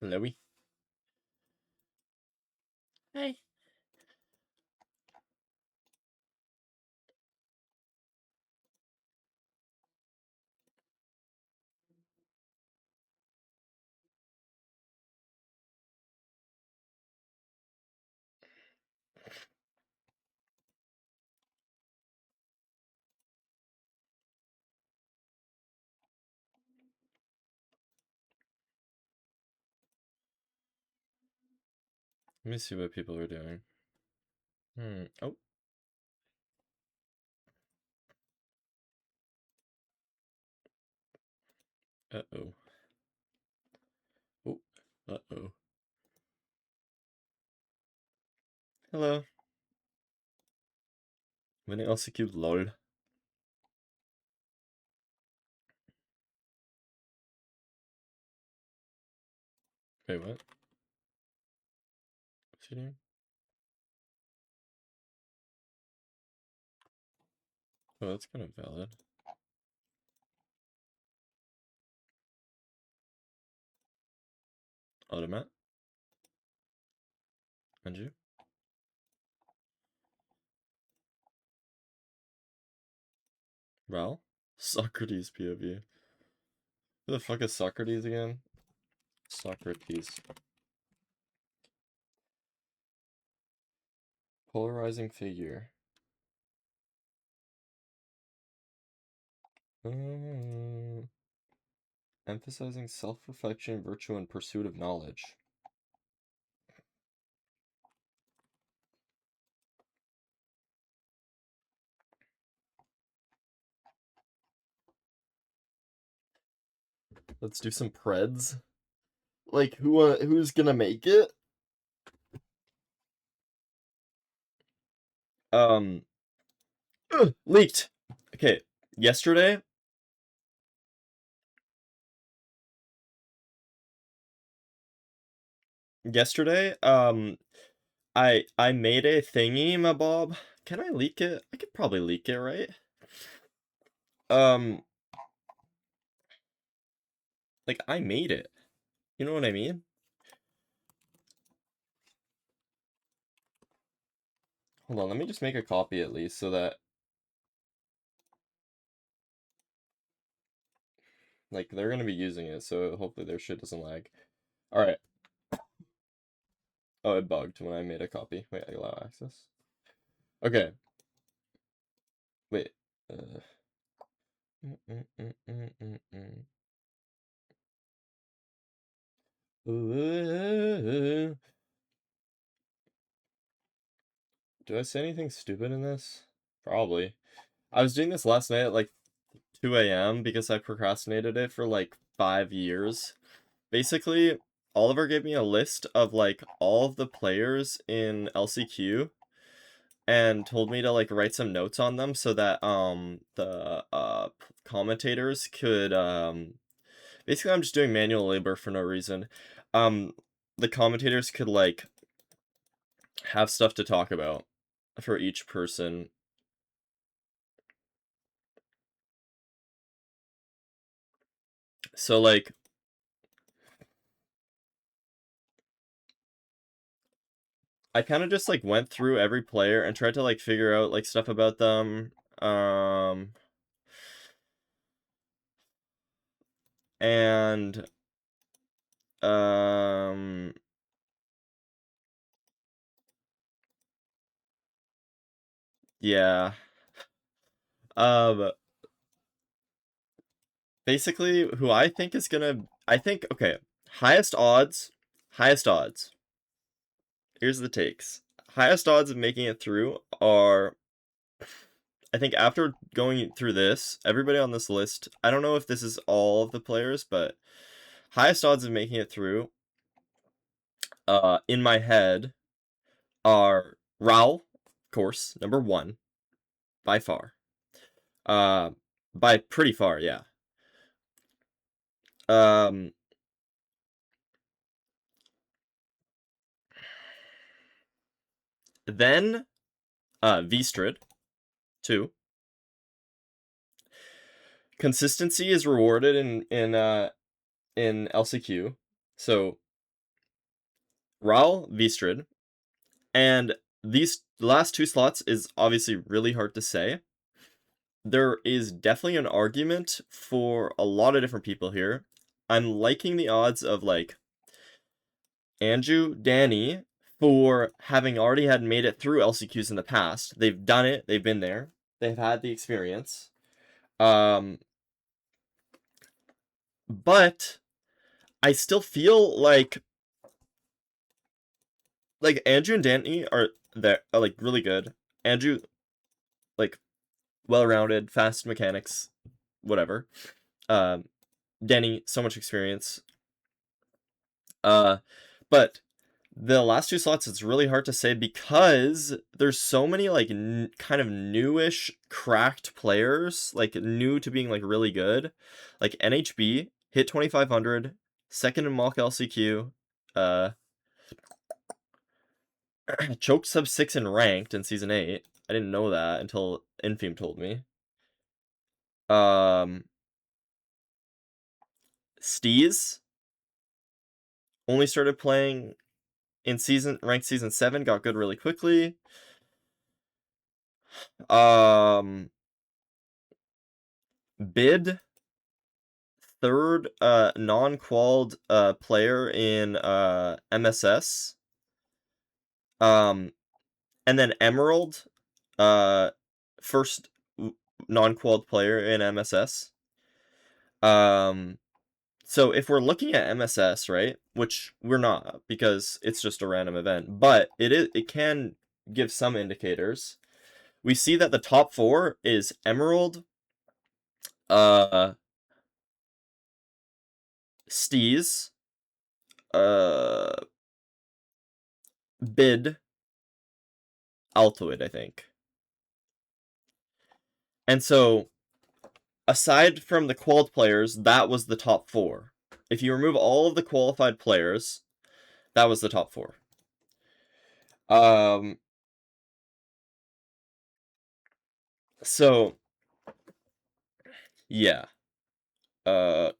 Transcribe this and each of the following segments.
Hello. Hey. Let me see what people are doing. Oh. Uh-oh. Oh. Uh-oh. Hello. Winning LCQ, lol. Wait, what? What's he doing? Oh, that's kind of valid. Automat? And you? Ral? Socrates POV. Who the fuck is Socrates again? Socrates. Polarizing figure. Emphasizing self-reflection, virtue, and pursuit of knowledge. Let's do some preds. Like, who's gonna make it? Leaked. Okay, yesterday. I made a thingy, my Bob. Can I leak it? I could probably leak it, right? Like, I made it. You know what I mean? Hold on, let me just make a copy at least so that, like, they're gonna be using it, so hopefully their shit doesn't lag. Alright. Oh, it bugged when I made a copy. Wait, I allow access. Okay. Wait. Do I say anything stupid in this? Probably. I was doing this last night at like 2 a.m. because I procrastinated it for like 5 years. Basically, Oliver gave me a list of like all of the players in LCQ and told me to like write some notes on them so that the commentators could basically I'm just doing manual labor for no reason. The commentators could like have stuff to talk about for each person. So like I kind of just like went through every player and tried to like figure out like stuff about them. And yeah. Basically who I think is gonna okay, highest odds. Here's the takes. Highest odds of making it through are, I think after going through this, everybody on this list, I don't know if this is all of the players, but highest odds of making it through, in my head, are Raul, of course, number 1, by far. By pretty far, yeah. Then, Vstrid, 2. Consistency is rewarded in LCQ, so Raul Vistrid, and these last two slots is obviously really hard to say. There is definitely an argument for a lot of different people here. I'm liking the odds of like Andrew, Danny, for having already had made it through LCQs in the past. They've done it. They've been there. They've had the experience. But I still feel like Andrew and Danny are like really good. Andrew, like well-rounded, fast mechanics, whatever. Danny, so much experience. But the last two slots, it's really hard to say because there's so many like kind of newish cracked players, like new to being like really good, like NHB hit 2500, second in mock LCQ, choked sub 6 in ranked in season 8. I didn't know that until Infame told me. Steez only started playing in ranked season 7, got good really quickly. Bid, third non-qualled player in MSS. And then Emerald, first non-qualled player in MSS. So if we're looking at MSS, right, which we're not because it's just a random event, but it can give some indicators. We see that the top 4 is Emerald, Steez, Bid, Altoid, I think. And so, aside from the qualified players, that was the top 4. If you remove all of the qualified players, that was the top 4. So, yeah. But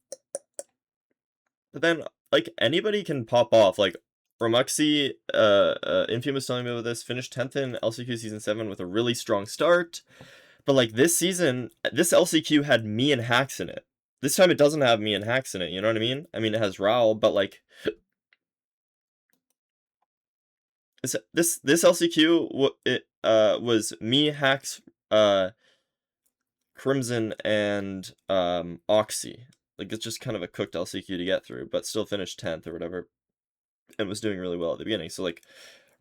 then, like, anybody can pop off. Like, Romuxy, Infamous telling me about this, finished 10th in LCQ Season 7 with a really strong start. But, like, this season, this LCQ had me and Hacks in it. This time it doesn't have me and Hacks in it, you know what I mean? I mean, it has Raul, but, like, this LCQ, was me, Hacks, Crimson, and Oxy. Like, it's just kind of a cooked LCQ to get through, but still finished 10th or whatever, and was doing really well at the beginning. So, like,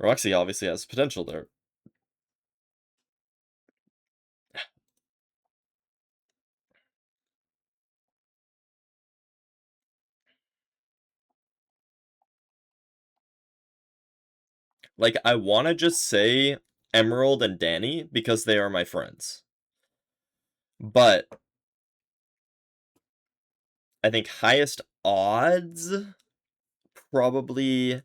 Roxy obviously has potential there. Like, I want to just say Emerald and Danny because they are my friends. But I think highest odds, probably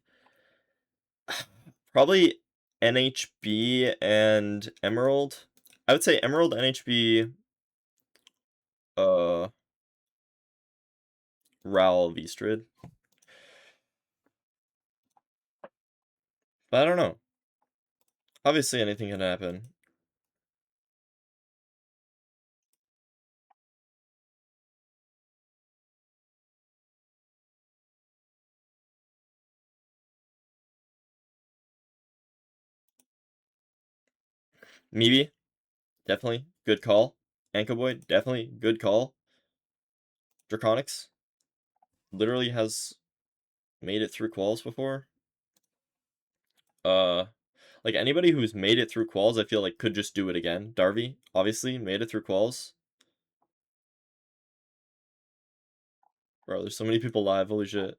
NHB and Emerald. I would say Emerald, NHB, Raul Vistrid. But I don't know. Obviously anything can happen. Maybe, definitely good call. Anko Boy, definitely good call. Draconics literally has made it through quals before. Like anybody who's made it through quals, I feel like could just do it again. Darby, obviously, made it through quals. Bro, there's so many people live, holy shit.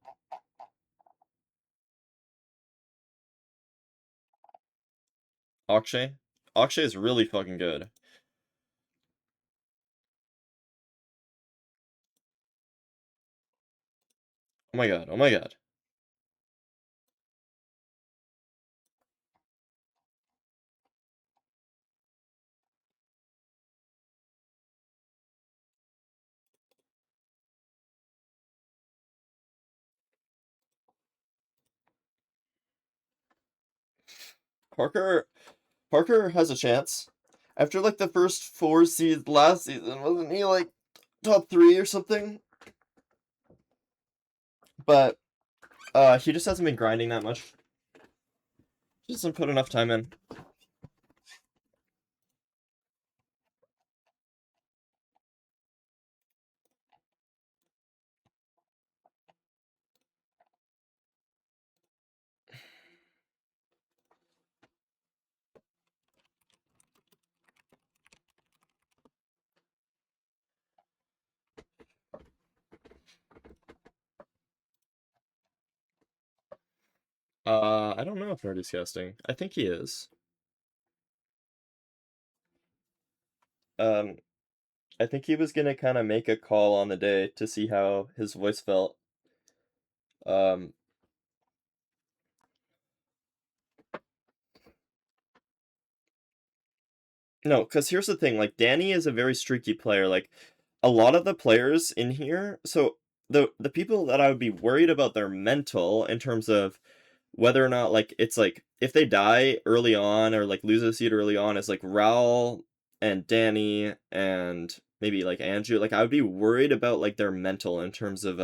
Akshay? Akshay is really fucking good. Oh my god, oh my god. Parker has a chance. After like the first 4 seeds last season, wasn't he like top 3 or something? But he just hasn't been grinding that much. He doesn't put enough time in. I don't know if Nerdy's casting. I think he is. I think he was gonna kind of make a call on the day to see how his voice felt. Um, no, because here's the thing. Like Danny is a very streaky player. Like a lot of the players in here. So the people that I would be worried about their mental in terms of whether or not like it's like if they die early on or like lose a seed early on is like Raul and Danny and maybe like Andrew. Like I would be worried about like their mental in terms of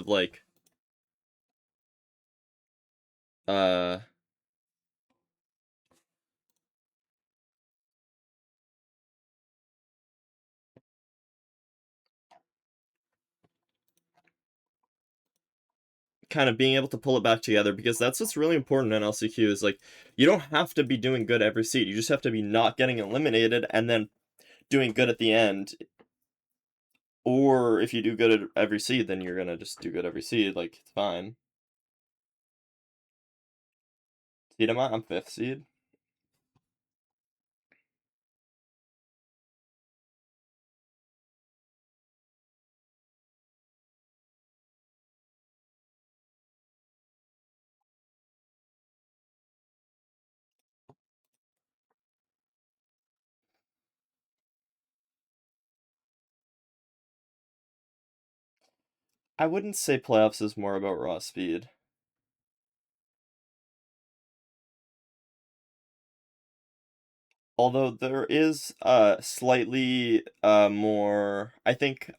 like uh kind of being able to pull it back together, because that's what's really important in LCQ is like you don't have to be doing good every seed. You just have to be not getting eliminated and then doing good at the end. Or if you do good at every seed, then you're gonna just do good every seed. Like it's fine. Seed am I? I'm 5th seed. I wouldn't say playoffs is more about raw speed. Although there is slightly more, I think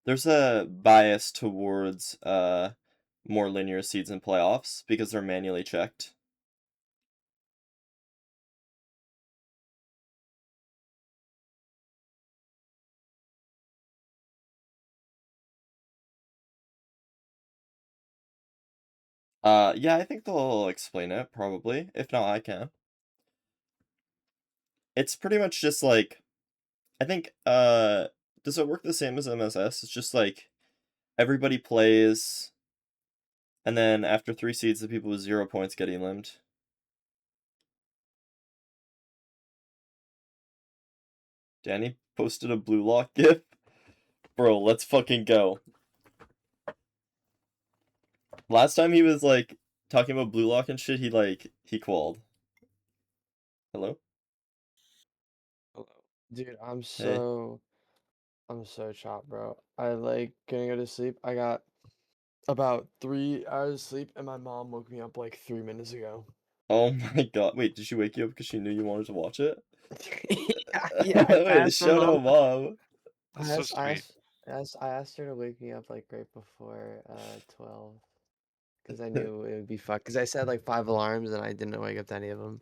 there's a bias towards more linear seeds in playoffs because they're manually checked. Yeah, I think they'll explain it probably. If not, I can. It's pretty much just like I think does it work the same as MSS? It's just like everybody plays and then after 3 seeds the people with 0 points get eliminated. Danny posted a blue lock gif. Bro, let's fucking go. Last time he was like talking about blue lock and shit, he qualled. Hello? Hello. Dude, Hey. I'm so chopped, bro. I like gonna go to sleep. I got about 3 hours of sleep and my mom woke me up like 3 minutes ago. Oh my god. Wait, did she wake you up because she knew you wanted to watch it? Yeah, I Wait, asked my shout mom. out mom. I That's so asked, I sweet. asked, I asked, I asked her to wake me up like right before 12 because I knew it would be fucked. Because I set like 5 alarms and I didn't wake up to any of them.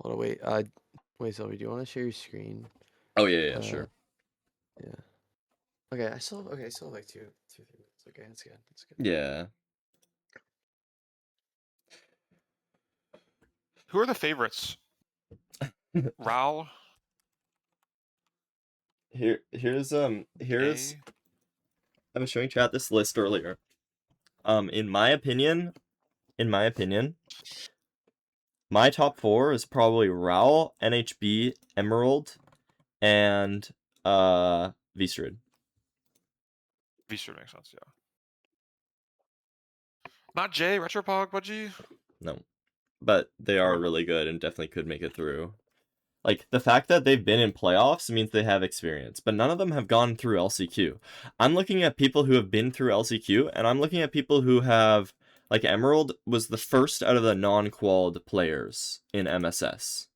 Hold on, wait, Sylvie, do you want to share your screen? Oh yeah, Uh, sure. yeah. Okay, I still have like 2, 3 minutes. Okay, that's good. That's good. Yeah. Who are the favorites? Raul, Here's A. I was showing chat this list earlier. In my opinion, my top 4 is probably Raul, NHB, Emerald, and V-Strid. V-Strid makes sense, yeah. Not Jay, Retropog, Budgie. No. But they are Or really good and definitely could make it through. Like, the fact that they've been in playoffs means they have experience, but none of them have gone through LCQ. I'm looking at people who have been through LCQ, and I'm looking at people who have, like, Emerald was the first out of the non-qualled players in MSS.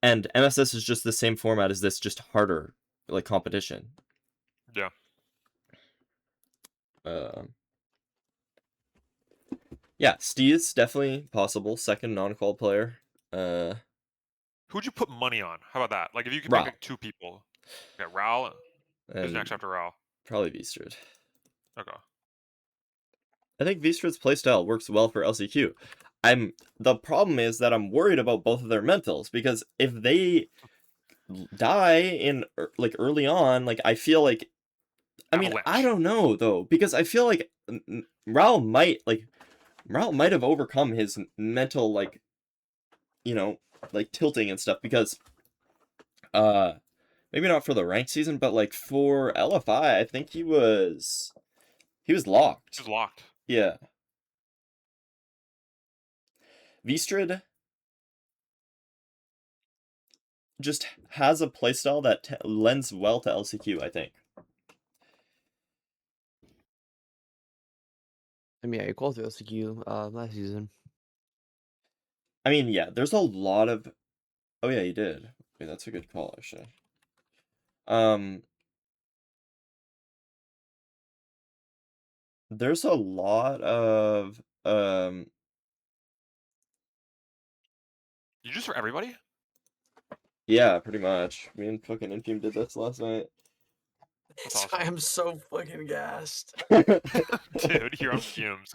And MSS is just the same format as this, just harder, like, competition. Yeah. Yeah, Steve's definitely possible, second non-qualled player. Who'd you put money on? How about that? Like, if you could Rao. pick like 2 people. Okay, Raul. Who's And next after Raul? probably Vstrad. Okay. I think Vstrad's playstyle works well for LCQ. The problem is that I'm worried about both of their mentals, because if they die in like early on, like I feel like, I mean, I Avalanche. don't know though, because I feel like Raul might have overcome his mental, like, you know, like tilting and stuff, because maybe not for the ranked season, but like for LFI, I think he was locked. He was locked. Yeah. Vstrad just has a playstyle that lends well to LCQ, I think. I mean, yeah, he qualified LCQ last season. I mean, yeah, there's a lot of... Oh yeah, he did. Wait, that's a good call, actually. There's a lot of... You just for everybody? Yeah, pretty much. Me and fucking Infume did this last night. That's awesome. I am so fucking gassed. Dude, you're on fumes.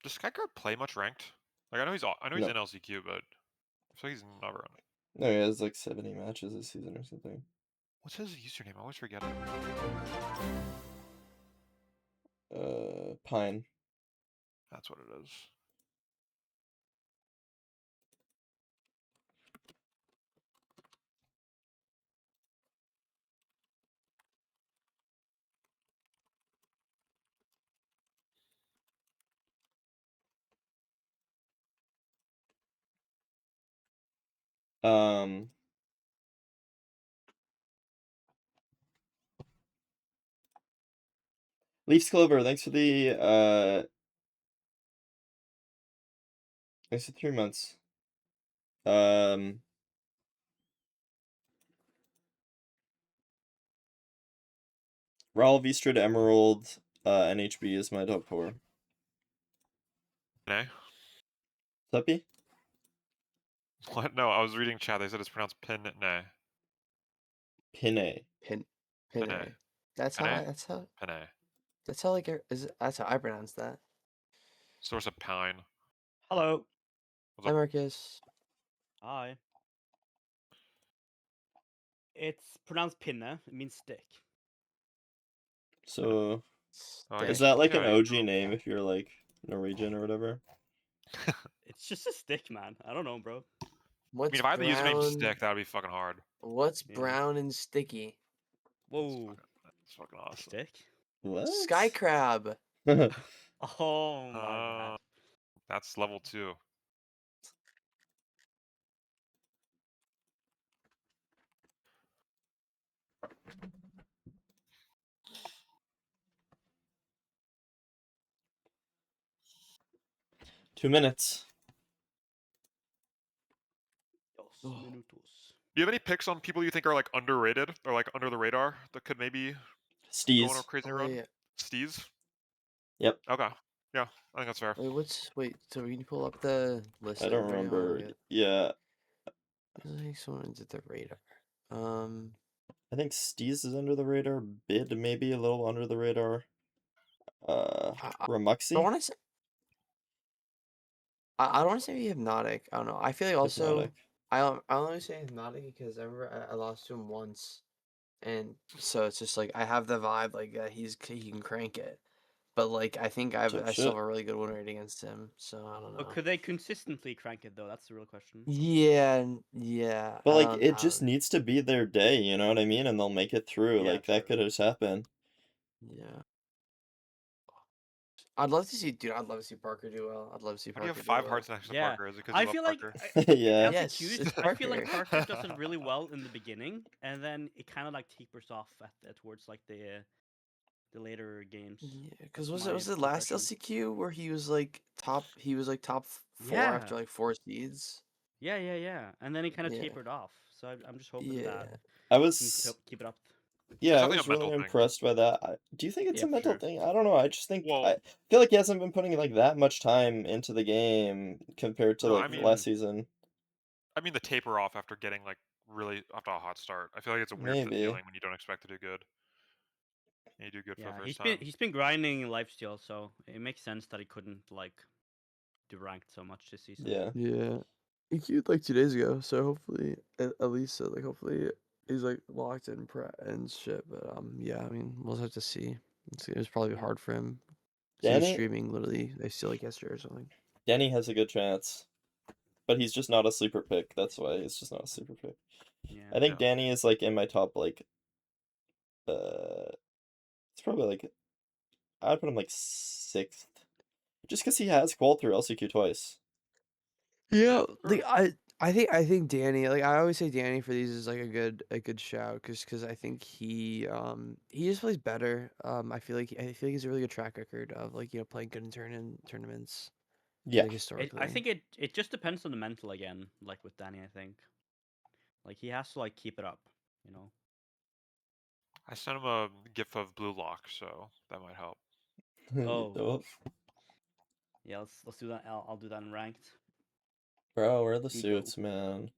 Does Skycrab play much ranked? Like, I know he's No. in LCQ, but I feel like he's never on it. No, he has like 70 matches this season or something. What's his username? I always forget it. Pine. That's what it is. Leafs Clover, thanks for the thanks for 3 months. Raul, Vstrad, Emerald, NHB is my top 4. Nay? Tuppy? What? No, I was reading chat. They said it's pronounced Pin Nay. Pinay. Pin. Penne. That's how. Penne? That's how. Penne. That's how. Like, that's how I pronounce that. Source of Pine. Hello. What's Hi, up? Marcus. Hi. It's pronounced pinne. It means stick. So, I is guess that you like can an have- OG name if you're like Norwegian or whatever? It's just a stick, man. I don't know, bro. I What's mean, if I had the username brown? Stick, that would be fucking hard. What's Yeah. brown and sticky? Whoa. That's fucking awesome. Stick? What? Sky crab. Oh my bad. That's level 2. Two minutes. Dos minutos. Do you have any picks on people you think are like underrated or like under the radar that could maybe go on a Steez. crazy Oh, run? wait, Steez? Yep. Okay. Yeah, I think that's fair. wait. So we can pull up the list. I don't remember. Yeah. I think someone's at the radar. I think Steez is under the radar. Bid maybe a little under the radar. I Ramuxi? want to say. I don't want to say Hypnotic. I don't know. I feel like also. Hypnotic. I only say Hypnotic because I remember I lost to him once, and so it's just like I have the vibe like he can crank it. but like I think Tough I still shit. have a really good win rate against him. So I don't But know. could they consistently crank it though? That's the real question. Yeah, yeah. But I like, don't. it I just don't. needs to be their day, you know what I mean? And they'll make it through. Yeah, Like that true. could just happen. Yeah. I'd love to see, dude. I'd love to see Parker do well. I'd love to see Why do you Parker have do 5 well. hearts next to Yeah, Parker? Is it because I you love feel like Parker? in Yeah. Yes, LCQs, it's I feel like Parker. Parker does it really well in the beginning, and then it kind of like tapers off towards like the later games. Yeah, because That's was my it last impression. LCQ where he was like top? He was like top 4 Yeah, after like 4 seeds. yeah, and then it kind of Yeah, tapered off. So I'm just hoping yeah. that I he can was, keep it up. yeah, It's I definitely was a mental really thing. impressed by that. Do you think it's Yeah, a for mental sure. thing? I don't know. I just think I Well, feel like he hasn't been putting like that much time into the game compared to no, like I mean, last season. the taper off after getting like really after a hot start. I feel like it's a weird Maybe. feeling when you don't expect to do good. And you do good for Yeah, the first time. he's been grinding lifesteal, so it makes sense that he couldn't like do ranked so much this season. Yeah. Yeah. He queued like 2 days ago, so hopefully, at least like hopefully he's like locked in and shit. But yeah, I mean we'll have to see. It was probably Yeah. hard for him. So he was Danny streaming literally. They still like yesterday or something. Danny has a good chance. But he's just not a sleeper pick. That's why he's just not a sleeper pick. Yeah. I think Yeah. Danny is like in my top like it's probably like I'd put him like 6th. Just because he has qual through LCQ twice. Yeah, Sure. like I think Danny, like I always say Danny for these is like a good shout because I think he just plays better. I feel like he's a really good track record of like playing good in tournaments. Yeah. Like historically. I think it just depends on the mental again, like with Danny. I think like he has to like keep it up, you know. I sent him a gif of Blue Lock, so that might help. Oh. Yeah, let's do that. I'll do that in ranked. Bro, where are the Ego. suits, man?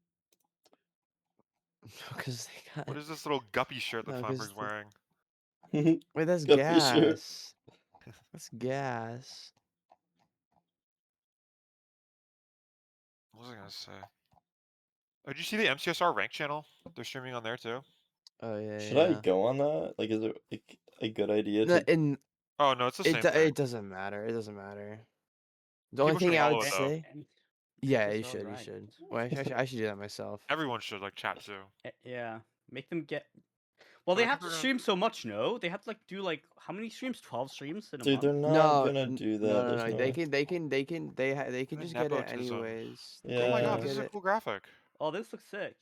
Because they got. What is this little guppy shirt that No, 'cause Flamberg's wearing? Wait, that's Guppy shirt. gas. That's gas. What was I gonna say? Oh, did you see the MCSR Ranked channel? They're streaming on there too. Oh yeah, Should I yeah. go on that? Like, is it like, a good idea No, to? and Oh no, it's the same thing. it doesn't matter. It doesn't matter. The only People should thing I would follow it though. say. Yeah, you MCSR should. You ranked. should. Well, I should do that myself. Everyone should like chat too. Yeah, make them get. Well, But they I have think to we're gonna. stream so much. No, they have to like do like how many streams? 12 streams in a Dude, month. they're not No, gonna do that. no, There's no They way. can they can just get it Nepotism. anyways. Yeah. They Oh my can god, this get is a it. cool graphic. Oh, this looks sick.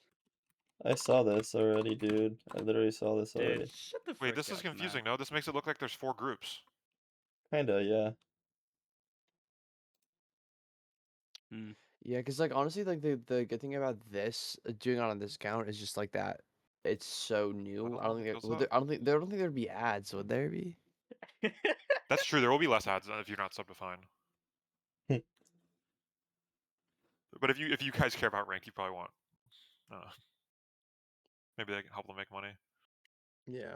I saw this already, dude. I literally saw this Dude, already. shut the Wait, frick this is up, confusing. man. No, this makes it look like there's 4 groups. Kinda, yeah. Yeah, because like honestly, like the good thing about this doing it on this account is just like that. It's so new. I don't think Feels would that? there, I don't think there'd be ads. Would there be? That's true. There will be less ads if you're not sub-defined. But if you guys care about rank, you probably want. Maybe they can help them make money. Yeah.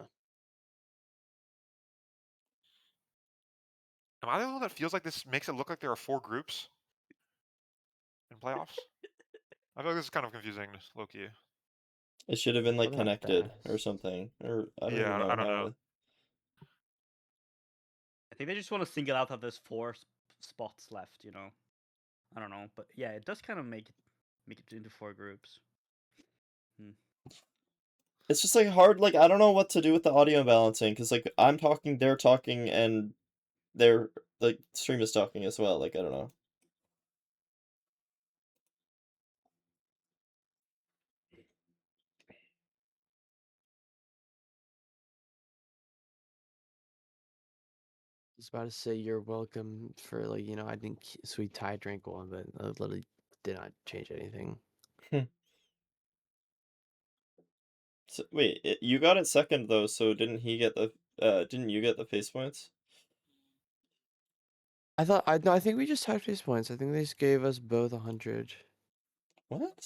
Am I the only one that feels like this makes it look like there are 4 groups in playoffs? I feel like this is kind of confusing, low key. It should have been like Probably not connected or best. something. Or I don't Yeah, even know I don't how. know. I think they just want to single out that there's 4 spots left. You know, I don't know, but yeah, it does kind of make it into 4 groups. It's just like hard. Like I don't know what to do with the audio balancing because like I'm talking, they're talking, and they're like stream is talking as well. Like I don't know. I was about to say you're welcome for like I think Sweet Tie drank one, but it literally did not change anything. So, wait, you got it second though, so didn't he get the? Didn't you get the face points? No, I think we just tied face points. I think they just gave us both 100. What?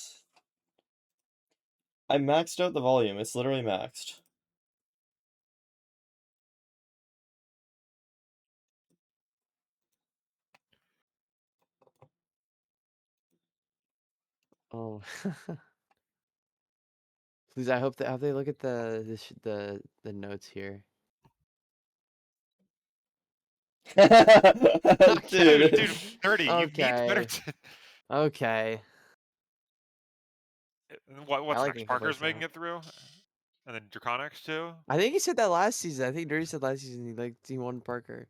I maxed out the volume. It's literally maxed. Oh. Please, I hope that they look at the notes here. Dude, Dude. 30. You need better. Okay. Okay. What's like next? Inca Parker's Voice making now. it through, and then Draconics too. I think he said that last season. I think Dirty said last season he won Parker.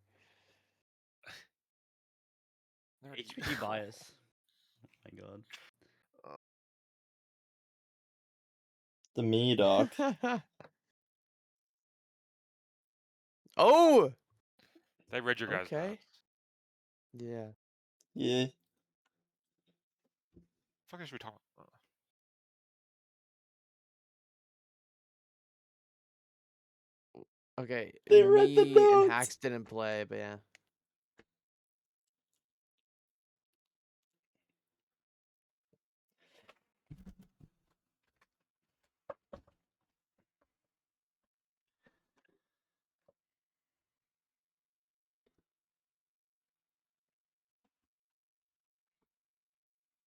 Nerdy. HPG bias. Oh my god. The me doc. Oh. They read your guys' Okay. maps. Yeah. Yeah. Fuck is we talking about? Okay. They read the Me and notes. Hacks didn't play, but yeah.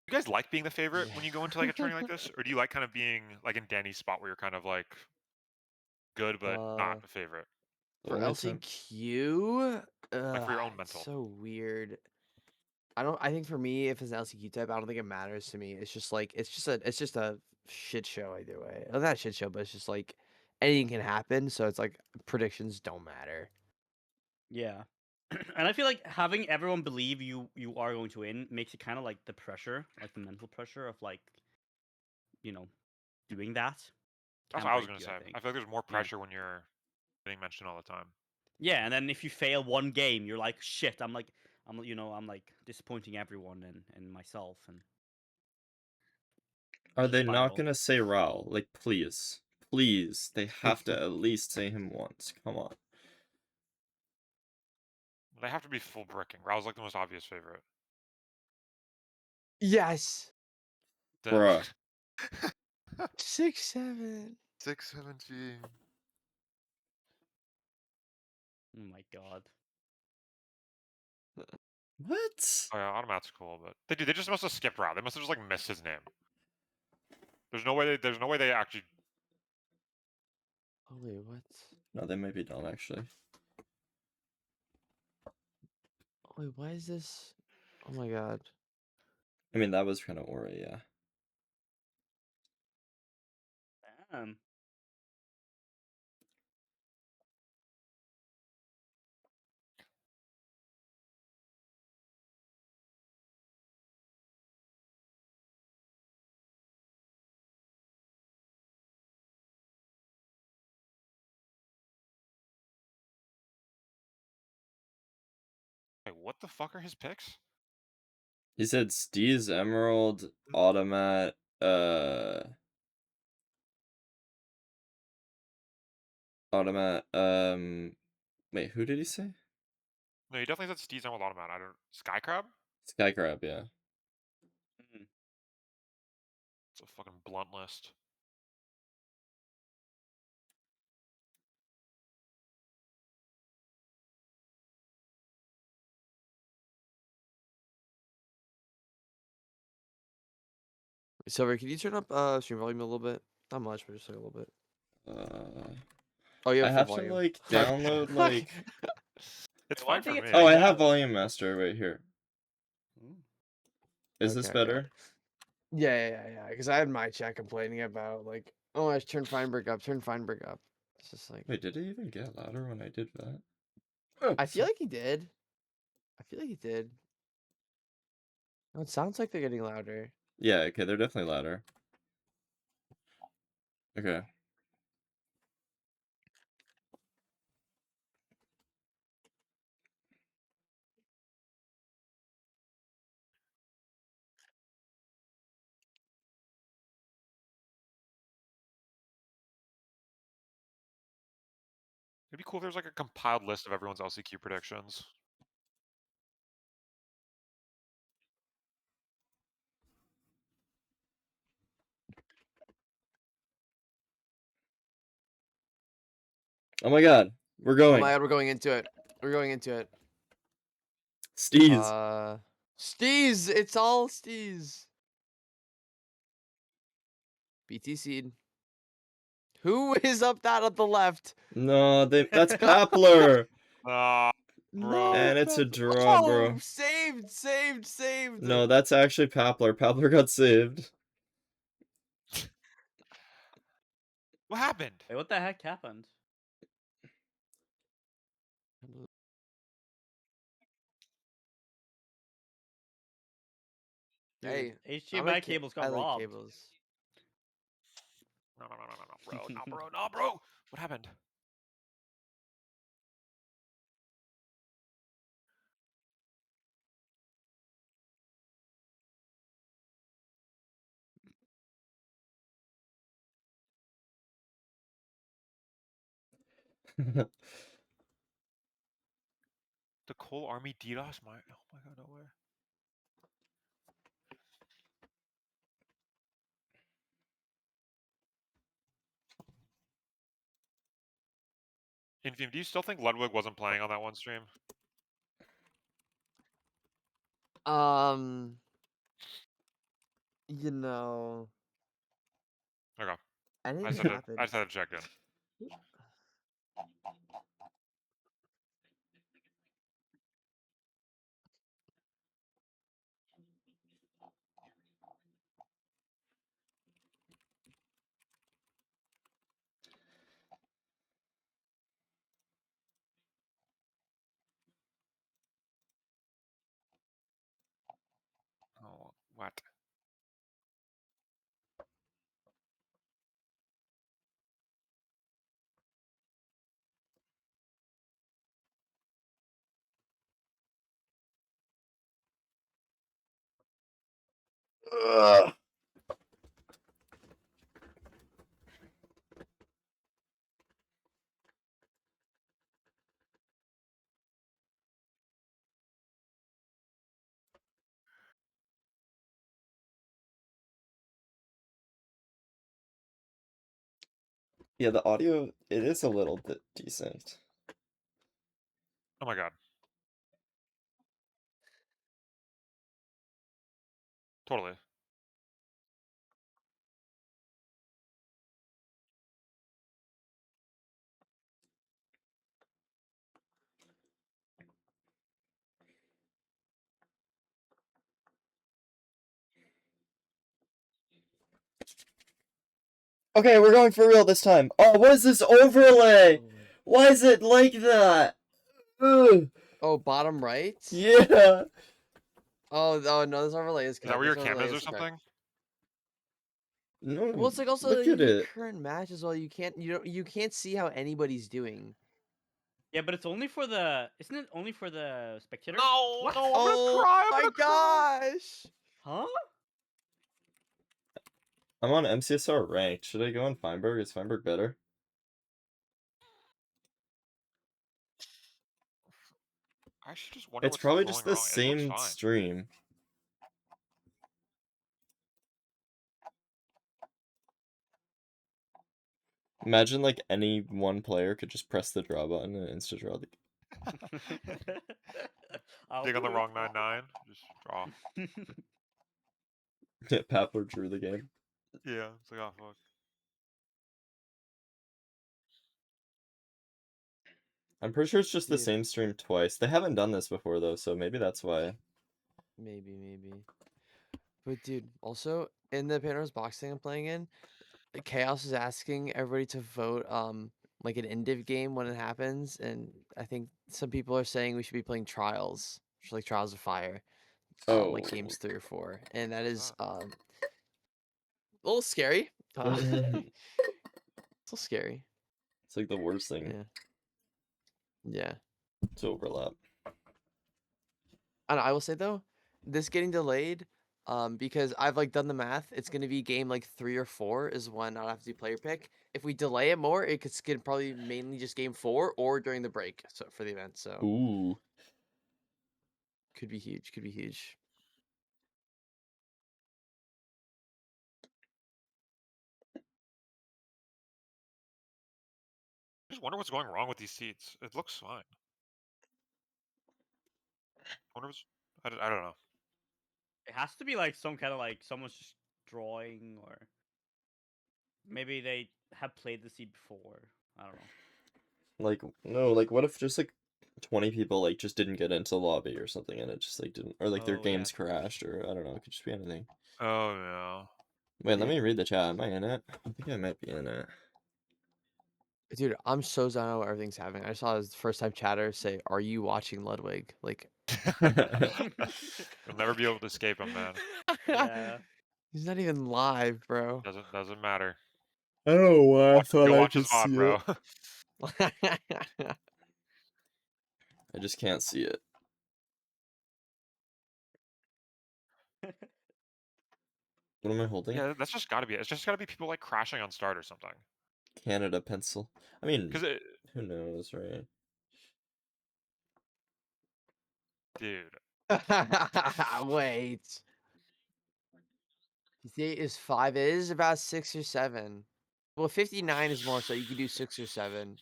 You guys like being the favorite when you go into like a tourney like this, or do you like kind of being like in Danny's spot where you're kind of like good but not a favorite? For Only time- LCQ, Like for your own it's mental. so weird. I think for me, if it's an LCQ type, I don't think it matters to me. It's just like it's just a shit show either way. Well, not a shit show, but it's just like anything can happen. So it's like predictions don't matter. Yeah. And I feel like having everyone believe you are going to win makes it kind of like the pressure, like the mental pressure of like, doing that. That's can what I was break gonna you, say. think. I feel like there's more pressure when you're getting mentioned all the time. Yeah, and then if you fail one game, you're like, shit. I'm like disappointing everyone and myself. And Are it's a they not spiral. gonna say Raul? Like, please. Please. They have to at least say him once. Come on. They have to be full bricking. Raul's like the most obvious favorite. Yes. Then Bruh. 6-7. 617. Oh my god. What? Oh yeah, Automat's cool, but they just must have skipped Raul. They must have just like missed his name. There's no way they actually. Oh wait, what? No, they might be done actually. Oh wait, why is this? Oh my god. I mean, that was kind of Aura, yeah. Damn. Wait, what the fuck are his picks? He said Steez, Emerald, Automat, Automat, wait, who did he say? No, he definitely said Steve's on with Automat. I don't. Skycrab? Skycrab, yeah. Mm. It's a fucking blunt list. Silver, can you turn up stream volume a little bit? Not much, but just like a little bit. Oh, you I have have full to volume. like download like. It's Why fine for did me. it Oh, I take have out? Volume Master right here. Ooh. Is this Okay, okay. better? Yeah. Because I had my chat complaining about like, oh, I should turn Feinberg up. It's just like Wait, did it even get louder when I did that? I feel like he did. Oh, it sounds like they're getting louder. Yeah, okay, they're definitely louder. Okay. It'd be cool if there's like a compiled list of everyone's LCQ predictions. Oh my god, we're Oh going. my god, we're going into it. Steez. Steez, it's all Steez. BT seed. Who is up that on the left? No, that's Papler. No, And it's a Pep- draw, bro. Oh, saved. No, that's actually Papler. Papler got saved. What happened? Wait, what the heck happened? Dude, Hey, HDMI cables got I like robbed. cables. No, bro, no, bro. What happened? The Cole Army DDoS? Oh my god, no way. Infium, do you still think Ludwig wasn't playing on that one stream? You know, Okay. anything I just happens. had to check in. Oh, what? Ugh. Yeah, the audio, it is a little bit decent. Oh my god. Totally. Okay, we're going for real this time. Oh, what is this overlay? Why is it like that? Ugh. Oh, bottom right? Yeah. Oh, no, this overlay is Is that correct. where your This cam overlay is or is correct. something? No, Well, it's like also look at your it. current match as well. You can't see how anybody's doing. Yeah, but it's only for the. Isn't it only for the spectator? No, What? no, I'm Oh gonna cry. I'm my gonna cry. gosh! Huh? I'm on MCSR Ranked. Should I go on Feinberg? Is Feinberg better? I should just wonder It's what's probably going just the wrong. It looks same fine. stream. Imagine like any one player could just press the draw button and insta draw the I'll Dig on do the it. wrong 9-9. Just draw. Papler drew the game. Yeah, it's like, oh fuck. I'm pretty sure it's just the Dude. same stream twice. They haven't done this before though, so maybe that's why. Maybe. But dude, also in the Pandora's Box thing I'm playing in, Chaos is asking everybody to vote like an indiv game when it happens, and I think some people are saying we should be playing Trials, like Trials of Fire, like games 3 or 4, and that is a little scary. It's a little scary. It's like the worst thing Yeah. to overlap. And I will say though, this getting delayed, because I've like done the math, it's gonna be game like 3 or 4 is when I'll have to do player pick. If we delay it more, it could skip probably mainly just game 4 or during the break. So for the event, so Ooh. could be huge. Could be huge. I just wonder what's going wrong with these seats. It looks fine. I wonder what's... I don't know. It has to be like some kind of like someone's just drawing, or maybe they have played the seed before. I don't know. Like, no, like what if just like 20 people like just didn't get into the lobby or something, and it just like didn't, or like their Oh, yeah, games true. crashed, or I don't know, it could just be anything. Oh no. Wait, let Dude. me read the chat. Am I in it? I think I might be in it. Dude, I'm so zoned out what everything's happening. I saw his first time chatter say, "Are you watching Ludwig?" Like, You'll never be able to escape him, man. Yeah. he's not even live, bro. Doesn't matter. I don't know why Go watch his VOD, bro. I just can't see it. What am I holding? Yeah, that's just gotta be. It's just gotta be people like crashing on start or something. Canada pencil. I mean, Because who knows, right? dude, Wait. 58 is 5. It is about 6 or 7. Well, 59 is more, so you can do 6 or 7.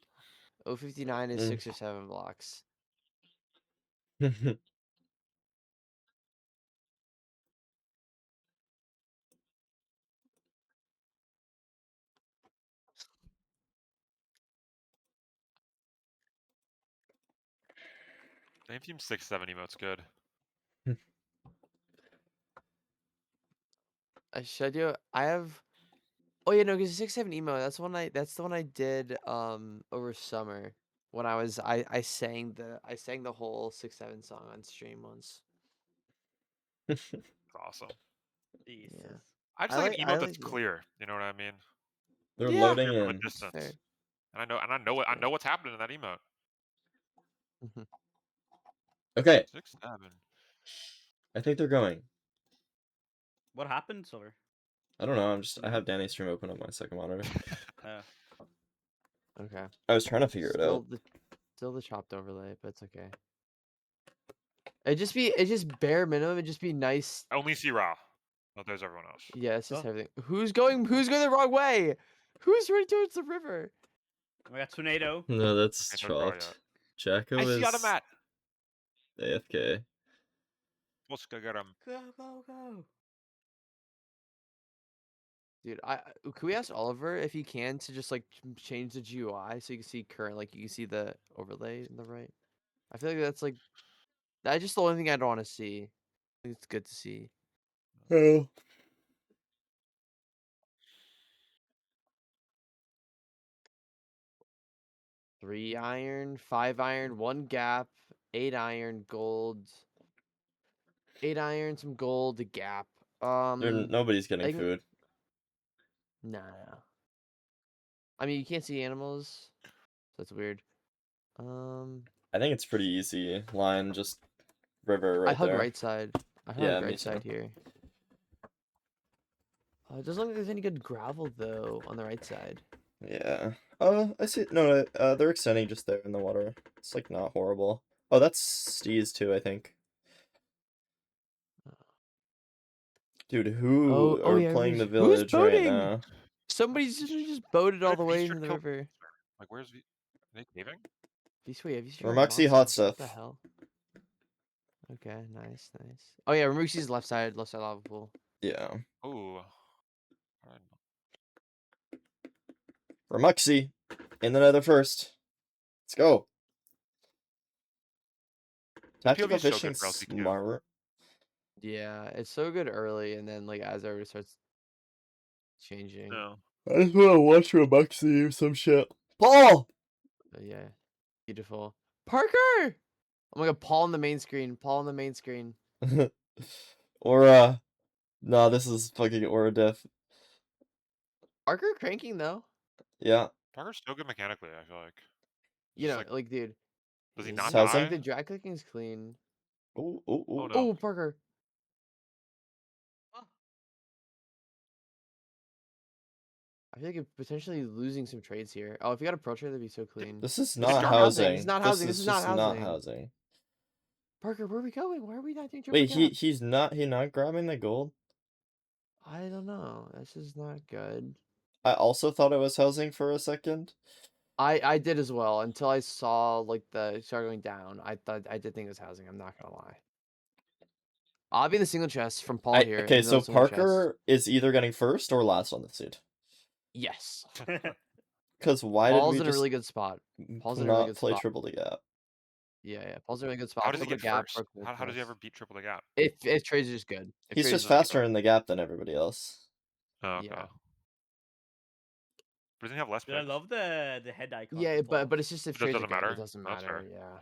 Oh, 59 is 6 or 7 blocks. Name Team 6-7 emote's good. I showed you. I have. Oh yeah, no, because 6-7 emo. That's the one I did over summer when I sang the whole 6-7 song on stream once. It's awesome. Jesus. Yeah. I just I like like- an I emote like that's it. clear. You know what I mean? They're Yeah. loading Clear from a in. distance. Fair. And I know what's happening in that emote. Mhm. Okay, 6-7. I think they're going. What happened, Silver? I don't know. I have Danny's stream open on my second monitor. Okay. I was trying to figure it out. Still the chopped overlay, but it's okay. It just bare minimum. It'd just be nice. I only see Ra. Oh, there's everyone else. Yeah, it's just Oh. everything. Who's going the wrong way? Who's running towards the river? We got Tornado. No, that's Okay, no draw chopped. yet. Jacko I see is Automat. AFK. Let's go get him. Go, go, go. Dude, can we ask Oliver if he can to just like change the GUI so you can see current, like you can see the overlay in the right? I feel like that's just the only thing I don't want to see. I think it's good to see. Oh. 3 iron, 5 iron, 1 gap, 8 iron, gold. 8 iron, some gold, a gap. Nobody's getting I can- food. No. I mean, you can't see animals. So that's weird. I think it's pretty easy. Line, just river right I hug there. right side. I hug Yeah, me right side too. here. It doesn't look like there's any good gravel though on the right side. Yeah. I see. No, they're extending just there in the water. It's like not horrible. Oh, that's Steez too, I think. Dude, who Oh are yeah, playing the who's village right boating? now? Somebody's just boated all the way into the river. Like, where's V? Are they caving? Have you seen Ramuxi hot What stuff. the hell? Okay, nice. Oh yeah, Ramuxi's left side lava pool. Yeah. Ooh. Ramuxi in the nether first. Let's go. Tactical POV is so fishing good for LCQ. smart. Yeah, it's so good early, and then like as everybody starts changing. No. I just want to watch Ramuxi or some shit. Paul! Yeah, beautiful. Parker! Oh my god, Paul on the main screen. Or, no, this is fucking Aura Diff. Parker cranking though. Yeah. Parker's so good mechanically, I feel like. You Just know, like dude. does he he's- not Housing? die? Like the drag clicking is clean. Ooh. Oh, no. Oh, Parker. I feel like you're potentially losing some trades here. Oh, if you got a pro trade, that'd be so clean. This is it not not housing. It's not housing. This This is is not just not housing. housing. Parker, where are we going? Why are we not doing triple Wait, gap? he's not grabbing the gold? I don't know. This is not good. I also thought it was housing for a second. I did as well until I saw like the start going down. I did think it was housing. I'm not gonna lie. I'll be in the single chest from Paul here. Okay, in the so single chest. Parker is either getting first or last on the seed. Yes. Because why Paul's did in we a just really good spot. Paul's in a not really good play spot. triple the gap? Yeah. Paul's in a really good spot. How does he Triple get gap, first? broke How does he close. ever beat triple the gap? If Trades is good. If He's Trades just is faster good. in the gap than everybody else. Oh, okay. Yeah. But doesn't he have less Dude, I picks? love the head icon. Yeah, for Paul. but it's just if It Trades are doesn't good, matter? it doesn't That's matter. fair. Yeah.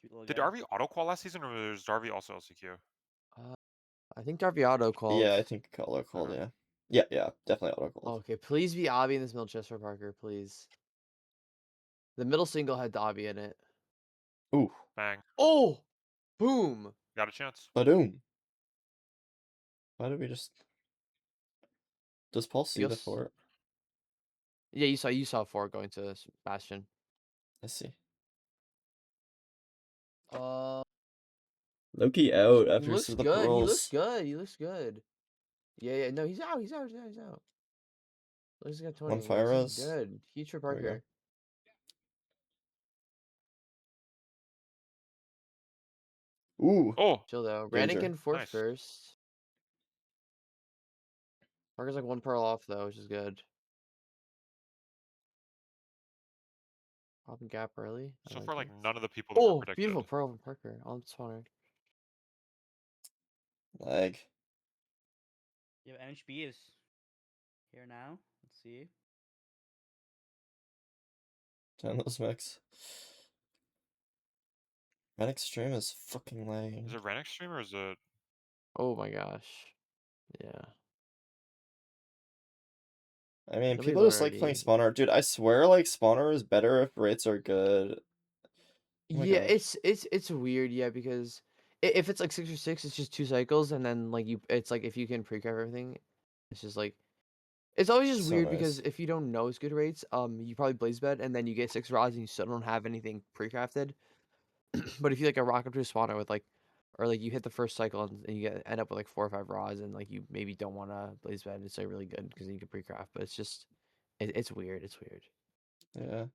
Cute little Did guy. Darby auto qual last season, or was Darby also LCQ? I think Darby auto called. Yeah, I think auto called. Yeah, definitely auto called. Okay, please be Obby in this middle chest for Parker, please. The middle single had Obby in it. Ooh, Bang. Oh, boom. Got a chance. badoom. Why did we just? Does Paul see the Yes. fort? Yeah, you saw 4 going to Bastion. I see. He Loki out after looks some of the good. He looks pearls. good. He looks good. Yeah. No, he's out. He's out. Looks like a 20. One fire This is res. good. Huge for There we go. Parker. Ooh, Oh, Chill though. Danger. Rannigan fourth Nice. first. Parker's like 1 pearl off though, which is good. Popping gap early. I so far, like it. none of the people that were Oh, predicted. beautiful pearl from Parker on spawner. lag. Yeah, NHB is here now. Let's see. Down those mechs. Red Extreme is fucking lagging. Is it Ren Extreme or is it? Oh my gosh. Yeah. I mean, Nobody people just like playing already. spawner. Dude, I swear, like, spawner is better if rates are good. Oh my Yeah, God. it's weird, yeah, because if it's like 6 or 6, it's just 2 cycles, and then like it's like if you can pre-craft everything, it's just like it's always just So weird because nice. if you don't know it's good rates, you probably blaze bed and then you get 6 rods and you still don't have anything pre-crafted. But if you like a rock up to a spawner with like, or like you hit the first cycle and you end up with like 4 or 5 rods and like you maybe don't want to blaze bed, it's like really good because you can pre-craft. But it's just it's weird. It's weird. Yeah.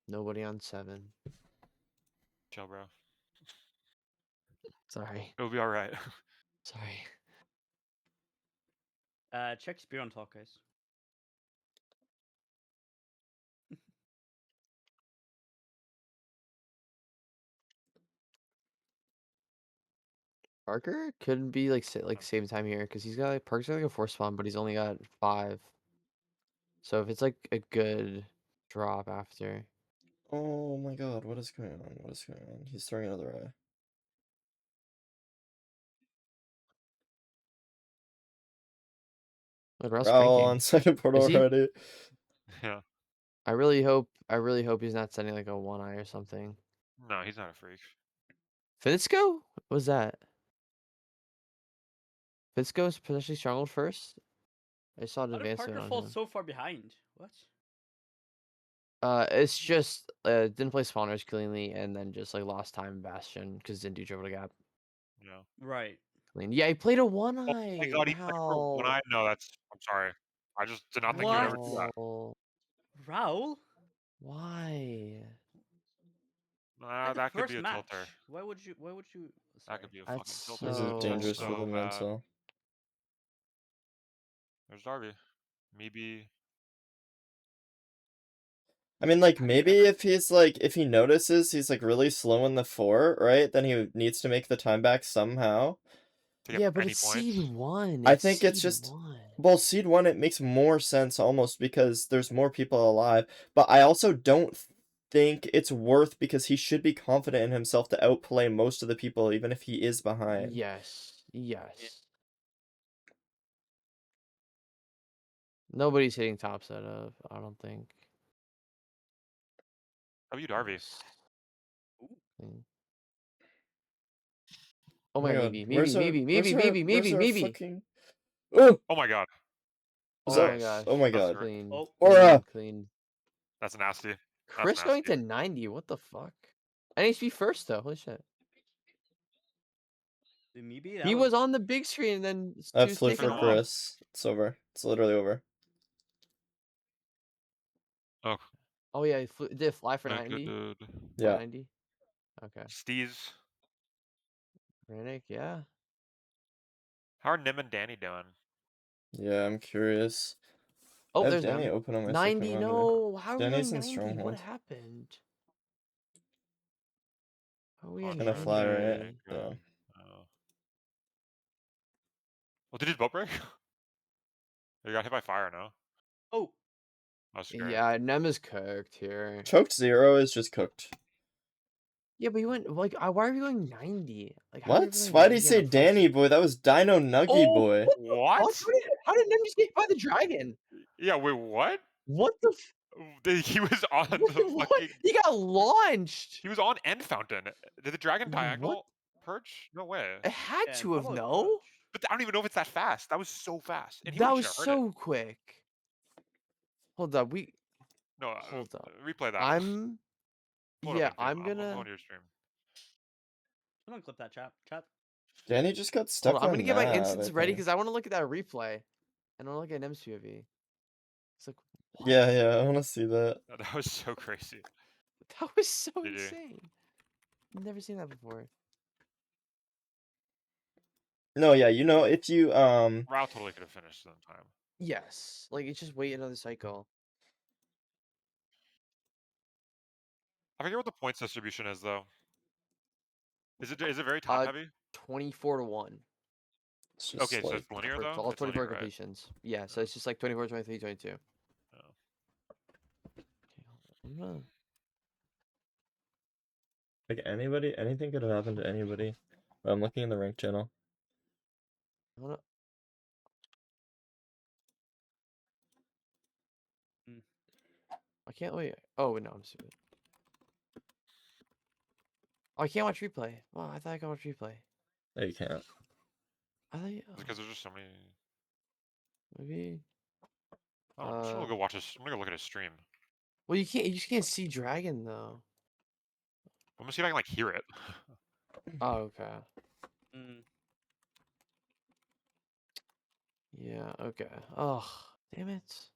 Nobody on 7. Chill, bro. Sorry. It'll be all right. Sorry. Check speedrun talk, guys. Parker couldn't be like same time here because he's got like Parker's got like a 4 spawn, but he's only got 5. So if it's like a good drop after, Oh my God, what is going on? What is going on? He's throwing another eye. like Ralph's Raul cranking. on second portal Is he? already. Yeah. I really hope he's not sending like a 1 eye or something. No, he's not a freak. Fitzco? What was that? Fitzco's potentially stronghold first? I saw an How did advancement Parker on fall him. so far behind? What? It's just didn't play spawners cleanly and then just like lost time in Bastion because didn't do triple gap Yeah. Right. clean. Yeah, he played a 1 Oh my eye. God, he played for one eye. No, that's. I'm sorry. I just did not think you would ever do that. Wow. Raul? Why? At the That could first be a match. tilter. Why would you? That Sorry. could be a That's fucking tilter. This is so dangerous for the So bad. mental. There's Darby. Maybe. I mean, like, Have you maybe ever- if he notices he's, like, really slow in the fort, right? Then he needs to make the time back somehow. to get yeah, but any it's points. seed 1. I think it's seed just 1. well, seed 1 it makes more sense almost because there's more people alive. But I also don't think it's worth because he should be confident in himself to outplay most of the people even if he is behind. Yes. Nobody's hitting top set of, I don't think. W Darby. Clean. Oh my my, God, maybe. where's our fucking... Oh! Oh my God. Oh So, my Nice. gosh. oh my That's God. great. Clean. Oh. Aura! Clean. That's nasty. Chris going to 90. What the fuck? NHB first though. Holy shit. Maybe He was on the big screen and then I he was flipped taken for off. Chris. It's over. It's literally over. Oh, Oh yeah, did it fly for Yeah, good 90? dude. Yeah. 90? Okay. Steez. Granick, yeah. How are Nim and Danny doing? Yeah, I'm curious. Oh, I have there's Danny them. open on my 90, second monitor. no. How are we Danny's going in 90? What Stronghold. happened? How are we Oh, at Gonna fly, right? 90? Yeah. Oh. Well, did his boat break? You got hit by fire, no? Oh, That's great. Yeah, Nem is cooked here. Choked 0 is just cooked. Yeah, but you went like why are we going 90? Like how are we What? going Why did he 90 on say the first Danny hit? boy? That was Dino Nuggy Oh, boy. what? What? How did Nem just get hit by the dragon? Yeah, wait, what? What the He was on the what? fucking... He got launched. He was on End Fountain. Did the Dragon What? Diagonal perch? No way. It had yeah, to have, probably no? Perch. But I don't even know if it's that fast. That was so fast. And he That would've was should have heard it. so quick. Hold up, No, hold up. replay that. I'm Pull it yeah, up in I'm Zoom. I'm gonna going to your stream. I'm gonna clip that chat. Danny just got hold stuck on, I'm on gonna get my nav, instance I ready think. because I want to look at that replay. And I want to look at Nem's POV. It's like what? Yeah, I want to see that. That was so crazy. That was so GG. insane. Never seen that before. No, yeah, you know, if you, Rao totally could have finished in time. Yes, like it's just wait another cycle. I forget what the points distribution is, though. Is it very top heavy? 24 to 1 it's just Okay, so like, it's linear, for though? all It's 24 linear, right? completions. Yeah, so Yeah. it's just like 24, 23, 22. Oh. I'm gonna- like anything could have happened to anybody. But I'm looking in the rank channel. I'm gonna- I can't wait. Oh no, I'm stupid. Oh, I can't watch replay. Wow, I thought I could watch replay. No, you can't. I thought Because there's just so many... maybe. Oh, I'm just gonna go watch this. I'm gonna go look at his stream. Well, you can't. You just can't see dragon though. I'm gonna see if I can, like, hear it. Oh, okay. Mm. Yeah. Okay. Oh, damn it.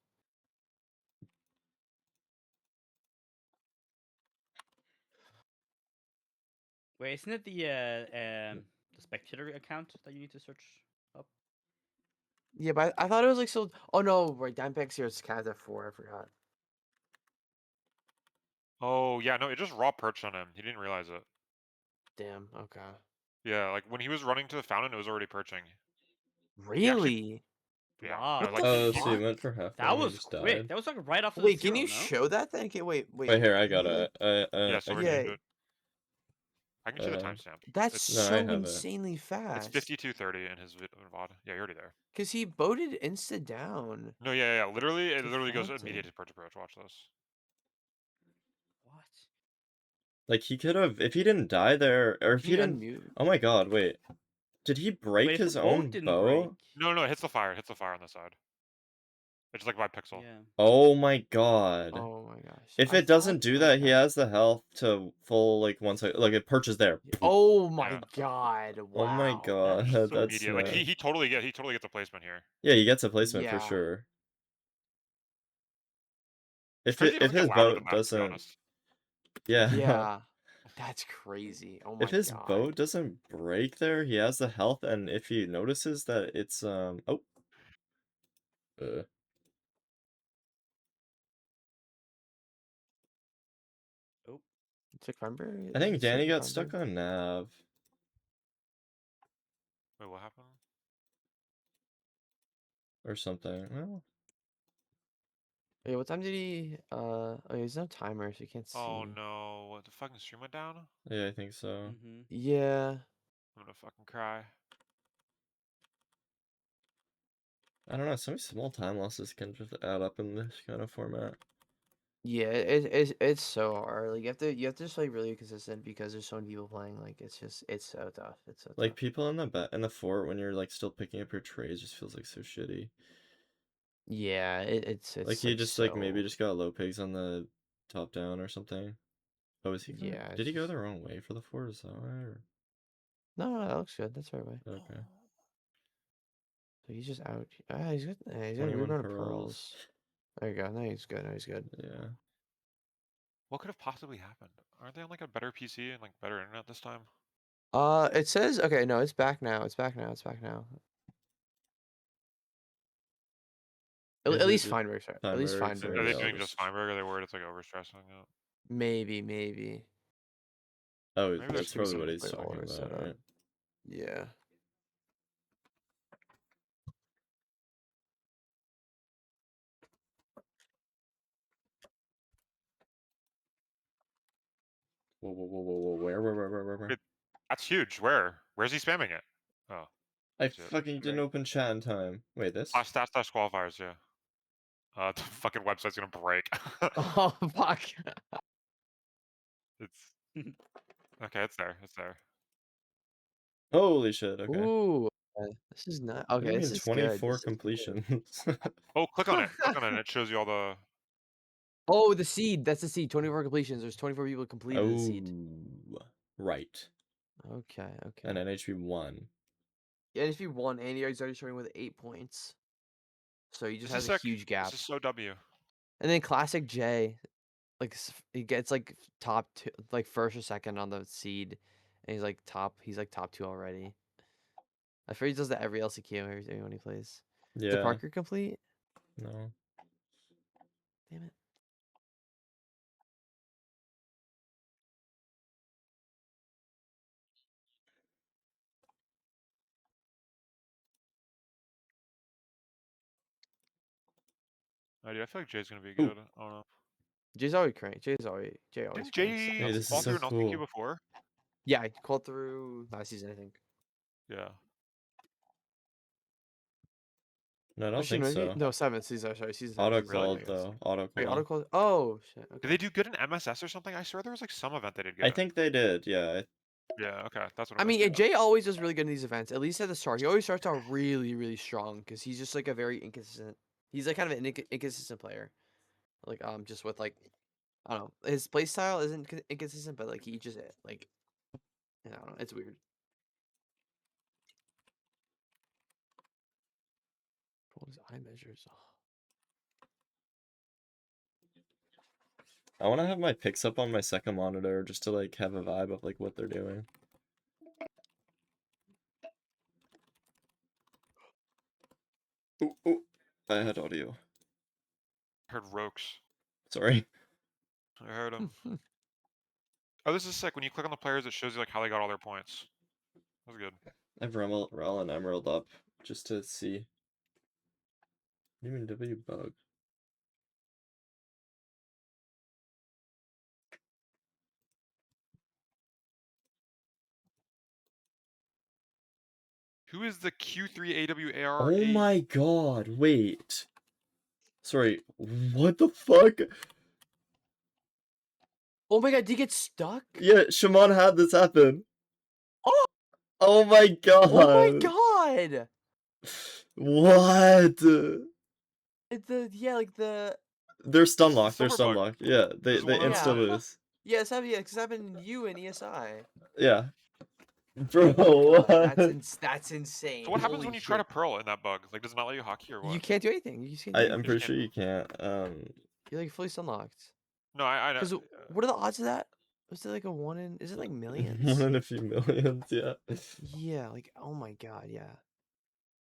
Wait, isn't it the spectator account that you need to search up? Yeah, but I thought it was like so. Oh no, right. Dimepac's here. It's cast at 4. I forgot. Oh, yeah, no, it just raw perched on him. He didn't realize it. Damn. Okay. Yeah, like, when he was running to the fountain, it was already perching. Really? Yeah, Wow. no, What like, the Oh, he- so he fuck? went for half That and he was just quick. died. That was like right after Wait, the can zero, you no? show that then? Okay, wait. Wait, here, I got can you- it. Yeah, so we yeah. can do it. I can see the timestamp. That's No, I so have it. insanely fast. It's 52:30 in his VOD. Yeah, you're already there. Because he boated insta down. No, yeah. Literally, it To literally goes fountain. immediate to perch approach. Watch this. What? Like, he could have, if he didn't die there, or if Can he you didn't... unmute? Oh my god, wait. Did he break Wait, if his the own boat didn't bow? break. No, it hits the fire. It hits the fire on the side. It's like by pixel. Yeah. Oh my god. Oh my gosh. If I it doesn't thought- do that, he okay. has the health to full, like, one second. Like, it perches there. Oh my Yeah. god! Wow. Oh my god, So that's immediate. Like, nuts. he totally gets a placement here. Yeah, he gets a placement for Yeah. sure. If Crazy if doesn't get his louder than boat that, to be doesn't, honest. yeah, Yeah. That's crazy. Oh my if his god. boat doesn't break there, he has the health, and if he notices that it's oh, Oh. Took Remember? I think Is it Danny took got stuck Remember? on nav Wait, what happened? or something. Well, Wait, what time did he? Oh, there's no timer, so you can't see. Oh no! What, the fucking stream went down? yeah, I think so. Mm-hmm. Yeah. I'm gonna fucking cry. I don't know. Some small time losses can just add up in this kind of format. Yeah, it's so hard. Like you have to just like really consistent because there's so many people playing. Like it's so tough. It's so Like tough. people in the fort when you're like still picking up your trays just feels like so shitty. Yeah, it's Like he just like maybe so- just got low pigs on the top down or something. Oh, is he? Going, Yeah, did it's he go just- the wrong way for the fort? Is that why? Or... No, that looks good. That's right way. Okay. So he's just out. He's got 21 rebound pearls. pearls. There you go. Now he's good. Now he's good. Yeah. What could have possibly happened? Aren't they on like a better PC and like better internet this time? It says okay. No, it's back now. It's back now. It's back now. At Is it least just Feinberg's right. At least Feinberg's? Feinberg. Are they Maybe I'll doing just just. Feinberg? Or are they worried it's like overstressing it? Maybe. Oh, Maybe that's there's Maybe probably some what he's like talking older about, setup. right? Yeah. Whoa, where? Wait, that's huge. Where's he spamming it? Oh, I see it. fucking didn't open chat in time. Wait, this? Stats qualifiers, yeah. The fucking website's gonna break. Oh fuck. It's okay. It's there. It's there. Holy shit, okay. Ooh. This is not What do okay. you This mean is good. 24 This is good. completions? Oh, click on it. Click on it. And it shows you all the. Oh, the seed. That's the seed. 24 completions. There's 24 people completed the seed. Oh, right. Okay. And NHP 1. Yeah, if he won, and he's already starting with 8 points. So he just This is has a sick. huge gap. This is so W. And then Classic J, like he gets like top two, like first or second on the seed, and he's like top 2 already. I feel he does that every LCQ when he plays. Yeah. Did Parker complete? No. Damn it. Oh, dude, I feel like Jay's gonna be Ooh. good. I don't know. Jay's always cranked. Jay always Didn't cranks. Jay Hey, this fall is through so an LCQ cool. before? Yeah, I called through last season, I think. Yeah. No, I don't Actually, think so. No, 7th season. Sorry, season 7. Auto season called seven, I guess. though. Auto Wait, call. auto call. Oh shit. Okay. Did they do good in MSS or something? I swear there was like some event they did good. I think they did, yeah. Yeah. Okay, that's what. I It mean, must yeah, be. Jay always does really good in these events. At least at the start, he always starts out really, really strong because he's just like a very inconsistent. He's like kind of an inconsistent player. Like just with like, I don't know, his play style isn't inconsistent, but like he just like, I don't know, it's weird. What his eye measures? I want to have my picks up on my second monitor just to like have a vibe of like what they're doing. Ooh, I had audio. Heard Rokes. Sorry. I heard him. Oh, this is sick. When you click on the players, it shows you like how they got all their points. That's good. I have Rel and Emerald up just to see. What do you mean W bug? Who is the Q3 AWAR? Oh my god, wait. Sorry, what the fuck? Oh my god, did he get stuck? Yeah, Shimon had this happen. Oh! Oh my god. Oh my god! What? They're stun locked. They're Silverr stun bug. locked. Yeah, they There's one of insta them. lose. Yeah, it's happened. Yeah, because happened in you and ESI. Yeah. Bro, God, what? that's insane. So what happens Holy when you try to shit. pearl in that bug? Like, does it not let you hockey or what? You can't do anything. You just can't do I'm anything. pretty sure you can't. You're like fully unlocked. No, I know. Because what are the odds of that? Was it like a 1 in? Is it like millions? 1 in a few millions, yeah. Yeah, like oh my god, yeah.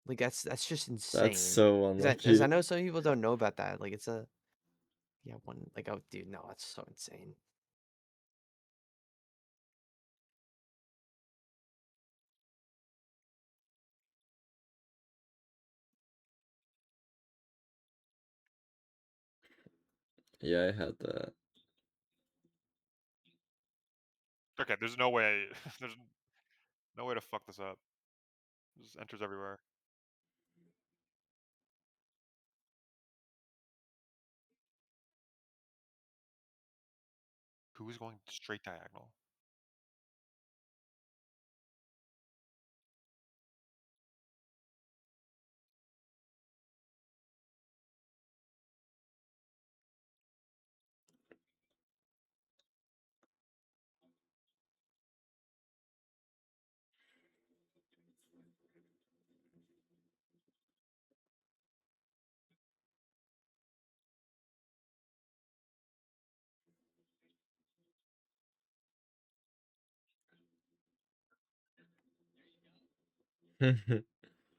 Like that's just insane. That's so Because I unlucky. know some people don't know about that. Like it's a one like oh dude, no, that's so insane. Yeah, I had that. Okay, there's no way. There's no way to fuck this up. Just enters everywhere. Who is going straight diagonal?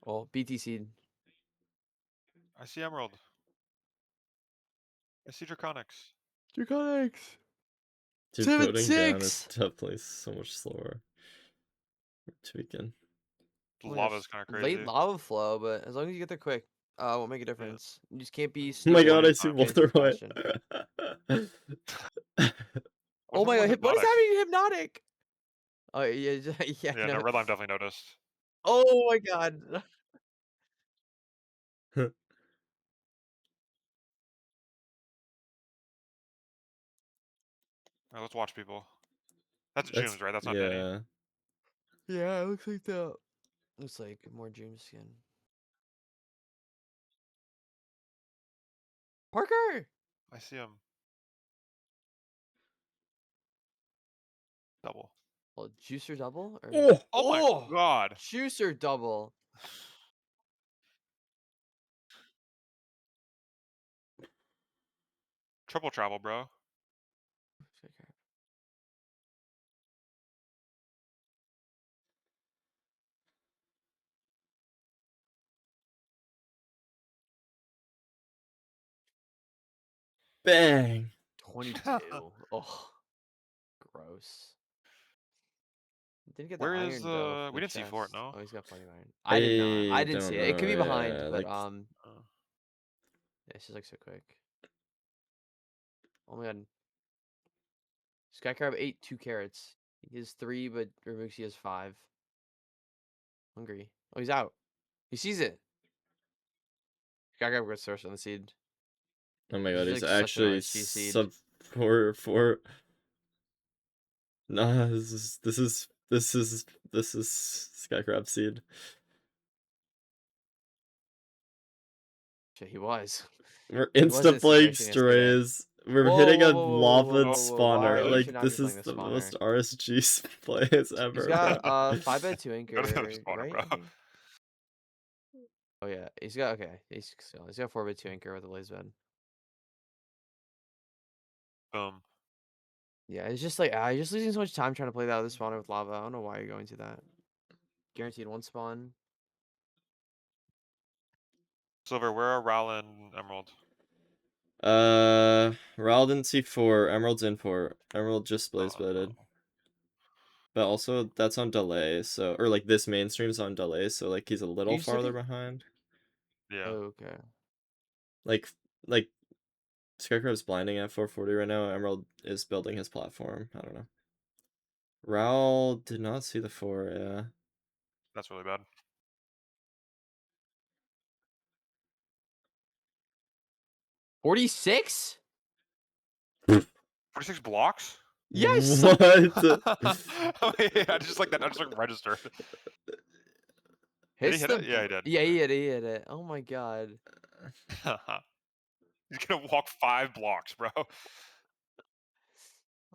Oh, BT seed. I see Emerald. I see Draconics. Draconics. Dude, 7-6. coding down is definitely so much slower. We're tweaking. The Oh my lava's gosh, kind of crazy. late lava flow, but as long as you get there quick, won't make a difference. You just can't be Oh stupid. my god, I and see get into Boulder White. fashion. What's Oh my wrong god, with what is Hypnotic? happening to Hypnotic? Oh yeah, yeah. Yeah, no, Redline definitely noticed. Oh my god. Alright, let's watch people. That's That's, Jooms, right? That's not Danny. yeah. Yeah, it looks like that. Looks like more dream skin. Parker. I see him. Double. Well, juicer double or Oh my god. juicer double. Triple travel, bro. Bang. 22. Oh, gross. Didn't get the Where iron is though. the... From We the didn't see Fort, chest. no? Oh, he's got plenty of iron. I did not. I I didn't see don't it. It could be know, behind, yeah, but like, Oh. yeah, it's just like so quick. Oh my god. Skycrab ate 2 carrots. He has 3, but Ramuxi has 5. Hungry. Oh, he's out. He sees it. Skycrab gets first on the seed. oh my god, He's he's like such an actually RSG seed. sub 4. Nah, this is Skycrab seed. Shit, he was. We're He wasn't insta playing racing yesterday. strays. We're Whoa, hitting whoa, a whoa, whoa, lava whoa, whoa, whoa, why? spawner. You should Like, not be this playing is the the most spawner. RSG plays ever, He's bro. got 5x2 Go to the other anchor, spawner, right? bro. I think. Oh yeah, he's got He's got 4x2 anchor with a blaze bed. Boom. Yeah, it's just like you're just losing so much time trying to play that other spawner with lava. I don't know why you're going to that. Guaranteed 1 spawn. Silver, where are Ral and Emerald? Ral didn't see 4. Emerald's in 4. Emerald just blaze Oh, bedded. no. But also, that's on delay, so... Or, like, this mainstream's on delay, so, like, he's a little You said farther he- behind. Yeah. Okay. Like, Scarecrow's blinding at 440 right now. Emerald is building his platform. I don't know. Ral did not see the 4, yeah. That's really bad. 46? 46 blocks? Yes! What? Oh, yeah, I just like that. I just like registered. Did he hit it? Yeah, he did. Yeah, he hit it. Oh my god. He's gonna walk 5 blocks, bro.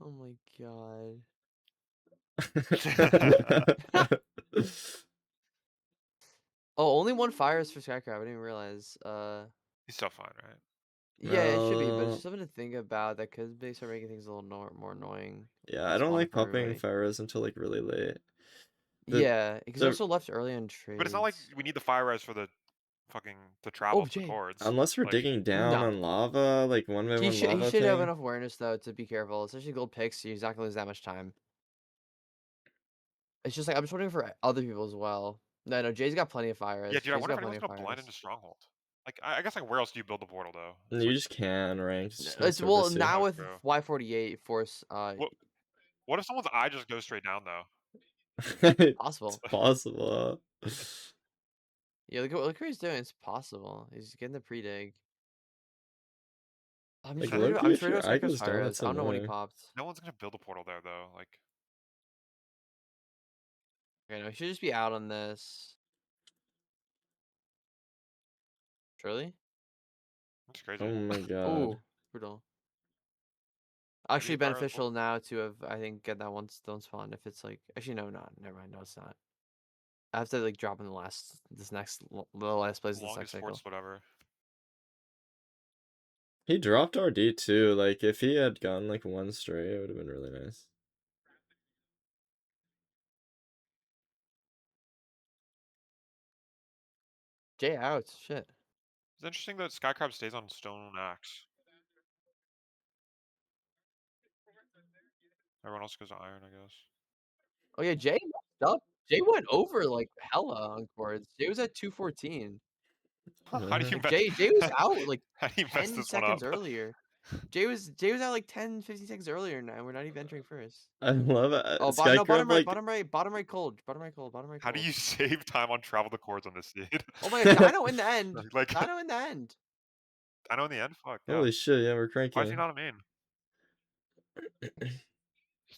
Oh my god. Oh, only 1 fire is for Skycrab. I didn't even realize. He's still fine, right? Yeah, it should be, but it's Well, just something to think about that could start making things a little more annoying. yeah, on I don't spawner like for popping everybody. fires until, like, really late. Yeah, because the- also left early on trades. But it's not like we need the fire res for the fucking to travel to the Jay. chords. Unless we're Like, digging down No. on lava, like 1v1 He lava should have thing. enough awareness though to be careful, especially gold picks. He's not gonna lose that much time. It's just like I'm just wondering for other people as well. No, Jay's got plenty of fire. yeah, dude, I Jay's wonder if got anyone's plenty of gonna blind fires. into Stronghold. Like, I guess like where else do you build the portal though? And It's you like, just can rank. It's just no It's well service now Oh, with true. Y48 force. What if someone's eye just goes straight down though? Possible. It's possible. Yeah, look what he's doing. It's possible. He's getting the pre-dig. I'm Like, just worried low-key, if about your eye Skycrab's goes down, fire. that's I don't know when he annoying. popped. No one's gonna build a portal there though. Like, Okay, no, he should just be out on this. Surely? that's crazy. Oh my god. Oh, brutal. Actually fire res beneficial now to have, I think, get that one stone spawn if it's like actually no, not never mind, no it's not. I have to like drop in the last the last place of the next Longest cycle. forts, whatever. He dropped RD too. Like, if he had gone like 1 straight, it would have been really nice. Jay out. Shit. It's interesting that Skycrab stays on Stone Axe. Everyone else goes to Iron, I guess. Oh yeah, Jay messed up. Jay went over like hella on boards. Jay was at 214. How do you Like Jay was out like how do you mess 10 this one up? seconds earlier. Jay was out like 10, 15 seconds earlier now. We're not even entering first. I love it. Oh, Skycrab, bottom right, like, bottom right, bottom right cold, bottom right cold, bottom right How cold. do you save time on travel to chords on this seed? Oh my god, Dino in the end. Like Dino in the end. I know in the end. Fuck yeah. holy shit, yeah, we're Why is he cranking. not a main?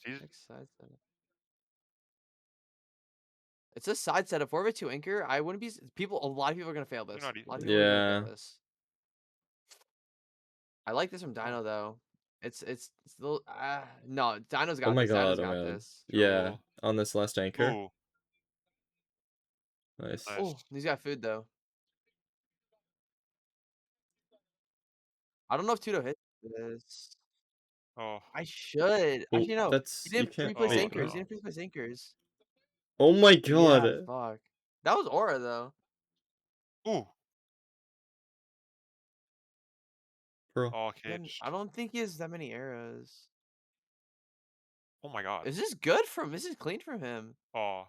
He's Next side setup. It's a side setup. 4x2 anchor. I wouldn't be a lot of people are gonna fail this. They're not A lot of easy. people are gonna Yeah. fail this. I like this from Dino though. It's a little no, Dino's got Oh my this. Dino's god, oh got man. this. Yeah, Cool. on this last anchor. Ooh, Nice. nice. Oh, he's got food though. I don't know if Tudo hits this. Oh, I should. Oh, Actually, no. that's He you didn't can't free place wait, anchors. no. He didn't free place anchors. Oh my Yeah, god. fuck. That was Aura though. ooh. Bro. All Again, caged. I don't think he has that many arrows. Oh my god. Is this good from? This is clean from him. Oh.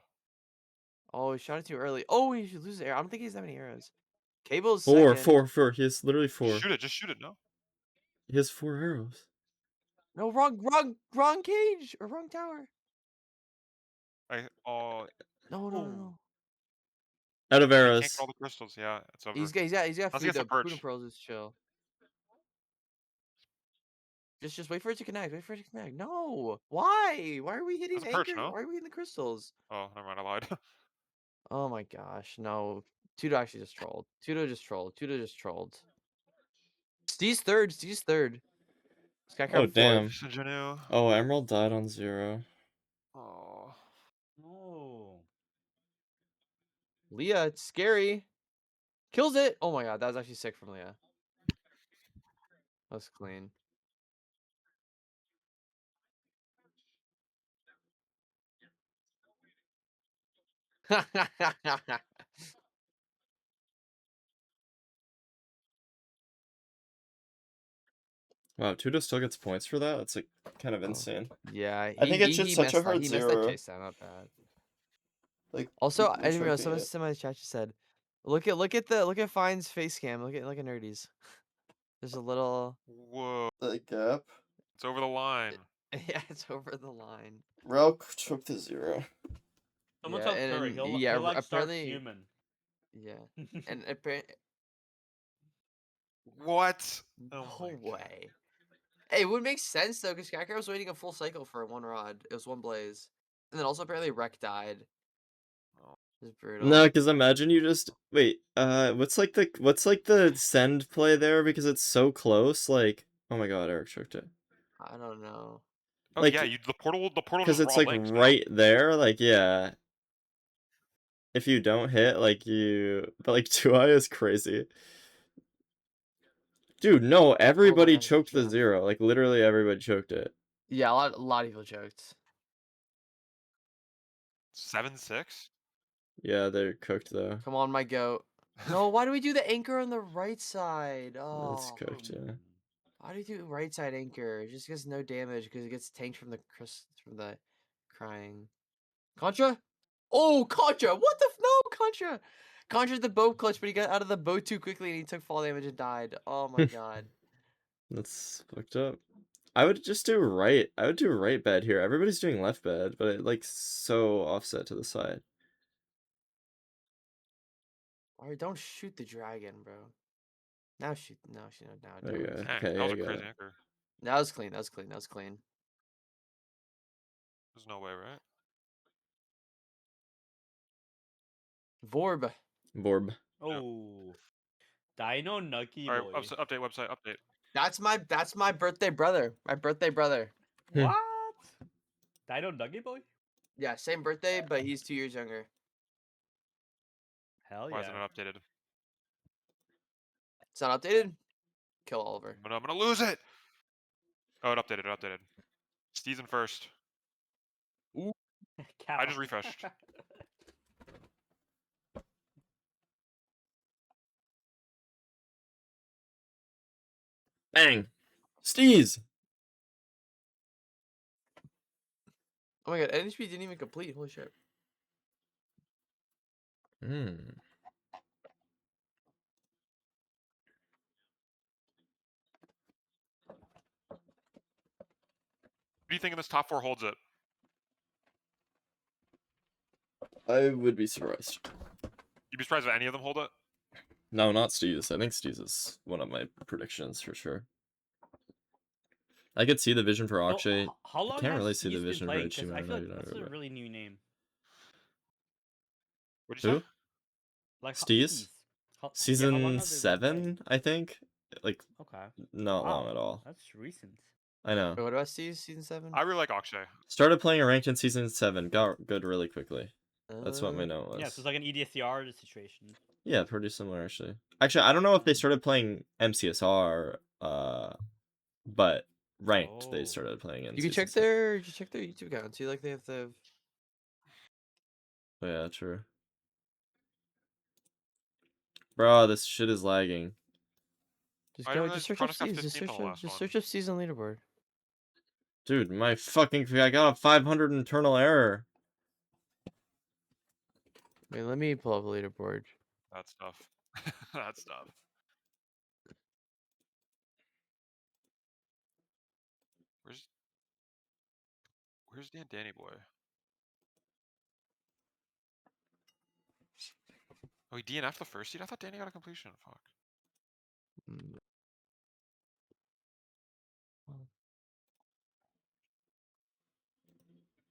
Oh, he shot it too early. Oh, he should lose air. I don't think he has that many arrows. Cable's Four, second. four. He has literally Just 4. shoot it. Just shoot it. No. He has 4 arrows. No, wrong cage or wrong tower. Oh. No. Ooh. Out of He can't arrows. get all the crystals. Yeah, it's over. He's got Unless he food gets a though. Food perch. and pearls is chill. Just wait for it to connect. Wait for it to connect. No. Why? Why are we hitting That's a perch, anchor? no? Why are we hitting the crystals? Oh, never mind. I lied. Oh my gosh. No. Tudo actually just trolled. Tudo just trolled. Steve's third. Oh Skycrab damn. fourth. Janu. Oh, Emerald died on 0. Oh. No. Leah, it's scary. Kills it. Oh my god, that was actually sick from Leah. That's clean. Wow, Tudo still gets points for that? That's like kind of insane. Yeah, I think it's just such a hard he messed that zero. chase down not bad. Like Also, I we didn't realize chunked it. someone in my chat just said, look at Fine's face cam. Look at Nerdy's. There's a little Whoa. The gap. It's over the line. yeah, it's over the line. Ralk choked the 0. Someone Yeah, tell and- Curry. and- He'll, yeah, he'll like start apparently- fuming. Yeah, and apparently, What? Oh no my God. way. Hey, it would make sense though, because Skycrab was waiting a full cycle for one rod. It was one blaze, and then also apparently Wreck died. Oh. It's brutal. No, because imagine you just wait. What's like the send play there because it's so close. Like, oh my god, Eric choked it. I don't know. Oh Like, yeah, the portal because just it's raw like links, no? right there. Like, yeah. If you don't hit, like but like 2i is crazy. Dude, no, everybody gosh, choked the Jeff. 0. Like literally everybody choked it. Yeah, a lot of people choked. 7-6. Yeah, they're cooked though. Come on, my goat. No, why do we do the anchor on the right side? It's Oh, cooked, yeah. why do we do right side anchor? It just gets no damage because it gets tanked from the crying. Contra? Oh, Contra! What the no, Contra! Contra's the bow clutch, but he got out of the bow too quickly and he took fall damage and died. Oh my god. That's fucked up. I would just do right. I would do right bed here. Everybody's doing left bed, but it like so offset to the side. Alright, don't shoot the dragon, bro. Now shoot. No, There you go. don't. Dang, Okay, that yeah, was I a got crazy it. anchor. That was clean. That was clean. That was clean. There's no way, right? Vorb. Vorb. Oh. Dino Nuggy All boy. right, update website update. That's my birthday brother. My birthday brother. Hmm. What? Dino Nuggy boy? Yeah, same birthday, but he's 2 years younger. Hell Why yeah. isn't it updated? It's not updated? Kill Oliver. I'm gonna lose it. Oh, it updated. It updated. Steve's in first. I just refreshed. Bang! Steez! Oh my god, NHP didn't even complete. Holy shit. Hmm. Who do you think in this top 4 holds it? I would be surprised. You'd be surprised if any of them hold it? No, not Steez. I think Steez is one of my predictions for sure. I could see the vision for So, Akshay. how long can't has really see the Steez been vision for playing? Because I Ichiban. feel like that's a really new name. What'd you Who? say? Like Steez? How long Season have they been playing? 7, I think. Like, Okay. not long Wow, at all. that's recent. I know. Wait, what about season 7? I really like Akshay. Started playing a ranked in season 7. Got good really quickly. That's what my note was. Yeah, so it's like an EDSCR situation. Yeah, pretty similar actually. Actually, I don't know if they started playing MCSR, but ranked they Oh. started playing in You can season check 7. their YouTube account. See, like they have the. Oh, yeah, true. Bro, this shit is lagging. Just I go. don't know, Just search up Chronos got Steez. 15th on the last one. Search up Steez on leaderboard. Dude, my fucking I got a 500 internal error. Wait, let me pull up a leaderboard. That's tough. That's tough. Where's Dan Danny boy? Oh, he DNF'd the first seed? I thought Danny got a completion. Fuck. Mm.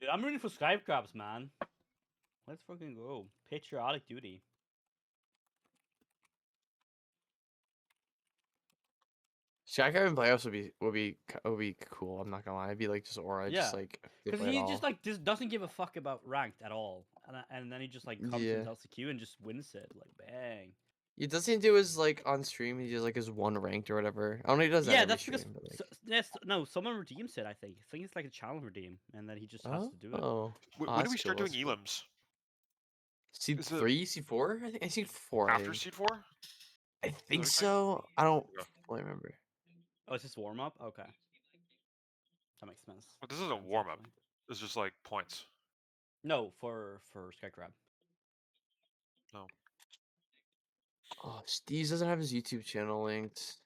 Dude, I'm rooting for Skype grabs, man. Let's fucking go. Patriotic duty. Skycap in playoffs would be cool. I'm not gonna lie. It'd be like just aura, Yeah, just like they because play it he all. just like doesn't give a fuck about ranked at all, and then he just like comes Yeah. and tells the queue and just wins it like bang. He doesn't do his like on stream. He does like his one ranked or whatever. I don't know. He does that Yeah, every that's because stream. But, like... no, someone redeems it. I think it's like a challenge redeem, and then he just has to do it. Oh, When do that's we start cool, doing that's cool. elims? Seed Is it 3, seed 4? I think I seed 4. I after think. seed 4? I think we think? so. I don't Okay. fully remember. Oh, it's just warm up. Okay, that makes sense. But this isn't warm up. It's just like points. No, for Sky Grab. No. Oh, Steez doesn't have his YouTube channel linked.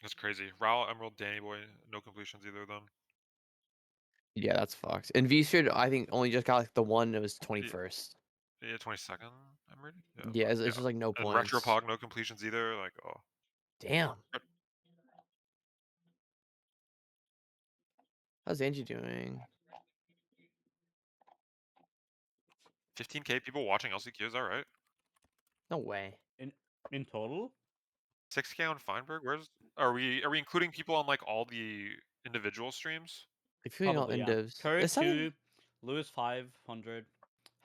That's crazy. Raul, Emerald, Danny Boy, no completions either of them. Yeah, that's fucked. And V should I think only just got like the one that was 21st. Yeah, 22nd, Emerald? Yeah, it's just like no And points. Retropog, no completions either. Like, oh. Damn. How's Angie doing? 15k people watching LCQ, is that right? No way. In total? 6k on Feinberg? Are we including people on like all the individual streams? If you're all Probably, yeah. indivs. Curry It's not 2, Lewis 500,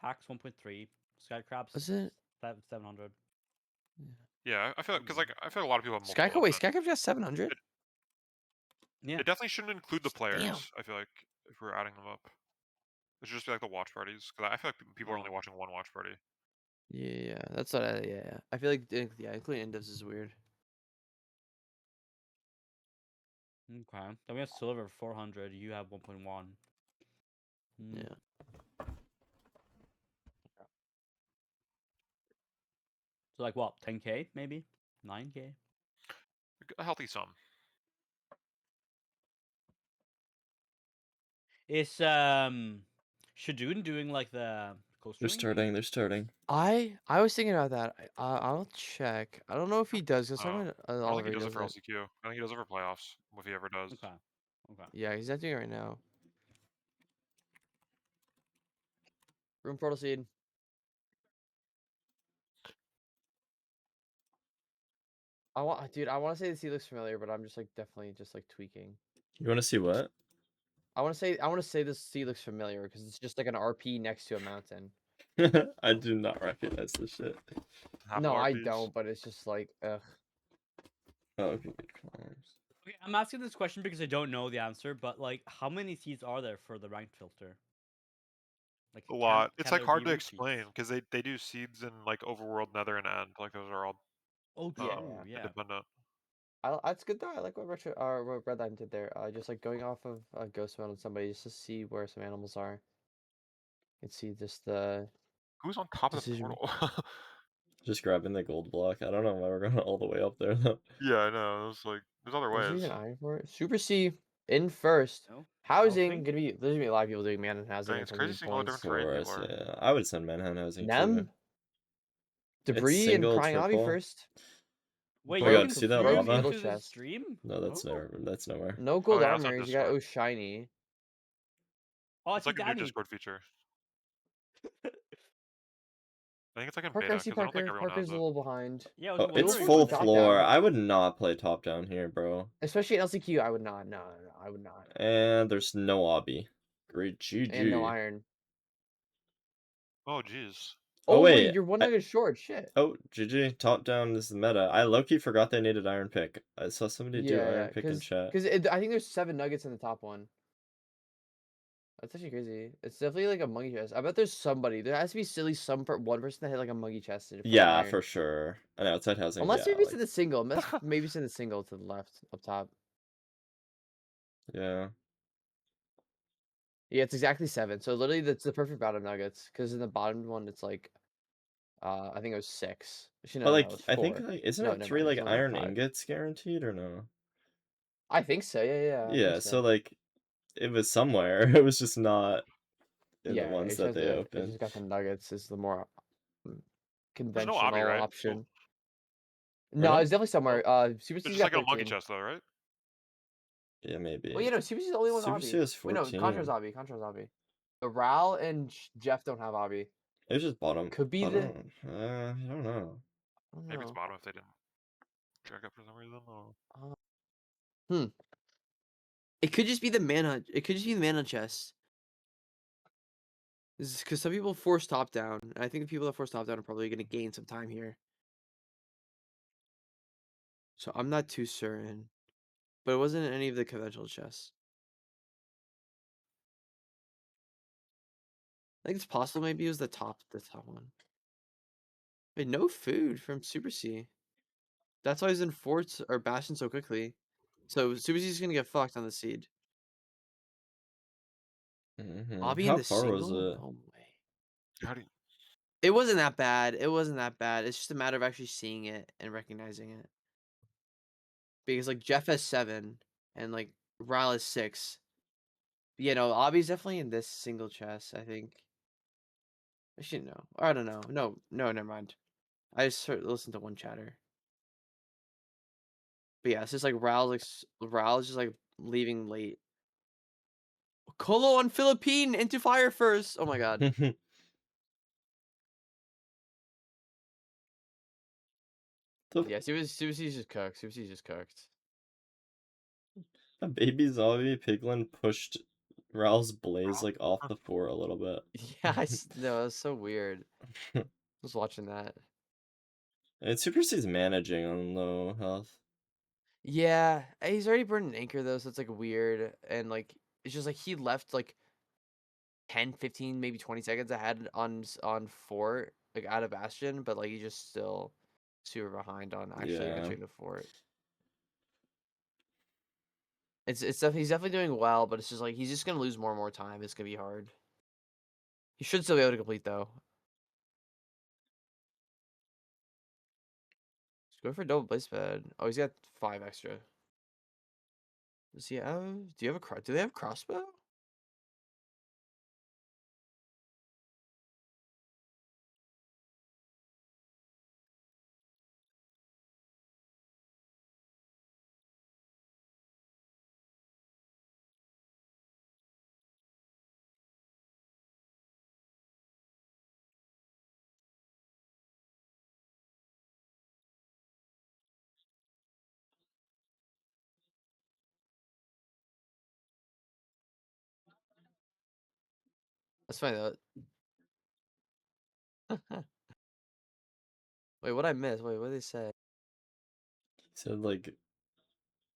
Hacks 1.3, Skycrabs Was it? 700. Yeah, I feel because like I feel like a lot of people have Skycap, multiple. wait, Skycap's got 700? Yeah. It definitely shouldn't include the players. Damn. I feel like if we're adding them up, it should just be like the watch parties. Because I feel like people are only watching one watch party. Yeah, that's what yeah. I feel like, yeah, including indivs is weird. Okay. Then we have Silver 400. You have 1.1. Yeah. So like what? 10k maybe? 9k? A healthy sum. Is Shadoon doing like the They're co-streaming? starting. I was thinking about that. I'll check. I don't know if he does. Cause Oh, someone I don't Oliver think he does it for it. LCQ. I think he does it for playoffs if he ever does. Okay. Okay. Yeah, he's not doing it right now. Room portal seed. Dude, I want to say this seed looks familiar, but I'm just like definitely just like tweaking. You want to see what? I want to say this seed looks familiar because it's just like an RP next to a mountain. I do not recognize this shit. No, I don't, but it's just like, ugh. Oh, okay, good climbs. Okay, I'm asking this question because I don't know the answer, but like, how many seeds are there for the ranked filter? Like, A lot. It's can like there hard be to explain repeats? because they do seeds in like overworld, nether, and end. Like those are all Oh, Yeah, true. Yeah. independent. It's good though. I like what what Redline did there. Just like going off of ghost mode on somebody just to see where some animals are. You can see just the Who's on top of the decision. portal? Just grabbing the gold block. I don't know why we're going all the way up there though. Yeah, I know. It's like there's other Is there ways. even iron for it? Super C in first. No? Housing Housing? there's gonna be a lot of people doing man and housing Dang, in it's terms of crazy these seeing all the points. different terrain Of people course, are. yeah. I would send Manhunt housing too. Nem, It's debris and single, crying obby triple. first. Wait, Oh my you god, can see that both stream lava? middle into the chest. stream? No, that's Oh. nowhere. No gold yeah, that's on armor. You got Discord. shiny. Oh, I It's see like a new Danny. Discord feature. I think it's like in Parker, I beta see because I don't think Parker. everyone Parker's has a it. little behind. Yeah, I was Oh, it's wondering Dual full about top that. floor. down. I would not play top down here, bro. Especially in LCQ, I would not. No, I would not. And there's no obby. Great And no GG. iron. Oh, jeez. Oh, wait, wait. you're one nugget short. Shit. Oh, GG. Top down. This is meta. I low-key forgot they needed iron pick. I saw somebody do Yeah, iron pick in chat. I think there's 7 nuggets in the top one. That's actually crazy. It's definitely like a monkey chest. I bet there's somebody. There has to be silly one person that had like a monkey chest for Yeah, iron. for sure. And outside housing, Unless yeah, maybe it's in the single. Maybe it's in the single to the left up top. yeah. Yeah, it's exactly 7. So literally that's the perfect amount of nuggets. Because in the bottom one it's like I think it was 6. Actually, But no, like, it was 4. I think like, isn't No, it never 3 mind, like it's only iron 5. ingots guaranteed or no? I think so. Yeah, I think Yeah, so. so like, it was somewhere. It was just not in the Yeah, ones it that they it opened. just got the nuggets is the more There's no conventional obby, right? option. Or No, no? it's definitely somewhere. Super It's C's just got like a monkey 13. chest, though, right? Yeah, maybe. Well, you know, Super C's the only one with Super C obby. has Wait, no, 14. Contra's obby. Contra's obby. The Ral and Jeff don't have obby. It was just bottom. Could be bottom. the. I don't know. I don't Maybe it's know. bottom if they didn't check up for some reason. Or... It could just be the mana. It could just be the mana chest. Because some people force top down. I think the people that force top down are probably going to gain some time here. So I'm not too certain. But it wasn't in any of the conventional chests. I think it's possible maybe it was the top one. Wait, no food from Super C. That's why he's in forts or bastion so quickly. So Super C's gonna get fucked on the seed. Obby in How the far was single? it? No way. How do you... It wasn't that bad. It wasn't that bad. It's just a matter of actually seeing it and recognizing it. Because like Jeff has 7 and like Ral has 6. You know, Obby's definitely in this single chest, I think. I should know. I don't know. No, never mind. I just listened to one chatter. But yeah, it's just like Ral's just like leaving late. Colo on Philippine into fire first. Oh my god. Yeah, Super C's just cooked. Super C's just cooked. A baby zombie piglin pushed Ral's blaze like off the fort a little bit. Yeah, no, it was so weird. I was watching that. And Super C's managing on low health. Yeah, he's already burned an anchor though, so it's like weird. And like it's just like he left like 10, 15, maybe 20 seconds ahead on fort, like out of bastion, but like he's just still super behind on actually entering the fort. It's definitely he's definitely doing well, but it's just like he's just gonna lose more and more time. It's gonna be hard. He should still be able to complete though. Just go for double place pad. Oh, he's got 5 extra. Does he have? Do you have a do they have crossbow? Let's find out. Wait, what I missed? Wait, what did they say? He said like,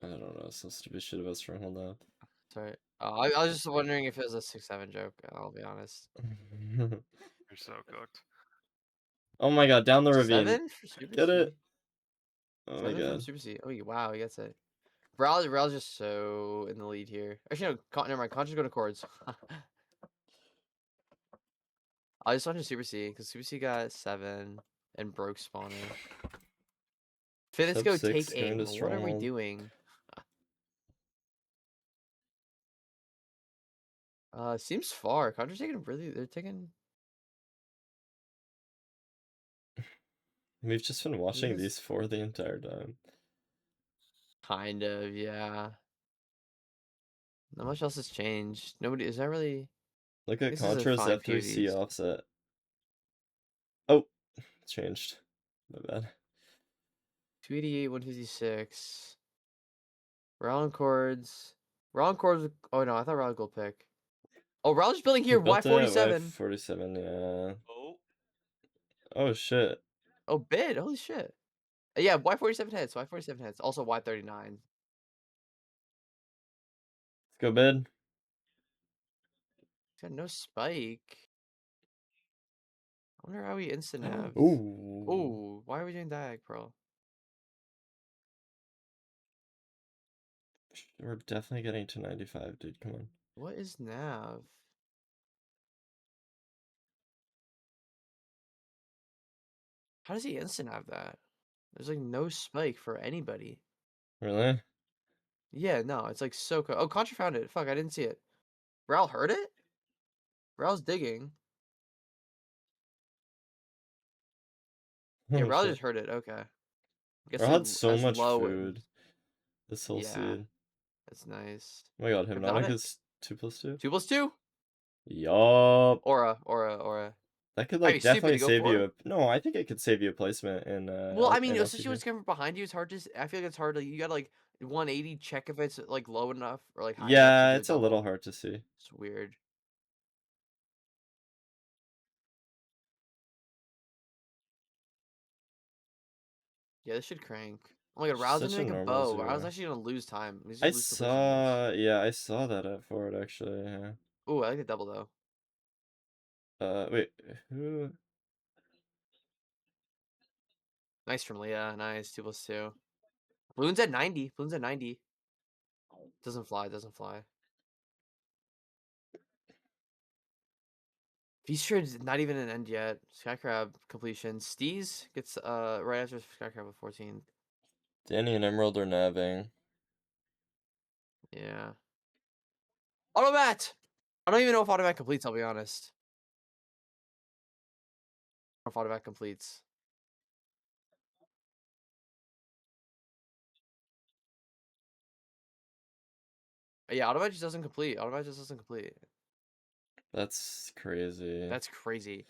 I don't know, some stupid shit about Stronghold now. Sorry. I was just wondering if it was a 6-7 joke. I'll be honest. You're so cooked. Oh my god, down the ravine. 7 for Super Get C? it? Oh my 7 from god. Super C. Oh, wow, he gets it. Raul's just so in the lead here. Actually, no, never mind. Concha's going to chords. I just wanted Super C because Super C got 7 and broke spawner. Okay, let's Sub go 6 take going aim. to What are we stronghold. doing? Seems far. Concha's taking really. They're taking. We've just been watching is- these 4 the entire time. Kind of, yeah. Not much else has changed. Nobody. Is that really? Look at This is a Contra's fine F3C Pvs. offset. Oh, it's changed. My bad. 288, 156. Raul chords. Raul chords. Oh no, I thought Raul gold pick. Oh, Raul's just building here. He built it at Y47. Y47, yeah. Oh. Oh shit. Oh, bid. Holy shit. Yeah, Y47 hits. Y47 hits. Also Y39. Let's go bid. Got no spike. I wonder how we instant nabs. Ooh. Ooh, why are we doing Diag Pearl? We're definitely getting to 95, dude. Come on. What is nav? How does he instant nav that? There's like no spike for anybody. Really? Yeah, no, it's like so Oh, Contra found it. Fuck, I didn't see it. Raul heard it? Raul's digging. Yeah, Holy Raul shit. just heard it. Okay. Guess Bro we had so as much low food this whole Yeah. seed. That's nice. Oh my god, Hypnotic Hypnotic? is 2+2? 2+2? Yup. Aura. That could I like mean, stupid definitely to go save you for. a no, I think it could save you a placement in Well, I mean, in especially when LCK. it's coming from behind you, it's hard to. I feel like it's hard to. You gotta like 180 check if it's like low enough or like high enough to Yeah, do a it's a little double. hard to see. It's weird. Yeah, this should crank. Oh my god, Raul's gonna Such a make a normal bow. Raul's 0. actually gonna lose time. He's I gonna lose position on this. saw I saw that at forward actually, yeah. Ooh, I like the double though. Wait, who? Nice from Leah. Nice. 2+2. Bloon's at 90. Bloon's at 90. Doesn't fly. Featured not even an end yet. Skycrab completion. Steez gets right after Skycrab with 14. Danny and Emerald are nabbing. Yeah. Automat! I don't even know if automat completes, I'll be honest. I don't know if automat completes. Yeah, automat just doesn't complete. Automat just doesn't complete. That's crazy. That's crazy.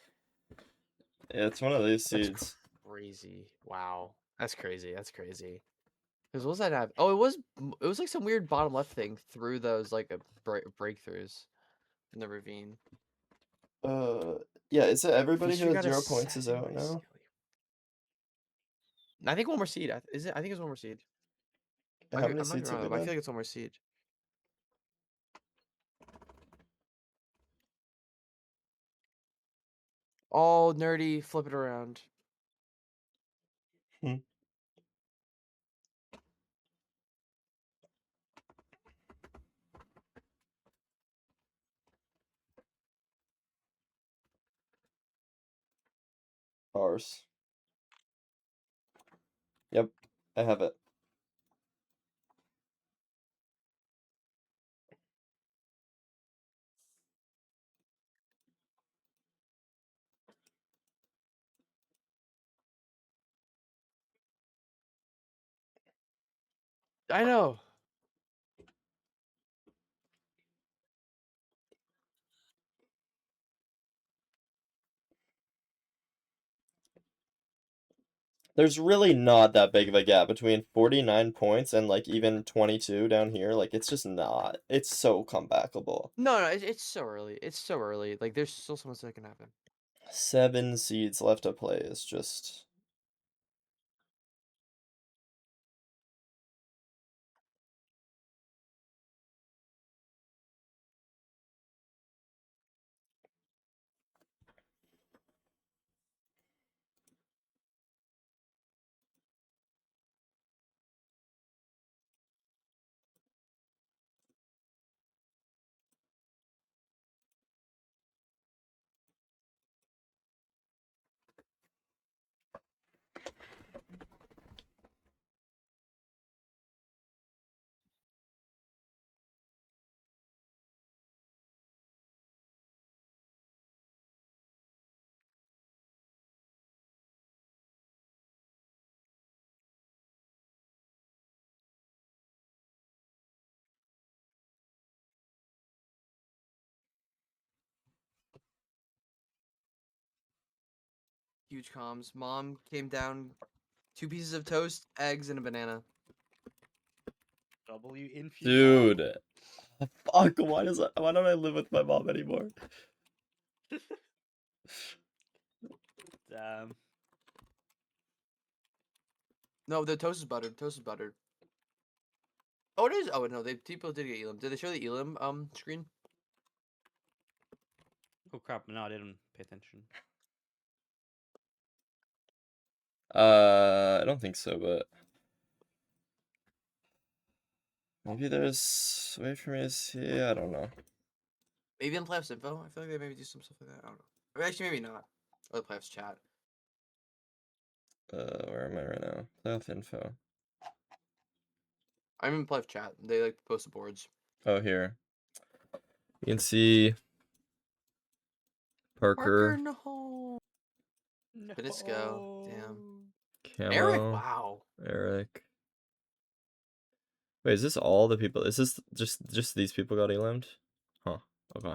Yeah, it's one of these That's seeds. crazy. Wow. That's crazy. Because what was that have? Oh, it was like some weird bottom left thing through those like breakthroughs in the ravine. Yeah, is it everybody Feature who got has a 0 points is 7 out by now? I think one more seed. Is it? I think it's one more seed. How many I might be seeds have wrong, they but I been? feel like it's one more seed. Oh, nerdy. Flip it around. Hmm. Ours. Yep, I have it. I know. There's really not that big of a gap between 49 points and like even 22 down here. Like it's just not. It's so comebackable. No, it's so early. It's so early. Like there's still so much that can happen. 7 seeds left to play is just Huge comms. Mom came down, 2 pieces of toast, eggs, and a banana. W in few. Dude. Fuck, why don't I live with my mom anymore? Damn. No, the toast is buttered. Toast is buttered. Oh, it is. Oh no, people did get Elam. Did they show the Elam screen? Oh crap! No, I didn't pay attention. I don't think so, but maybe there's a way for me to see. I don't know. Maybe on playoffs info. I feel like they maybe do some stuff like that. I don't know. Or actually, maybe not. Or the playoffs chat. Where am I right now? Playoff info. I'm in playoff chat. They like post the boards. Oh, here. You can see Parker, no. Benisco. Damn. Camo, Eric. Wow. Eric. Wait, is this all the people? Is this just these people got elammed? Huh. Okay.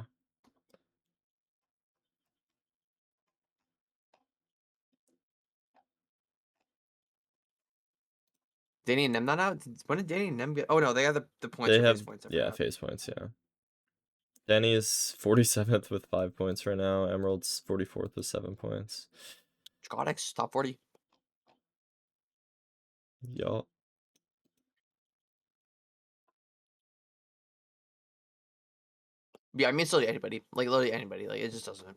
Danny and Nem not out? When did Danny and Nem get? Oh no, they have the points. They for have face points. I yeah, forgot. face points, yeah. Danny is 47th with 5 points right now. Emerald's 44th with 7 points. Scottix top 40. Yup. Yeah, I mean it's literally anybody. Like literally anybody. Like it just doesn't.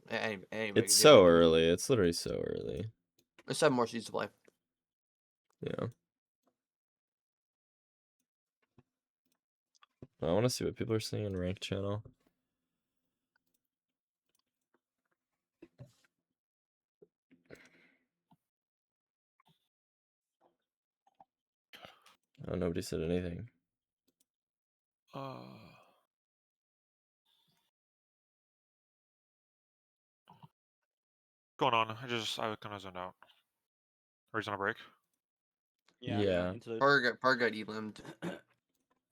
Anybody. It's so early. It's literally so early. There's 7 more seasons to play. Yeah. I want to see what people are saying in Ranked channel. Oh, nobody said anything. Going on? I kind of zoned out. Or he's on a break. Yeah. Into Parker got elimmed.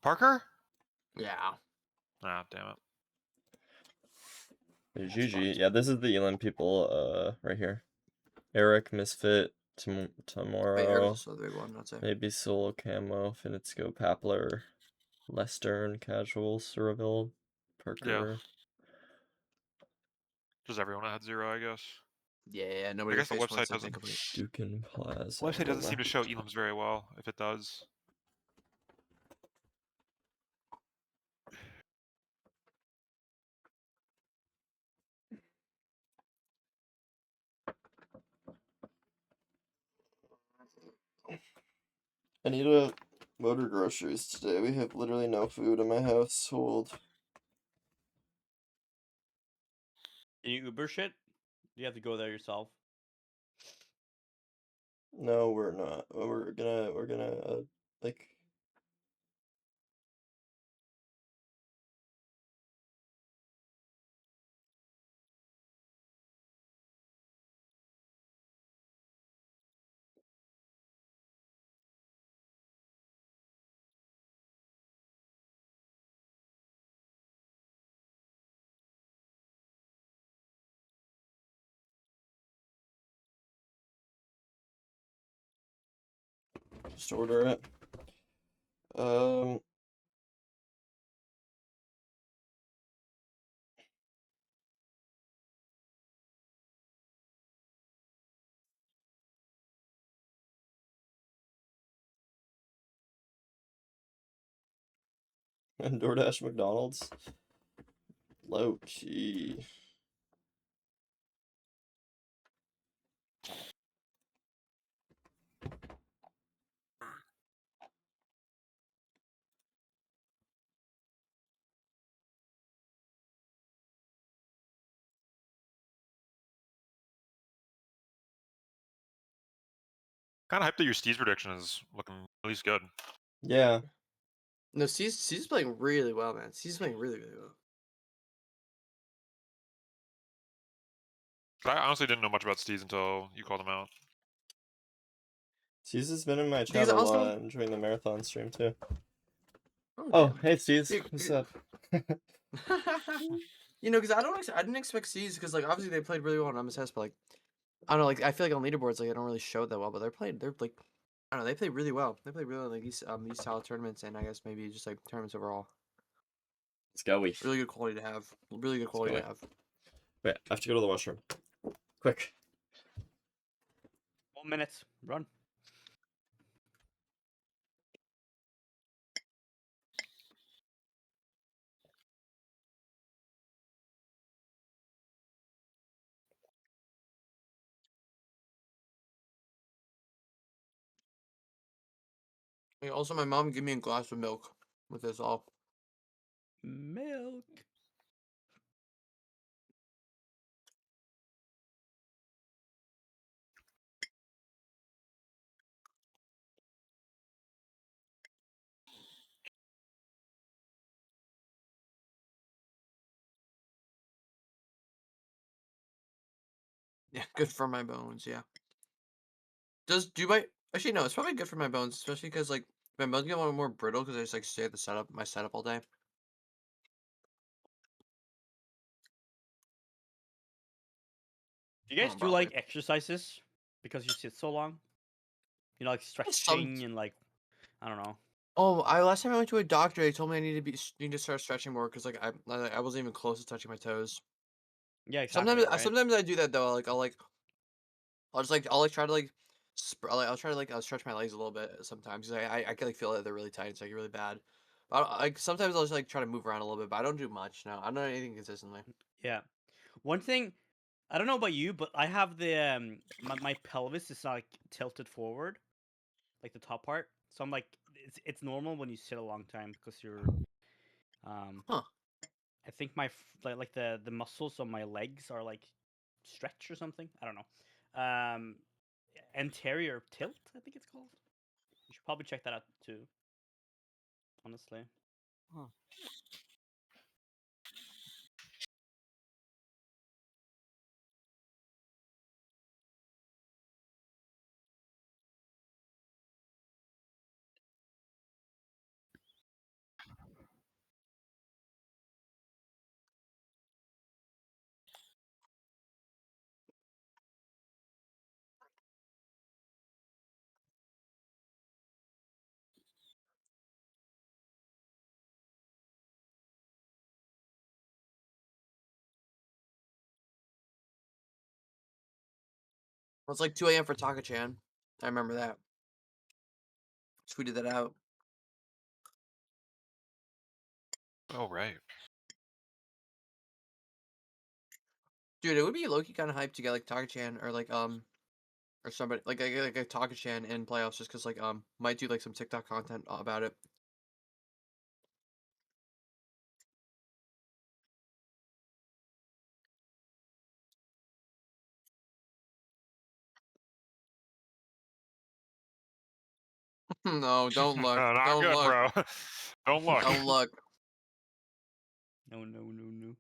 Parker? Yeah. Ah, damn it. GG. Yeah, this is the Elam people right here. Eric, Misfit, Wait, Eric's tomorrow. also the big one, I'd say. Maybe Solo Camo, Finitsco, Papler, Lestern, Casual, Surville, Parker. Just everyone had 0, I guess. Yeah, nobody. I guess the face website points, doesn't. incomplete. Dukin Plaza. Website doesn't seem to show Elams very well. If it does, I need to order groceries today. We have literally no food in my household. Any Uber shit? You have to go there yourself. No, we're not. We're gonna like. Just order it. And DoorDash McDonald's. Low key. kind of hyped that your Steve's prediction is looking at least good. Yeah. No, C's playing really well, man. C's playing really well. I honestly didn't know much about Steve's until you called him out. Steve's has been in my chat Because a also- lot, enjoying the marathon stream too. Oh, Oh, hey Steve's, Dude, what's dude. up? You know, because I didn't expect C's because like obviously they played really well on MSS, but like I don't know, like I feel like on leaderboards, like I don't really show that well, but they're like, I don't know, they play really well. They play really well, like these style of tournaments, and I guess maybe just like tournaments overall. Let's go. We. Really good quality to have. Really good quality to go. have. Wait, I have to go to the washroom. Quick. 1 minute. Run. Hey, also, my mom gave me a glass of milk with this all. Milk. Yeah, good for my bones. Yeah. Do my actually no? It's probably good for my bones, especially because like my bones get a little more brittle because I just like stay at my setup all day. Do you guys Oh, do bro, like exercises because you sit so long? You know, like Some stretching and like, I don't know. Oh, last time I went to a doctor, they told me I need to start stretching more because like I wasn't even close to touching my toes. Yeah, exactly, right? Sometimes I do that though. I'll like try to like I'll try to like stretch my legs a little bit sometimes 'cause I can like feel that they're really tight. It's like really bad. But like sometimes I'll just like try to move around a little bit, but I don't do much. No, I don't do anything consistently. Yeah. One thing, I don't know about you, but I have the my pelvis is like tilted forward, like the top part. So I'm like, it's normal when you sit a long time because you're Huh. I think like the muscles on my legs are like stretch or something. I don't know. Anterior tilt, I think it's called. You should probably check that out too. Honestly. Huh. Well, it's like 2 a.m. for Taka-chan. I remember that. Tweeted that out. Oh right. Dude, it would be low-key kind of hyped to get like Taka-chan or somebody like a Taka-chan in playoffs just because like might do like some TikTok content about it. No, don't look. No, not Don't good, look. bro. Don't look. Don't look. No, no, no, no.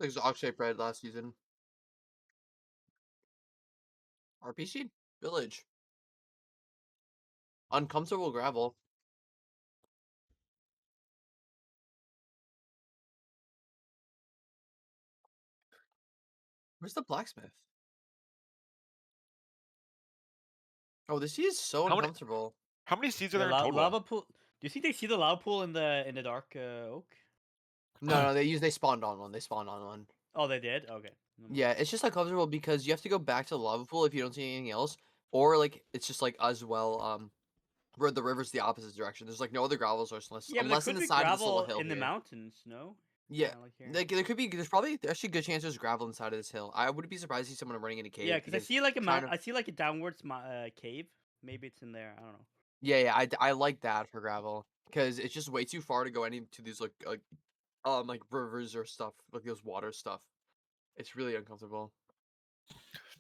Exhaust shape red last season. RPC Village. Uncomfortable gravel. Where's the blacksmith? Oh, this is so How many uncomfortable. how many seeds are Yeah, there in total? lava pool. Do you think they see the lava pool in the dark oak? No, they spawned on one. They spawned on one. Oh, they did. Okay. Never mind. Yeah, it's just uncomfortable because you have to go back to the lava pool if you don't see anything else, or like it's just like as well where the river's the opposite direction. There's like no other gravel source unless Yeah, but there unless in could the be side of this little gravel hill in the here. mountains. No. Yeah, Kinda like here. like there could be. There's probably actually a good chance there's gravel inside of this hill. I wouldn't be surprised to see someone running in a cave. Yeah, because I see like a trying mount. to- I see like a downwards cave. Maybe it's in there. I don't know. Yeah, I like that for gravel because it's just way too far to go any to these like rivers or stuff like those water stuff. It's really uncomfortable.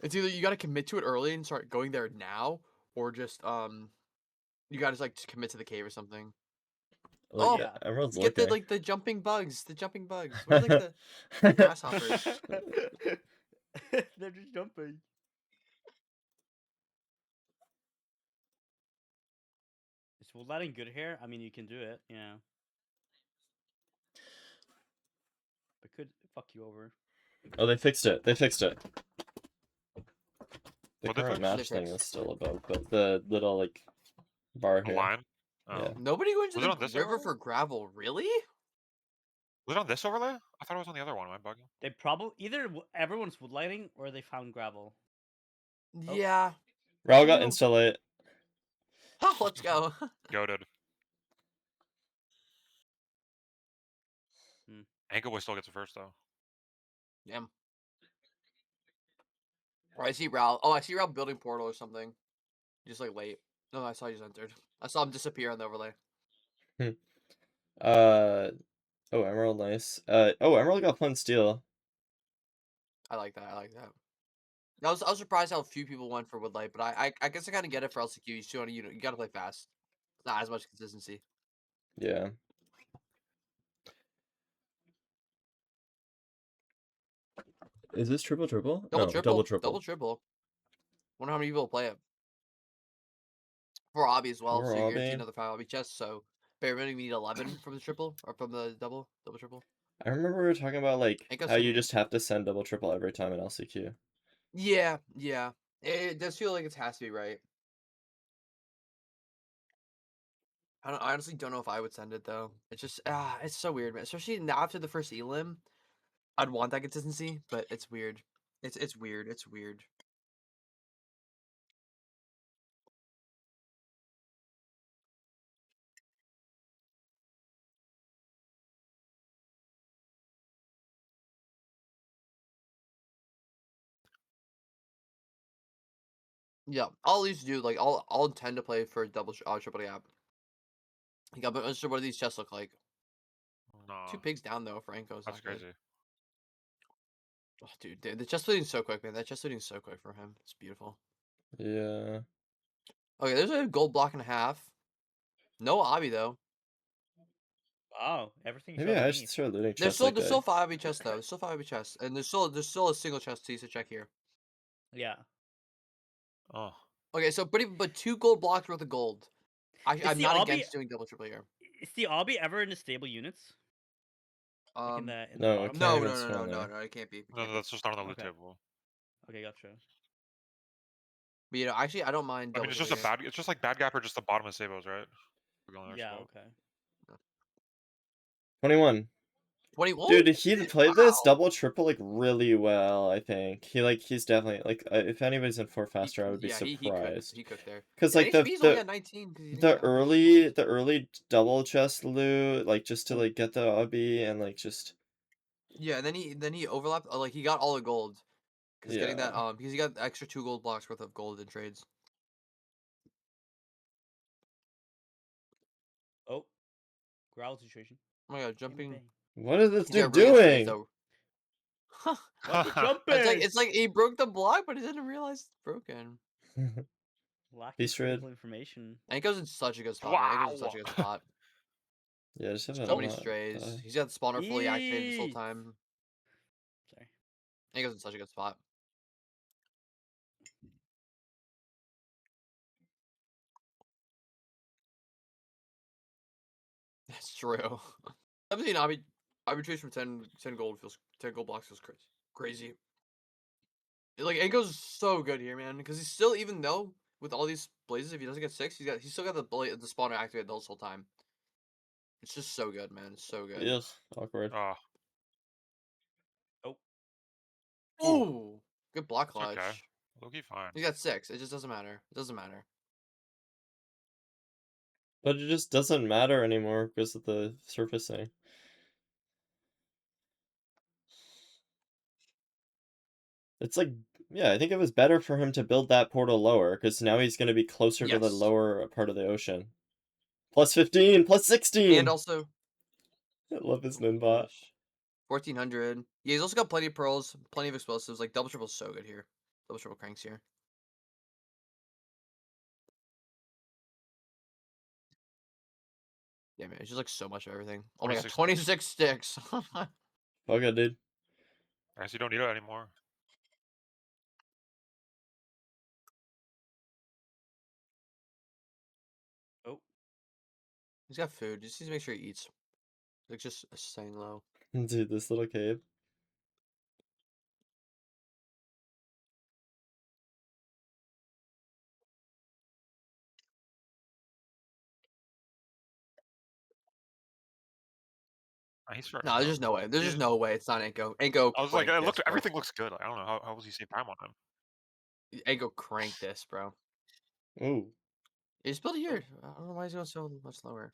It's either you got to commit to it early and start going there now, or just you got to like just commit to the cave or something. Like, Oh, Yeah. everyone's get the looking. the jumping bugs. The jumping bugs. Where's like the grasshoppers? They're just jumping. wood lighting good here? I mean, you can do it. Yeah. But could fuck you over. Oh, they fixed it. They fixed it. The What'd they current fix? match They thing fixed? is still above, but the little like bar The here. line? Oh. Yeah. Nobody going to Was it the on this river overlay? for gravel, really? Was it on this overlay? I thought it was on the other one. Am I bugging? They probably either everyone's wood lighting or they found gravel. Oh. Yeah. Raul got No. insta late. Oh, let's go. Goated. Hmm. Anchorboy still gets it first though. Damn. Or I see Raul. Oh, I see Raul building portal or something. Just like late. No, I saw he just entered. I saw him disappear on the overlay. Oh, Emerald, nice. Oh, Emerald got Flint Steel. I like that. I like that. I was surprised how few people went for Woodlight, but I guess I kind of get it for LCQ. You still you gotta play fast. Not as much consistency. Yeah. Is this triple triple? Double No, triple. double triple. Double triple. Wonder how many people play it. For Obby as well, For so you guarantee Obby. another 5 Obby chests. So bare minimum you need 11 from the triple or from the double triple. I remember we were talking about like Ain't got how you singing. just have to send double triple every time in LCQ. Yeah. It does feel like it has to be right. I honestly don't know if I would send it though. It's just it's so weird, man. Especially now after the first elim, I'd want that consistency, but it's weird. It's weird. It's weird. Yeah, I'll at least do like I'll intend to play for double triple app. Yeah, but what do these chests look like? No. 2 pigs down though. Franco's That's not good. crazy. Oh, dude, the chest looting is so quick, man. That chest looting is so quick for him. It's beautiful. Yeah. Okay, there's a gold block and a half. No obby though. Wow, everything's Maybe I should underneath. start looting There's chests still like there's that. still 5 obby chests though. There's still 5 obby chests, and there's still a single chest to check here. Yeah. Oh. Okay, so but 2 gold blocks worth of gold. Is I'm the not obby against doing double triple here. is the obby ever in the stable units? Like in the No, it bottom? can't No, even spawn there. it can't be. It No, can't be. that's just not on the loot Okay. table. Okay, gotcha. But actually, I don't mind. I mean, Double it's just triple a here. bad. It's just like bad gap or just the bottom of Sabos, right? We're going there, Yeah, so. okay. 21. 21. Dude, he played this Wow. double triple like really well, I think. He's definitely like if anybody's in 4 faster, I would be surprised. He cooked there. Cuz Yeah, like HP's only got 19 because he didn't get the early double chest loot, like just to like get the obby and like just Yeah, and then he overlapped. Like he got all the gold because getting that yeah. because he got the extra 2 gold blocks worth of gold in trades. Oh, growl situation. Oh my god, jumping. Bang. What is this He's got dude really good trades, doing? though. Why is he jumping? It's like he broke the block, but he didn't realize it's broken. Lacking Peace trade. critical information. And he goes in such a good spot. Man. He goes in such a Wow. good spot. Yeah, just have So him many not strays. die. He's got the spawner fully activated this whole Eee. time. Sorry. And he goes in such a good spot. That's true. 17 arbitration for 10 gold feels 10 gold blocks feels crazy. Like it goes so good here, man. Because he's still, even though with all these blazes, if he doesn't get 6, he's still got the spawner activated the whole time. It's just so good, man. It's so good. Ugh, awkward. Oh, Ooh, good block it's clutch. okay. Low-key fine. He got 6. It just doesn't matter. It doesn't matter. But it just doesn't matter anymore because of the surfacing. It's like, yeah, I think it was better for him to build that portal lower because now he's going to be closer to the Yes. lower part of the ocean. Plus 15, plus 16. And also, I love his oh my ninbot. gosh. 1400. Yeah, he's also got plenty of pearls, plenty of explosives. Like double triple's so good here. Double triple cranks here. Yeah, man, it's just like so much of everything. Oh my god, 26 26 sticks. Fuck it, dude. I guess you don't need it anymore. Oh. He's got food. Just needs to make sure he eats. Like just staying low. Dude, this little cave. He's starting No, to there's go. just no way. There's just He's- no way it's not Anko. Anko, I was like, crank this, bro. everything looks good. Like, I don't know how was he save time on him. Anko, crank this, bro. Ooh. He's built here. I don't know why he's going so much lower.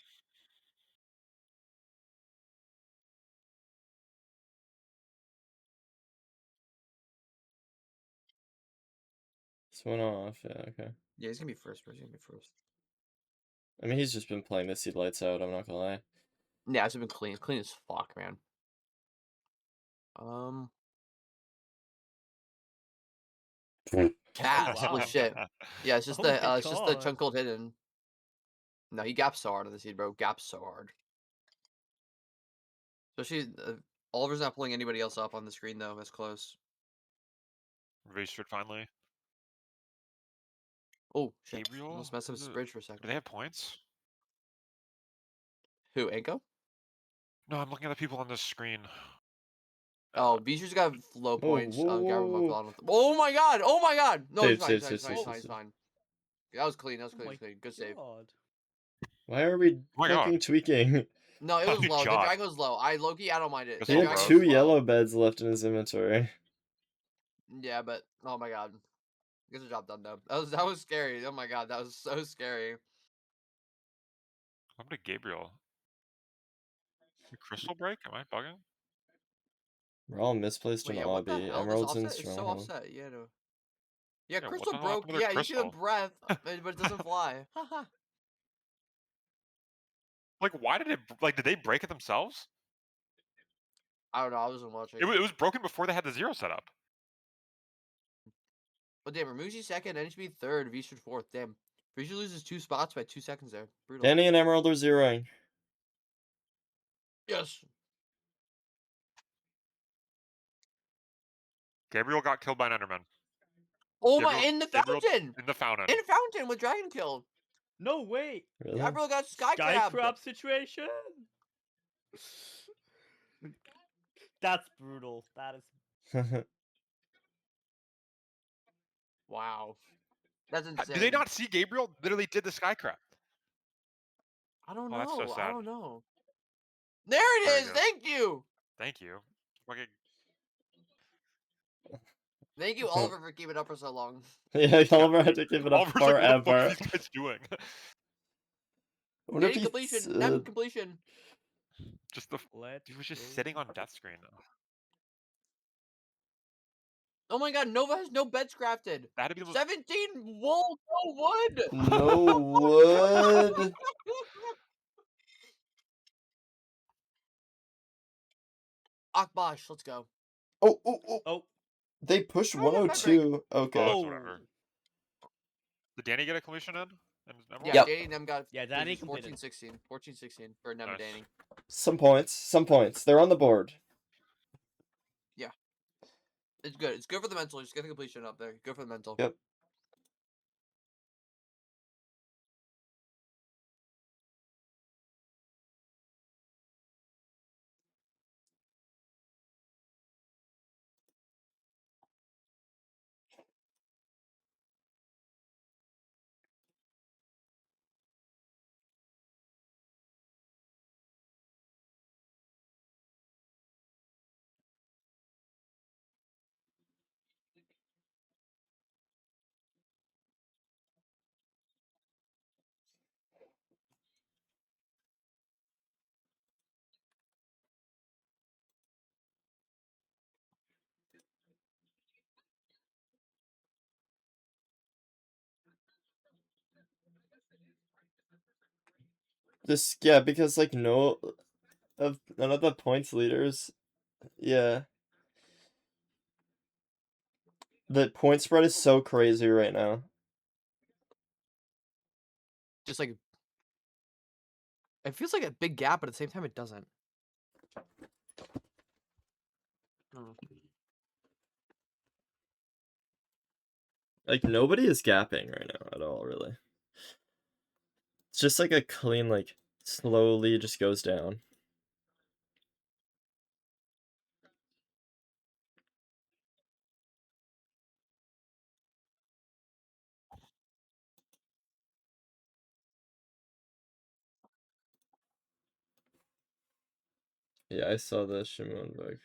This went off. Yeah, okay. Yeah, he's gonna be first, bro. He's gonna be first. I mean, he's just been playing this seed lights out. I'm not gonna lie. Yeah, it's been clean. Clean as fuck, man. Cat. wow. Holy shit. Yeah, it's just Oh my it's just the God. chunk hold hidden. No, he gaps so hard on the seed, bro. Gaps so hard. Especially Oliver's not pulling anybody else up on the screen though. That's close. Registered finally. Oh shit! Gabriel. Almost messed up his bridge for a Do second. they have points? Who? Anko? No, I'm looking at the people on this screen. Oh, Beecher's got low points. whoa, Gabriel whoa. Moffat. Oh my god! Oh my god! No, he's Save, fine. He's save, fine. He's save, fine. save, He's save. fine. That was clean. That was Oh clean. my Clean. Good save. God. Why are we Oh my God. fucking tweaking? No, it Oh was my low. The God. drag was low. Low-key, I don't mind it. That's The He all had drag bro. two was low. yellow beds left in his inventory. Yeah, but oh my god. Get the job done though. That was scary. Oh my god, that was so scary. I'm to Gabriel. The crystal break? Am I bugging? We're all misplaced Wait, in yeah, what the Obby. hell? This Emeralds and offset is so Stronghold. offset. Yeah, no. Yeah, Yeah, what crystal the hell happened broke. to their Yeah, you see the crystal? breath, but it doesn't fly. Haha. Like, why did it? Like, did they break it themselves? I don't know. I wasn't watching. It was broken before they had the 0 set up. But damn, Ramuzi second, and he should be third. V should fourth. Damn, V should loses 2 spots by 2 seconds there. Brutal. Danny and Emerald are zeroing. Yes. Gabriel got killed by an Enderman. Oh my! Gabriel- In the Gabriel- fountain. In the fountain. In the fountain with dragon kill. No way. Really? Gabriel got sky Sky crabbed. crab situation. That's brutal. That is. Wow. That's insane. Did they not see Gabriel literally did the sky crab? I don't Oh, that's so know. I sad. don't know. There it Very is. good. Thank you. Thank you. Okay. Thank you, Oliver, for keeping it up for so long. Yeah, Oliver had to keep it up Oliver's like, what the fuck forever. are these guys doing? What if Getting he completion. Never completion. Just the. Let's He was just go. sitting on death screen. Oh my god, Nova has no beds crafted. That had to be the most. 17 wool, no wood. No wood. Akbash, let's go. Oh. Oh. They pushed How did that 102. Okay. Oh, whatever. Did Danny get a completion in? Yeah, Yep. Danny and them got Yeah, Danny 14, completed. 16. 14, 16 for Nem and Nice. Danny. Some points. They're on the board. It's good. It's good for the mental. Just get the completion up there. Good for the mental. Yep. Because like none of the points leaders. Yeah. The point spread is so crazy right now. Just like it feels like a big gap, but at the same time it doesn't. Like nobody is gapping right now at all, really. It's just like a clean like slowly just goes down. Yeah, I saw the Shimon bug.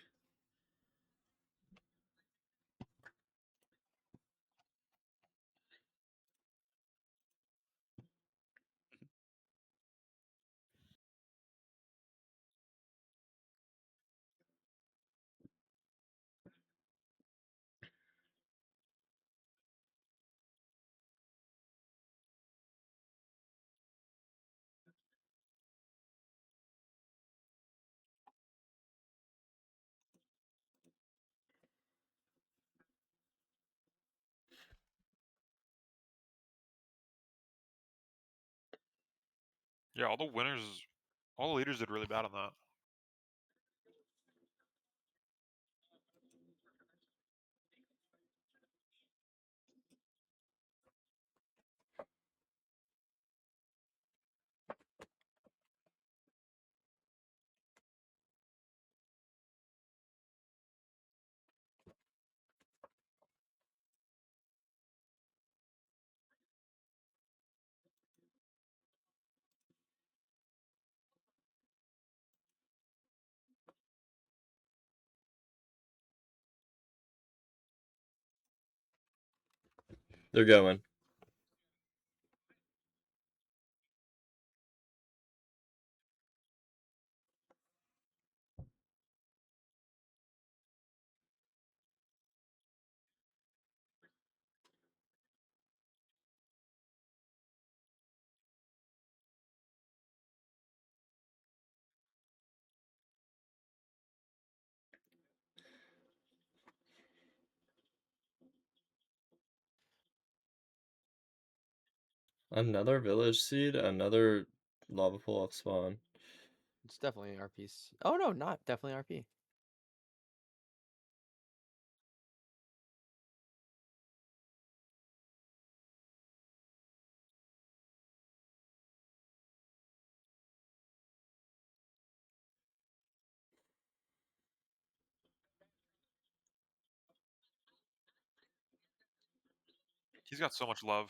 Yeah, all the leaders did really bad on that. They're going. Another village seed, another lava pool off spawn. It's definitely an RP. Oh no, not definitely RP. He's got so much love.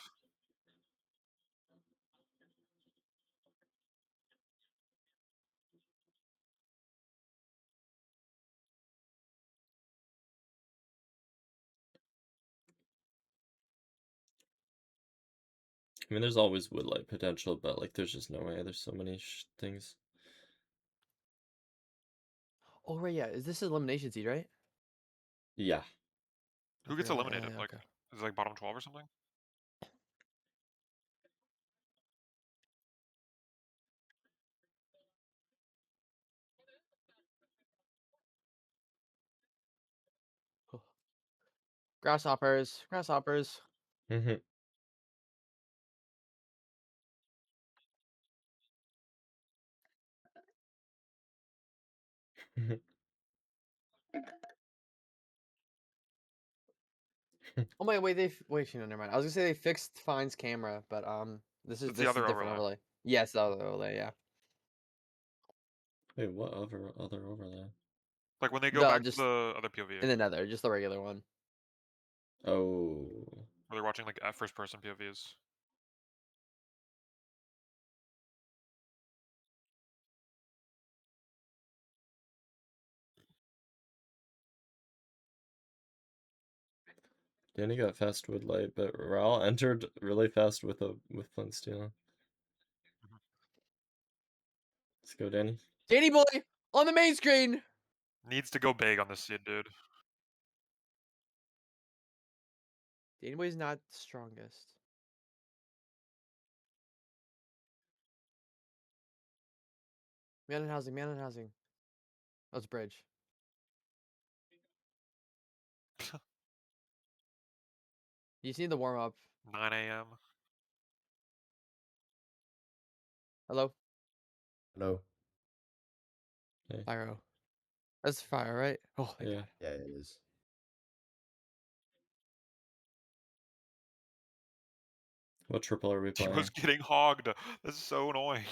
I mean, there's always woodlight potential, but like, there's just no way. There's so many things. Oh right, yeah. Is this elimination seed, right? Yeah. Who gets forgot. eliminated? Yeah, Like, okay. is it like bottom 12 or something? Grasshoppers, grasshoppers. Mm-hmm. Oh my, wait, wait, no, never mind. I was gonna say they fixed Fine's camera, but this is It's the a other different overlay. overlay. Yes, the other overlay, yeah. Wait, what other overlay? Like when they go No, back to just the other POV, in the nether, just the regular one. Oh. where they're watching like first person POVs. Danny got fast woodlight, but Ral entered really fast with flint steel. Let's go, Danny. Danny boy on the main screen. Needs to go big on this seed, dude. Danny boy's not the strongest. Man and housing, man and housing. Oh, it's bridge. You just need the warm up. 9 a.m. Hello, Hello. Pyro. That's fire, right? Oh my Yeah. god. Yeah, it is. What triple are we playing? Timo's getting hogged. This is so annoying.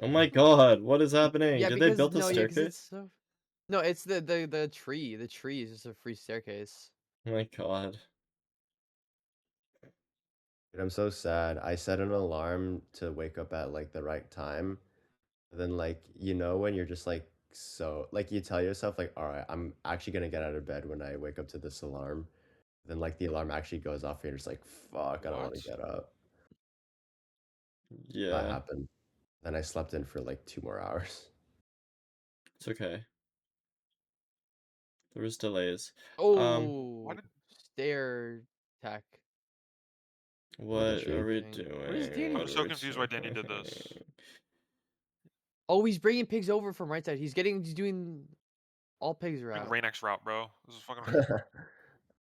Oh my god, what is happening? Yeah, Did they because build a no, yeah, because staircase? it's so. No, it's the tree. The tree is just a free staircase. Oh my god. Dude, I'm so sad. I set an alarm to wake up at like the right time. Then like when you're just like so like you tell yourself like, all right, I'm actually gonna get out of bed when I wake up to this alarm. Then like the alarm actually goes off and you're just like, fuck, I don't want to What? get up. That Yeah, happened. Then I slept in for like 2 more hours. it's okay. There was delays. Oh, did- stair tech. What tree. are we Interesting. doing? What is Danny I'm What so are we confused why Danny did this. doing? Oh, he's bringing pigs over from right side. He's doing all pigs Like route. Rain-X route, bro. This is fucking.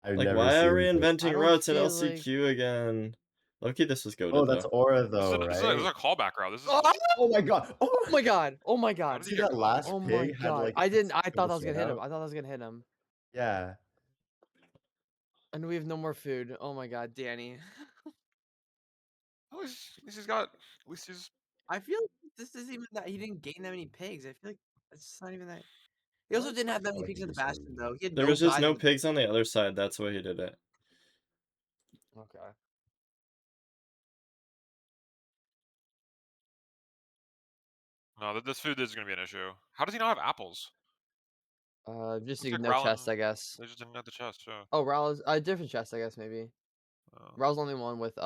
I've Like, never why are we seen this. I inventing don't routes in feel like. LCQ again? Loki, this was Oh, goated that's though. Aura This is, though, this, is right? a callback route. This is. Oh my god! Oh my god! Oh my How god! did See he get that caught? last Oh my pig had god! like I didn't. I its thought that was gonna hit him. out? I thought that was gonna hit him. Yeah. And we have no more food. Oh my god, Danny. At least he's got. At least he's. I feel like this isn't even that he didn't gain that many pigs. I feel like it's not even that. He also didn't have that many Like pigs in the you said. bastion though. He had There no was just guys no in the. pigs on the other side. That's why he did it. Okay. No, this food is gonna be an issue. How does he not have apples? Just Looks like no chest, Rowland- I guess. They just didn't have the chest. Yeah. Oh, Raul's a different chest, I guess maybe. Oh. Raul's the only one with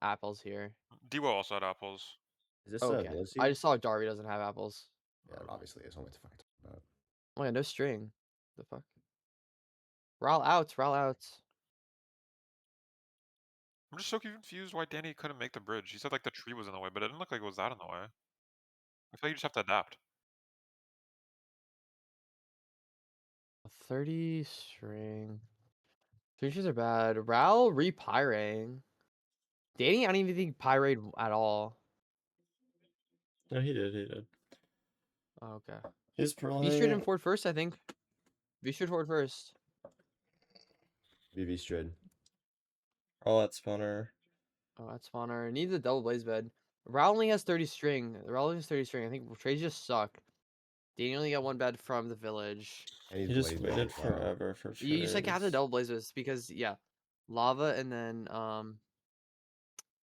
apples here. Dewo also had apples. Is this a Okay. village I seed? just saw Darby doesn't have apples. Yeah, it obviously is. What the fuck are you talking about? Oh yeah, no string. The fuck. Raul out. Raul out. I'm just so confused why Danny couldn't make the bridge. He said like the tree was in the way, but it didn't look like it was that in the way. I feel like you just have to adapt. 30 string. Creatures are bad. Raul repyring. Danny, I don't even think pyrade at all. No, he did. He did. Oh, okay. He's V Street probably. and Ford first, I think. V Street Ford first. BV Strid. All that spawner. Oh, that's spawner. Needs a double blaze bed. Raul only has 30 string. Raul only has 30 string. I think trades just suck. Danny only got one bed from the village. And he's He just blazed waited as well. forever for trades. You just like have to double blaze beds because yeah, lava and then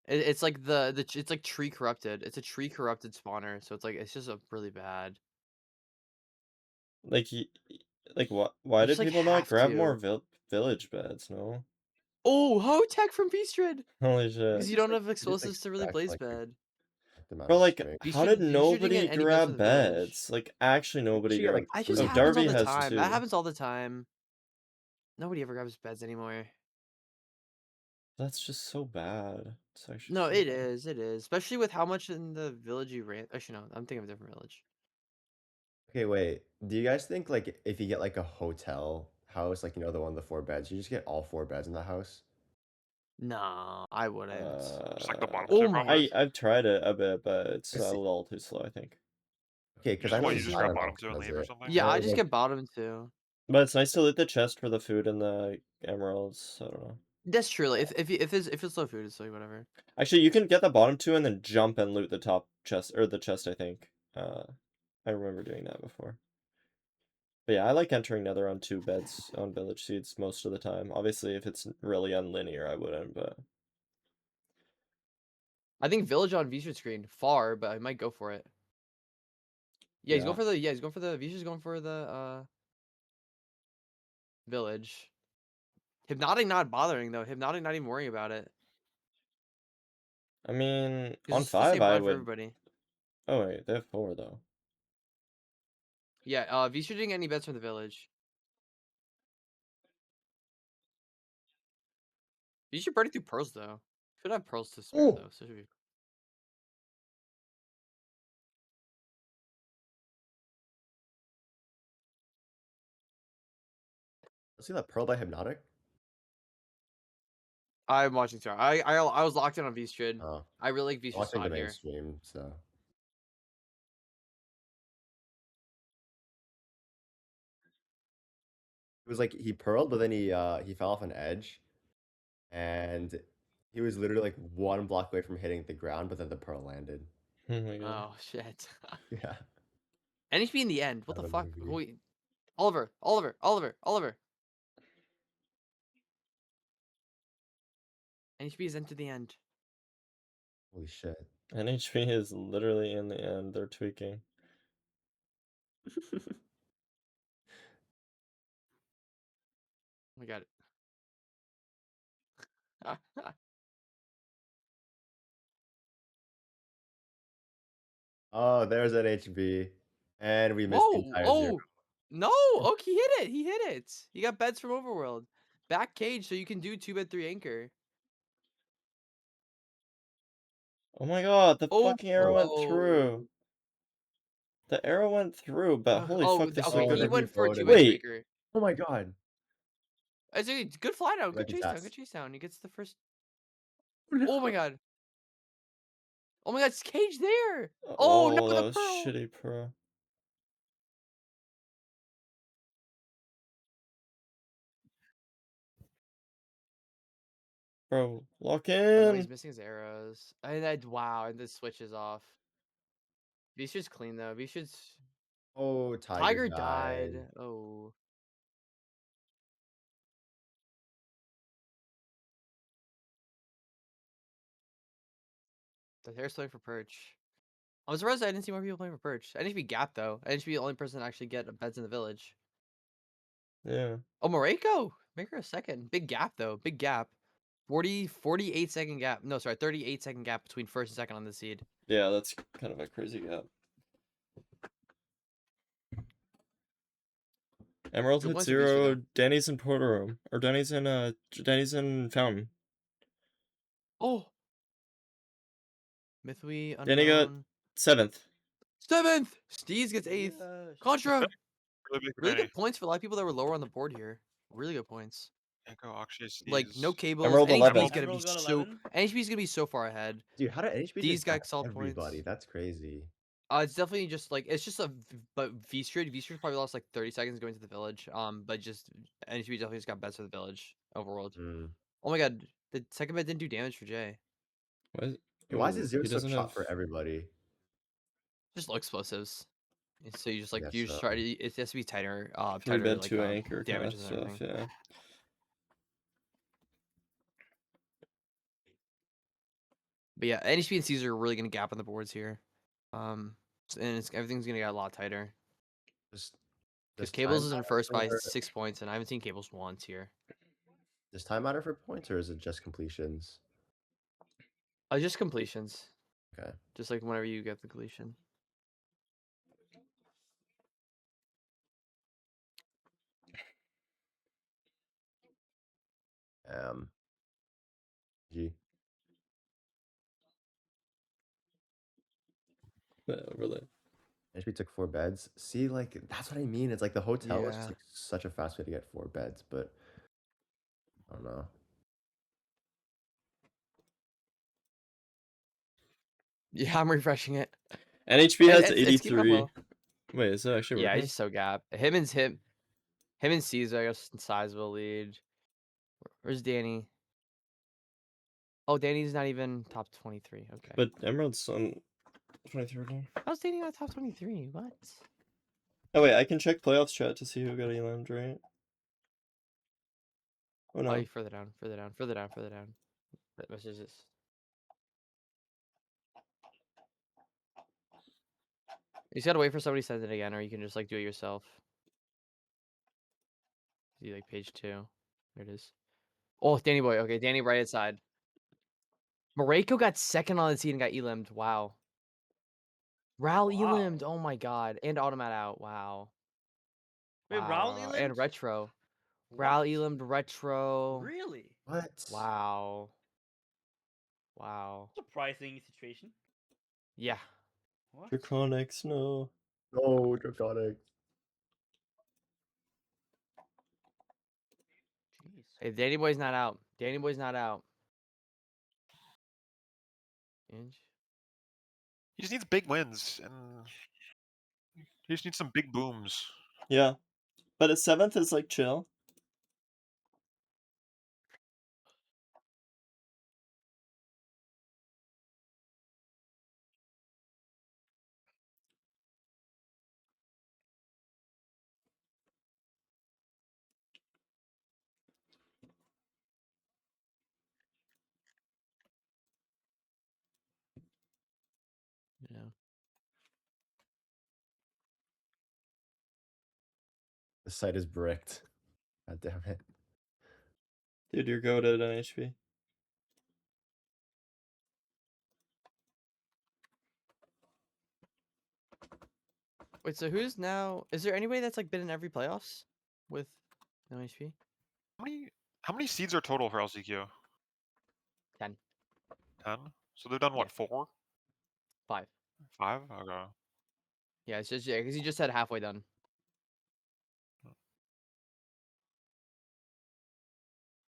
it's like it's like tree corrupted. It's a tree corrupted spawner, so it's just a really bad. Like what? Why You did just, like, people not have grab more to. village beds? No. Oh, Hotech from Beastrid! Holy Because shit. you don't like- have you just explosives to really expect, blaze like, bed. the amount Bro, of like, string. how did You shouldn't nobody get any beds from grab the village. beds? Like, actually, nobody should get, grabbed. like, That just Oh, happens all Darby the has time. two. That happens all the time. Nobody ever grabs beds anymore. That's just so bad. It's actually No, so it bad. is. It is. Especially with how much in the village you ran. Actually, no. I'm thinking of a different village. Okay, wait. Do you guys think like if you get like a hotel house, like the one with the 4 beds, you just get all 4 beds in the house? No, I wouldn't. Just like the bottom Oh two, my- probably. I've tried it a bit, but it's a Let's see. little too slow, I think. Okay, You because just, I know what, you just grab bottom two and does leave or it. something? Yeah, Or, I just like, get bottom two. But it's nice to loot the chest for the food and the emeralds. I don't know. That's true. Like, if it's low food, it's like whatever. Actually, you can get the bottom two and then jump and loot the top chest or the chest. I think. I remember doing that before. But yeah, I like entering Nether on 2 beds on village seeds most of the time. Obviously, if it's really unlinear, I wouldn't. But I think village on V screen far, but I might go for it. Yeah, he's Yeah. going for the. Yeah, he's going for the. Visu's going for the village. Hypnotic not bothering though. Hypnotic not even worrying about it. I mean, 'Cause on it's the 5, same I run for would. everybody. Oh wait, they have 4 though. Yeah, V didn't get any bets from the village. You should burn it through pearls though. Should have pearls to spare Ooh. though. So it should be. see that Pearl by Hypnotic? I'm watching Star. I was locked in on V-Strid. Oh, I really like V-Strid's watching the spot main here. stream, so. It was like he pearled, but then he fell off an edge, and he was literally like 1 block away from hitting the ground, but then the pearl landed. Oh my god. Oh shit. Yeah. NHB in the end. What the Have a fuck? movie. Wait. Oliver. NHB is into the end. Holy shit. NHP is literally in the end. They're tweaking. We got it. Oh, there's an HB. And we missed the Whoa! entire zero. Oh no! Oh, he hit it. He hit it. He got beds from Overworld. Back cage, so you can do 2-bed 3 anchor. Oh my god, the Oh, fucking arrow went oh. through. The arrow went through, but holy fuck, this okay. is He good. went for a voted 2-bed 3 Wait. anchor. Oh my god. It's a good fly down. Good Lucky chase down. Jets. Good chase down. He gets the first. No. Oh my god. Oh my god, it's cage there. Oh, Oh no, that the was pearl. shitty pro. Bro, lock Oh, no, in. he's missing his arrows. Wow, and this switches off. V should clean though. V should. Oh, Tiger died. died. Oh. The hair's playing for perch. I was surprised I didn't see more people playing for perch. I need to be gap though. I need to be the only person to actually get beds in the village. Yeah. Oh, Moreko! Make her a second. Big gap though. Big gap. 48 second gap. No, sorry, 38 second gap between first and second on the seed. Yeah, that's kind of a crazy gap. Emerald Good hit points for Beaster, 0. though. Danny's in Porter Room. Or Danny's in Fountain. Oh! Mythwy, Danny got unknown. 7th. 7th! Steez gets 8th. Yes. Contra! Really big for Really Danny. good points for a lot of people that were lower on the board here. Really good points. Echo, Akshay, Like, no Steez. cables. Emerald NHB's 11. gonna be Emerald got so... 11? NHB's gonna be so far ahead. Dude, how did NHB These just guys get solve everybody? points. That's crazy. It's definitely just like it's just but V-Street probably lost like 30 seconds going to the village. But just NHB definitely just got bets for the village overworld. Mm. Oh my god, the second bet didn't do damage for Jay. Why is it Ooh, zero he so doesn't shot have for everybody? Just low explosives. So you just like guess you just so. try to it has to be tighter. 3 Tighter bed like 2 anchor kind of damage and stuff, everything. yeah. But yeah, NHB and Caesar are really gonna gap on the boards here. And everything's gonna get a lot tighter. Just Because does Cables time is in matter first by for- 6 points, and I haven't seen Cables once here. Does time matter for points or is it just completions? Just completions. Okay. Just like whenever you get the completion. G. Yeah, really. NHB took 4 beds. See, like that's what I mean. It's like the hotel is Yeah. just like such a fast way to get 4 beds, but I don't know. Yeah, I'm refreshing it. NHB has It's keeping up 83. well. Wait, is it actually Yeah, working? he's so gap. Him and Caesar, I guess, sizable lead. Where's Danny? Oh, Danny's not even top 23. Okay. But Emerald's on 23rd now. How's Danny not top 23? What? Oh wait, I can check playoffs chat to see who got elammed, right? Oh no. Oh, further down. That messages. You just gotta wait for somebody to send it again, or you can just like do it yourself. See like page 2. There it is. Oh, Danny boy. Okay, Danny right side. Moreko got second on the seed and got elimmed. Wow. Ral Wow. elimmed. Oh my god. And automat out. Wow. Wait, Raul Wow. And elimmed? retro. What? Ral elimmed retro. Really? What? Wow. Wow. Surprising situation. Yeah. What? Draconics, no. No, Draconic. Jeez. Hey, Danny boy's not out. Danny boy's not out. Inch. He just needs big wins, and he just needs some big booms. Yeah. But a 7th is like chill. You know. The site is bricked. God damn it. Dude, you're goated on HP. Wait, so who's now? Is there anybody that's like been in every playoffs with no HP? How many seeds are total for LCQ? 10. 10. So they've done what? Yeah. 4? 5. 5? Okay. Yeah, it's just because he just said halfway done.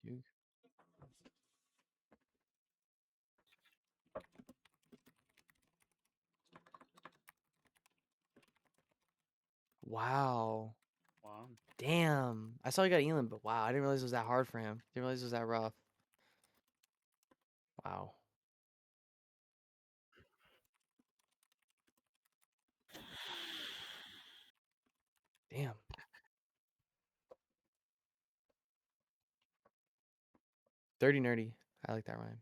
Dude. Wow. Wow. Damn. I saw he got Elam, but wow, I didn't realize it was that hard for him. Didn't realize it was that rough. Wow. Damn. Dirty nerdy. I like that rhyme.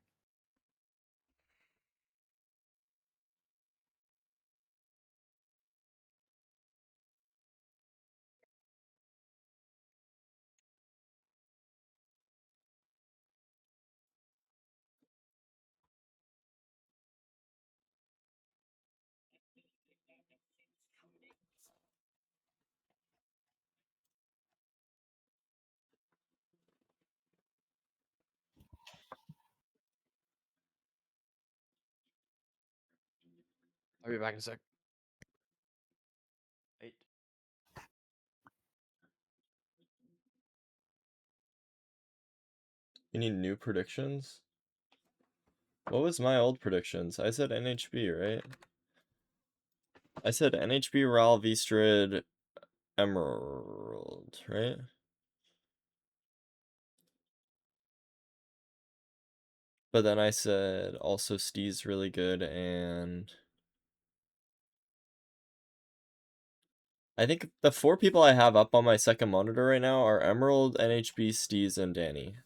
I'll be back in a sec. Wait. You need new predictions? What was my old predictions? I said NHB, right? I said NHB, Ral, V-Strid, Emerald, right? But then I said also Steve's really good, and I think the 4 people I have up on my second monitor right now are Emerald, NHB, Steez, and Danny.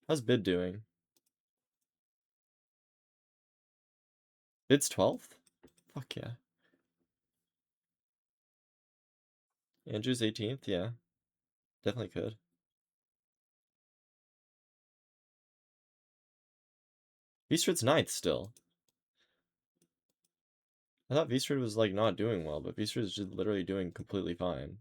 How's Bid doing? Bid's 12th? Fuck yeah. Andrew's 18th? Yeah. Definitely could. V-Strid's 9th still. I thought V-Strid was like not doing well, but V-Strid is just literally doing completely fine.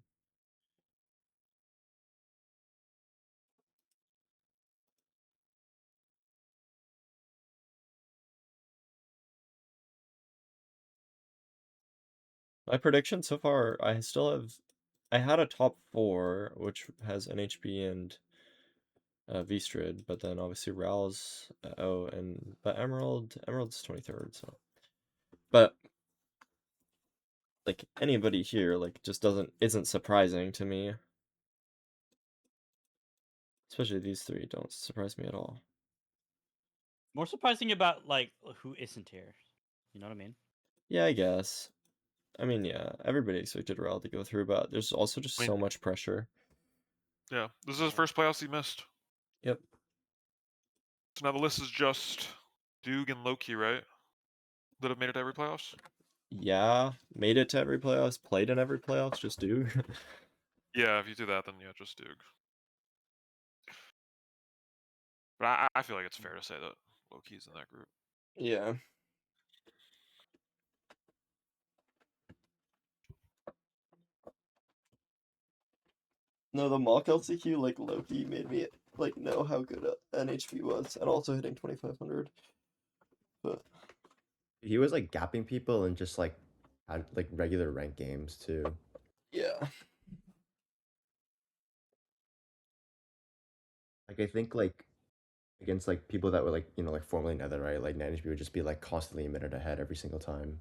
My prediction so far, I had a top 4, which has NHB and V-Strid, but then obviously Ral's, but Emerald's 23rd, so. But, like, anybody here, like, just isn't surprising to me. Especially these 3 don't surprise me at all. More surprising about like who isn't here. You know what I mean? Yeah, I guess. I mean, yeah, everybody expected Ral to go through, but there's also just so much pressure. Yeah, this is his first playoffs he missed. Yep. So now the list is just Doog and Loki, right? That have made it to every playoffs? Yeah, made it to every playoffs, played in every playoffs, just do. Yeah, if you do that, then yeah, just Doog. But I feel like it's fair to say that Loki's in that group. Yeah. No, the mock LCQ, like, Loki made me, like, know how good NHP was, and also hitting 2,500. But He was like gapping people and just like had like regular rank games too. yeah. Like I think like against like people that were like, you know, like formerly netherite, like NHB would just be like constantly a minute ahead every single time.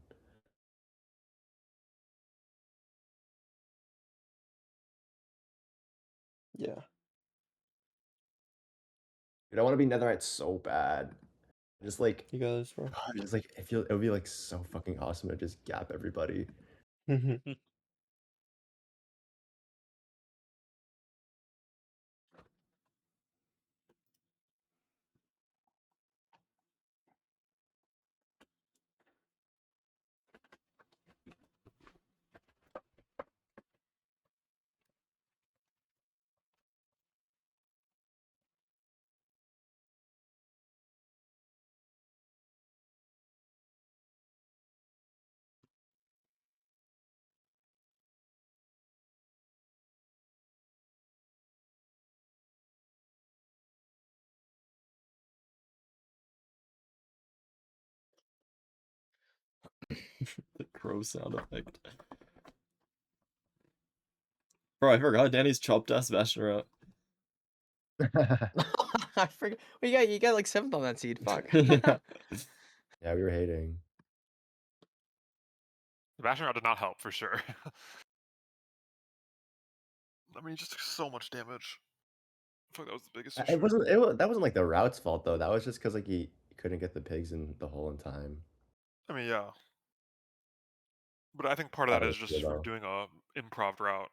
Yeah. Dude, I want to be netherite so bad. Just like You guys were. God, just like it would be like so fucking awesome to just gap everybody. The crow sound effect. Bro, I forgot Danny's chopped ass Bastion route. I forgot. Well, you got like 7th on that seed. Fuck. Yeah. Yeah, we were hating. The Bastion route did not help for sure. I mean, just so much damage. I feel like that was the biggest issue. That wasn't like the route's fault though. That was just because like he couldn't get the pigs in the hole in time. I mean, yeah. But I think part of Thought that it is was just cool, for though. doing a improv route.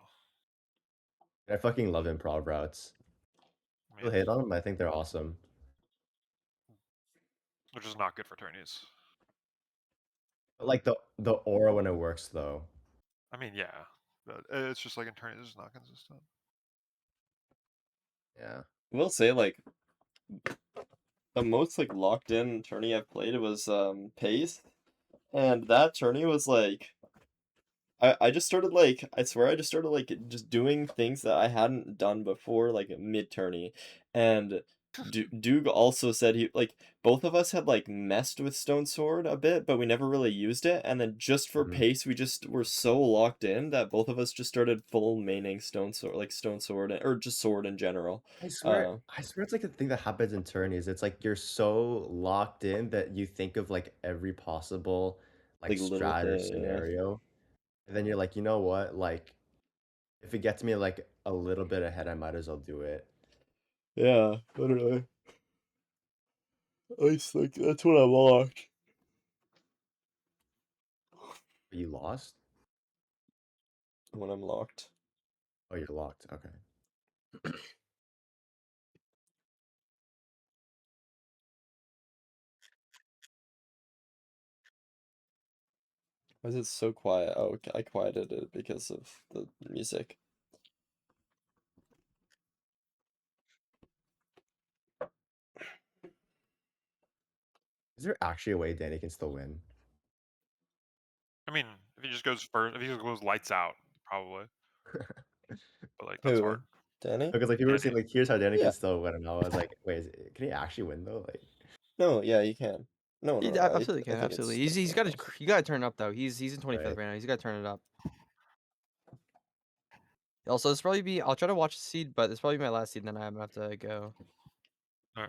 I fucking love improv routes. I People mean, hate on them. I think they're awesome. which is not good for tourneys. But like the aura when it works though. I mean, yeah. But it's just like in tourneys, it's not consistent. Yeah. I will say, like, the most like locked in tourney I've played was Pace, and that tourney was like, I just started like, I swear I just started like just doing things that I hadn't done before, like mid tourney, and Doog also said he like both of us had like messed with Stone Sword a bit, but we never really used it, and then just for Mhm. Pace we just were so locked in that both of us just started full maining Stone Sword or just Sword in general. I swear it's like a thing that happens in tourneys. It's like you're so locked in that you think of like every possible like Like little strat or thing, yeah. scenario. And then you're like, you know what? Like if it gets me like a little bit ahead, I might as well do it. Yeah, literally. At least like that's what I locked. But you lost? When I'm locked. Oh, you're locked. Okay. Why is it so quiet? Oh, I quieted it because of the music. Is there actually a way Danny can still win? I mean, if he just goes first, if he just goes lights out, probably. But like that's Who? hard. Danny? Because like people were saying Danny. like here's how Danny Yeah. can still win, and I was like, wait, can he actually win though? Like No, yeah, you can. No, He no, absolutely I can. think it's Absolutely. He's definitely got to possible. you got to turn it up though. He's in 25th Right. right now. He's got to turn it up. Also, this probably be. I'll try to watch the seed, but this probably be my last seed. And then I'm gonna have to go. Yeah.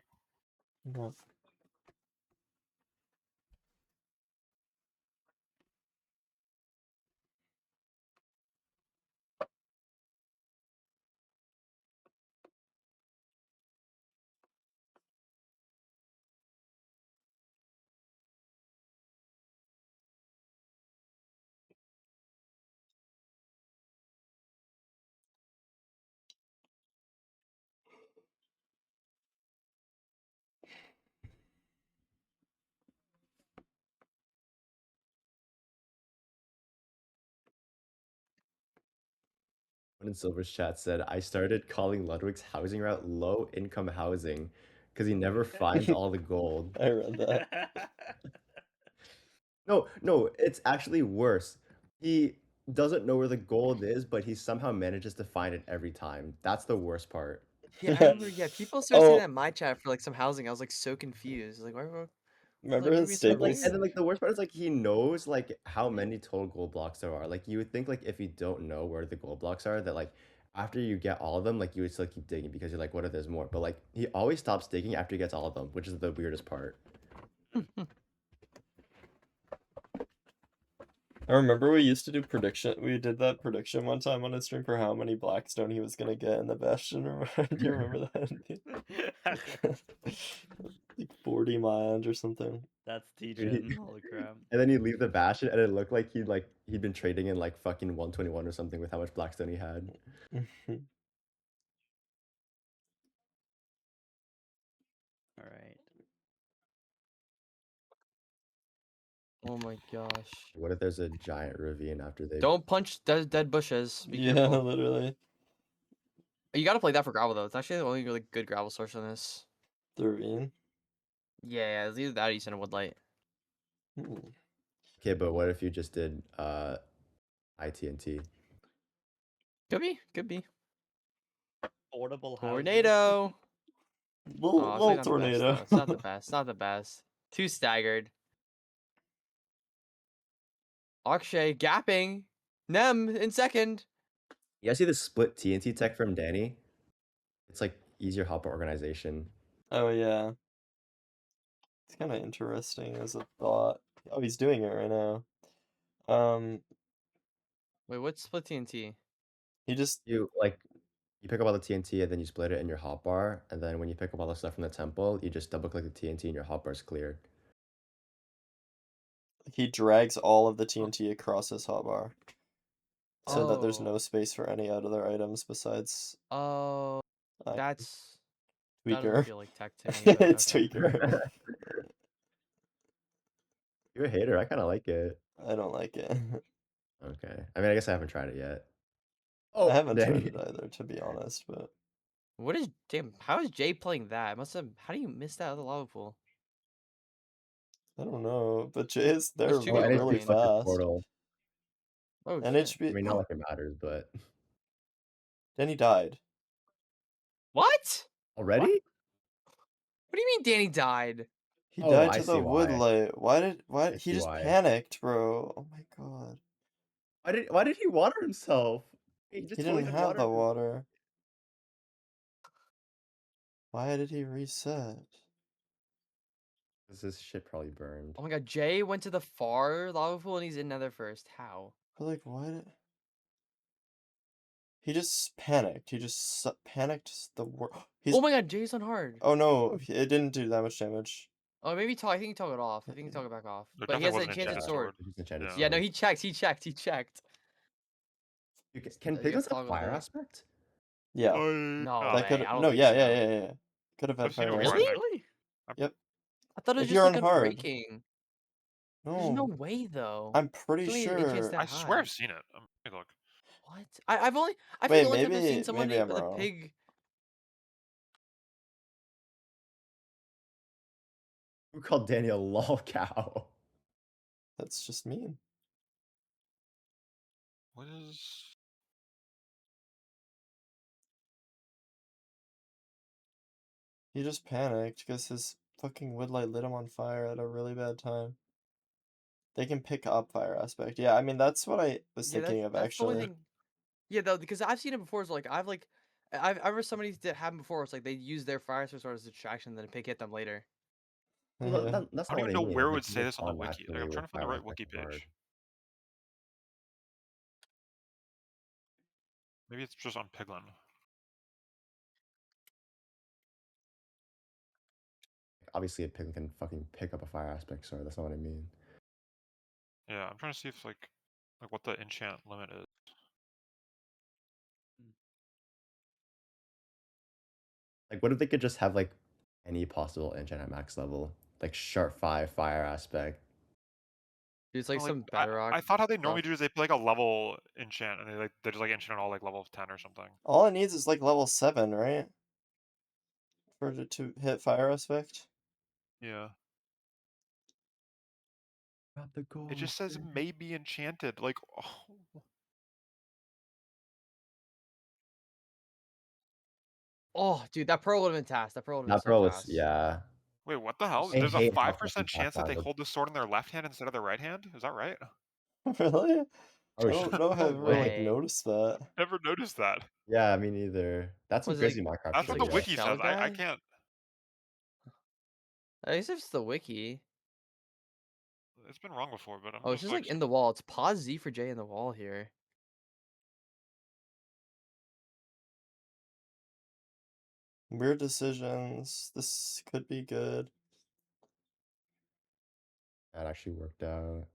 One in Silver's chat said, I started calling Ludwig's housing route low income housing because he never finds all the gold. I read that. No, it's actually worse. He doesn't know where the gold is, but he somehow manages to find it every time. That's the worst part. Yeah, I remember. Yeah, people started saying Oh, that in my chat for like some housing. I was like so confused. Like, why? remember Like, his we start staples? And then like the worst part is like he knows like how many total gold blocks there are. Like you would think like if you don't know where the gold blocks are, that like after you get all of them, like you would still keep digging because you're like, what if there's more? But like he always stops digging after he gets all of them, which is the weirdest part. I remember we used to do prediction. We did that prediction one time on his stream for how many Blackstone he was gonna get in the Bastion. Do you remember that? Like 40 mines or something. That's Dude, TGen. Holy crap. and then you leave the bastion and it looked like he'd been trading in like fucking 121 or something with how much Blackstone he had. All right. Oh my gosh! What if there's a giant ravine after they Don't punch dead bushes. Be Yeah, careful. literally. You got to play that for gravel though. It's actually the only really good gravel source on this. The ravine. Yeah, it's either that or you send a woodlight. Okay, but what if you just did ITNT? Could be. Could be. Portable housing. Tornado. Little, Oh, it's little like not tornado. the best, though. It's not the best. Not the best. Too staggered. Akshay gapping. Nem in second. You guys see the split TNT tech from Danny? It's like easier hopper organization. Oh yeah. It's kind of interesting as a thought. Oh, he's doing it right now. Wait, what's split TNT? He just You pick up all the TNT and then you split it in your hotbar, and then when you pick up all the stuff from the temple, you just double click the TNT and your hotbar's cleared. he drags all of the TNT across his hotbar, so that there's Oh. no space for any other items besides Oh, that doesn't Tweaker. feel like tech to me. But It's okay. Tweaker. You're a hater. I kind of like it. I don't like it. Okay. I mean, I guess I haven't tried it yet. I haven't Danny. tried it either, to be honest, but What is how is Jay playing that? How do you miss that other lava pool? I don't know. But Jay's they're There's two like people really playing. fast. Portal. Oh And shit. HB I mean, not like it matters, but then he died. What? already? What do you mean Danny died? He Oh, died I to see the why. woodlight. Why I he see just why. panicked, bro? Oh my god. Why did he water himself? He just He totally didn't have the unwatered him. water. Why did he reset? This shit probably burned. Oh my god, Jay went to the far lava pool and he's in Nether first. How? But like, why did he just panicked? He just panicked the word. Oh my god, Jay's on hard. Oh no, it didn't do that much damage. Oh, maybe I think he took it off. I think he took it back off. There But he definitely has wasn't an an enchanted enchanted sword. It's enchanted Yeah. Yeah, no, sword. he checked. Can You piglins gotta have toggle fire the- aspect? Yeah, No Ah, way. that could I don't no, think yeah, so. yeah. Could have had I've seen it fire. before, I Really? think. Really? I thought it was If just you're like on hard. unbreaking. There's no No, way though. I'm pretty There's no way the enchant's sure. that I swear high. I've seen it. Let me look. What? I think the Wait, only time I've seen maybe somebody I'm with a wrong. pig. Who called Danny a lol cow? That's just mean. What is? He just panicked because his fucking woodlight lit him on fire at a really bad time. They can pick up fire aspect. Yeah, I mean that's what I was Yeah, thinking of that's the only actually. thing. Yeah, though, because I've seen it before. It's like I've ever somebody that happened before. It's like they use their fire source as a distraction, and then pig hit them later. Well, Yeah. that's I not don't what even I know mean. where it Like, would you say just this on the spawn wiki. Like, naturally I'm trying with to find the fire right aspect wiki on hard. page. Maybe it's just on Piglin. Obviously, a pig can fucking pick up a fire aspect sword. That's not what I mean. Yeah, I'm trying to see if like what the enchant limit is. Like, what if they could just have like any possible enchant at max level, like sharp 5 fire aspect? Dude, it's like Well, some bedrock. I thought how they normally stuff. do is they put like a level enchant and they just like enchant all like level 10 or something. All it needs is like level 7, right? For it to hit fire aspect. Yeah. Grab the gold. It just says maybe enchanted. Like, oh. Oh, dude, that pearl would have been tasked. That pearl would have been That so pearl was, fast. yeah. Wait, what the hell? I There's a hate how 5% fucking chance that they backfired. hold the sword in their left hand instead of their right hand? Is that right? Really? Oh, I shit. don't know if No I've ever like way. noticed that. Never noticed that. Yeah, me neither. That's some Was it crazy like- Minecraft That's shit. what like the yeah. wiki shell says. I guy? can't. At least if it's the wiki. It's been wrong before, but I'm Oh, it's just just like in the wall. It's pause Z for J in the wall here. Weird decisions. This could be good. That actually worked out.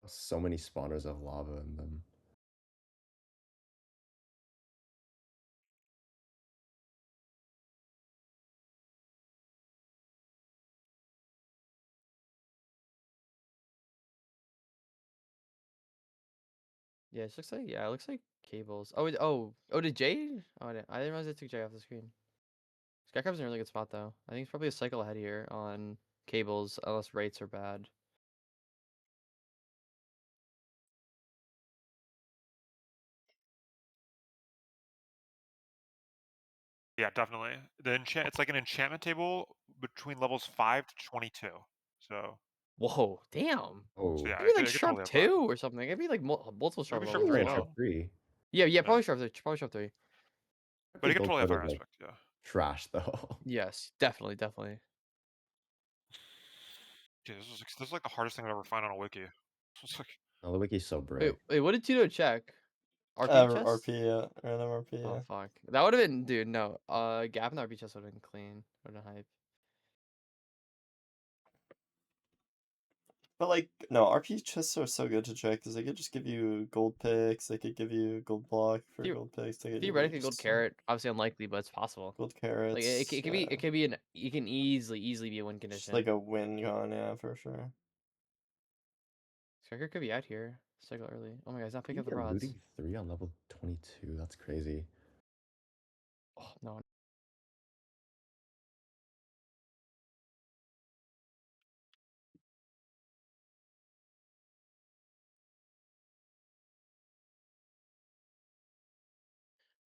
So many spawners of lava in them. Yeah, it looks like cables. Did Jay? I didn't realize it took Jay off the screen. Skycrab's in a really good spot though. I think it's probably a cycle ahead here on cables, unless rates are bad. Yeah, definitely. It's like an enchantment table between levels 5 to 22. So Whoa, damn. Oh, yeah, Maybe like it could sharp totally have that. 2 or something. It'd be like multiple sharp Maybe levels sharp as 3 ooh, as sharp well. 3. Yeah, probably sharp 3. Probably sharp 3. But it could Gold totally have code fire is like aspect, yeah. trash though. Yes, definitely. Dude, this is like the hardest thing I've ever found on a wiki. It's like, Oh, the wiki's so brick. Wait, what did Tito check? RP chest? RP, yeah. Random RP, yeah. Oh fuck. That would have been, dude, no. Gap in the RP chest would have been clean. Would have been hype. But like, no, RP chests are so good to check because they could just give you gold picks. They could give you gold block for The- gold picks. They could give you Theoretically, gold just carrot. Obviously unlikely, but it's possible. gold carrots. Like it can be. yeah. It can be it can easily be a win Just condition. like a win con, yeah, for sure. Striker could be out here. Cycle early. Oh my god, he's not picking You up the get rods. looting 3 on level 22. That's crazy. Oh no.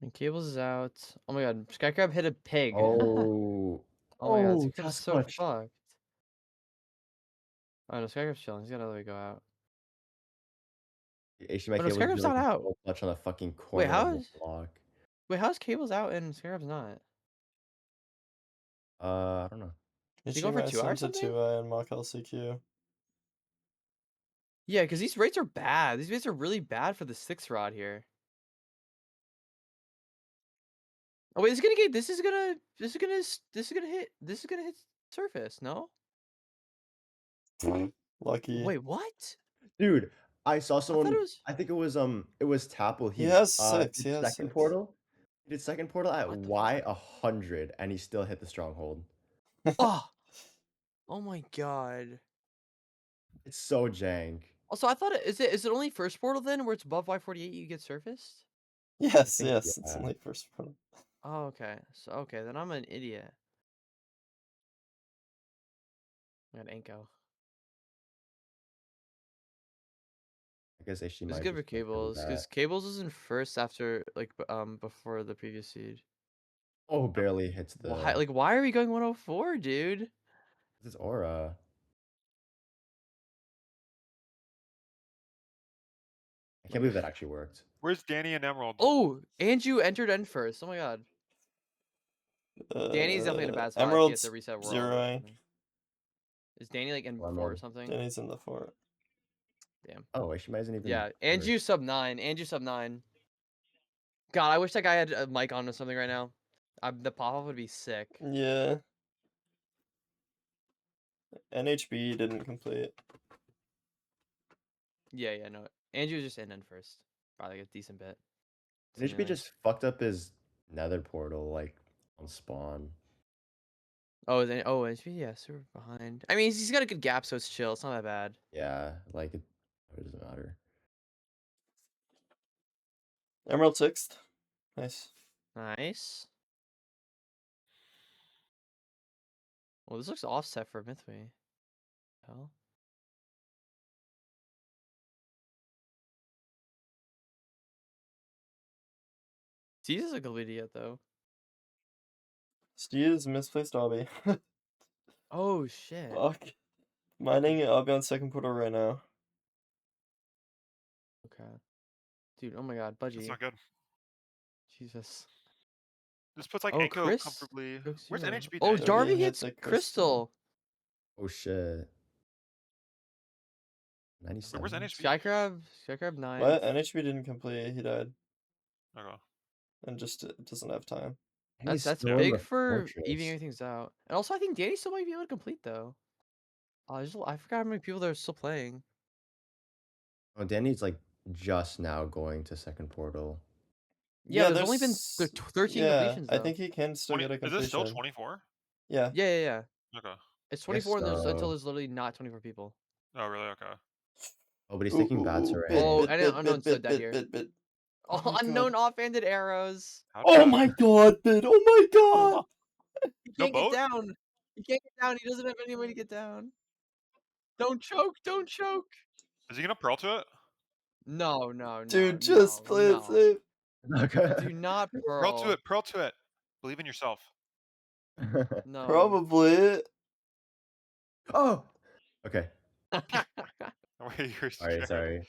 And cables is out. Oh my god, Skycrab hit a pig. Oh, Oh my god, oh, Skycrab's test so clutch. fucked. Oh no, Skycrab's chilling. He's gotta let it go out. HDMI Oh no, cable Skycrab's not out. gold clutch on the fucking Wait, corner of the block. how's cables out and Skycrab's not? I don't know. Is he going for 2 hours or something? 2i and mock LCQ. Yeah, because these rates are bad. These rates are really bad for the 6 rod here. Oh wait, this is gonna hit surface, no? Lucky. Wait, what? Dude, I saw someone. it was- I think it was Tapple. He has 6. did He has second 6. portal. He did second portal at What the Y100, and he still hit the stronghold. Oh! Oh my god. It's so jank. Also, I thought is it only first portal then where it's above Y48 you get surfaced? Yes, think, yes, it's yeah. only first one. Oh, okay. So okay, then I'm an idiot. I got Anko. I guess HDMI. It's good for cables because cables is in first after before the previous seed. Oh, barely hits the. Why are we going 104, dude? This aura. I can't believe that actually worked. where's Danny and Emerald? Oh, Andrew entered end first. Oh my god. Danny's definitely in a bad spot. If he Emerald's has to reset world. zeroing. Is Danny like in Emerald. 4 or something? Danny's in the fort. Damn. Oh, HDMI isn't even. Yeah, Andrew sub 9. Andrew sub 9. God, I wish that guy had a mic on or something right now. The pop-up would be sick. Yeah. NHB didn't complete. Yeah, no. Andrew was just in end first. Probably like a decent bit. HB just fucked up his nether portal like on spawn. HB, yeah, super behind. I mean, he's got a good gap, so it's chill. It's not that bad. Yeah, like it doesn't matter. Emerald 6th. Nice. Nice. Well, this looks offset for Mythway. Hell. Steez is a good idiot, though. Steve's misplaced obby. Oh, shit. Fuck. Mining obby on second portal right now. Okay. Dude, oh my god, That's Budgie. not good. Jesus. This puts like Oh, Anko Chris comfortably. goes Where's zero. NHB? Oh, Danny? Darby Darby hits hits a Crystal. Oh shit. Wait, 97. where's NHB? Skycrab 9. What? NHB didn't complete. He died. Okay. And just doesn't have time. And he's That's still in big the for fortress. evening everything's out. And also, I think Danny still might be able to complete, though. I forgot how many people that are still playing. Oh, Danny's like just now going to second portal. Yeah, there's only been 13 completions, though. I think he can still get a completion. Is it still 24? Yeah. Yeah. Okay. It's 24 and so. until there's literally not 24 people. Oh, really? Okay. Oh, but he's taking bats Ooh, already. Oh, and unknown's so dead here. bit. Oh, my unknown God. offhanded arrows. How'd Oh that- my god, bit! Oh my god! He No can't get boat? down. He can't get down. He doesn't have any way to get down. Don't choke. Don't choke. Is he gonna pearl to it? No, no, no. Dude, just no, play it no. safe. Do not Pearl to pearl. it. Pearl to it. Believe in yourself. No. Probably. Oh. Okay. Wait, you're Sorry. scared. Sorry.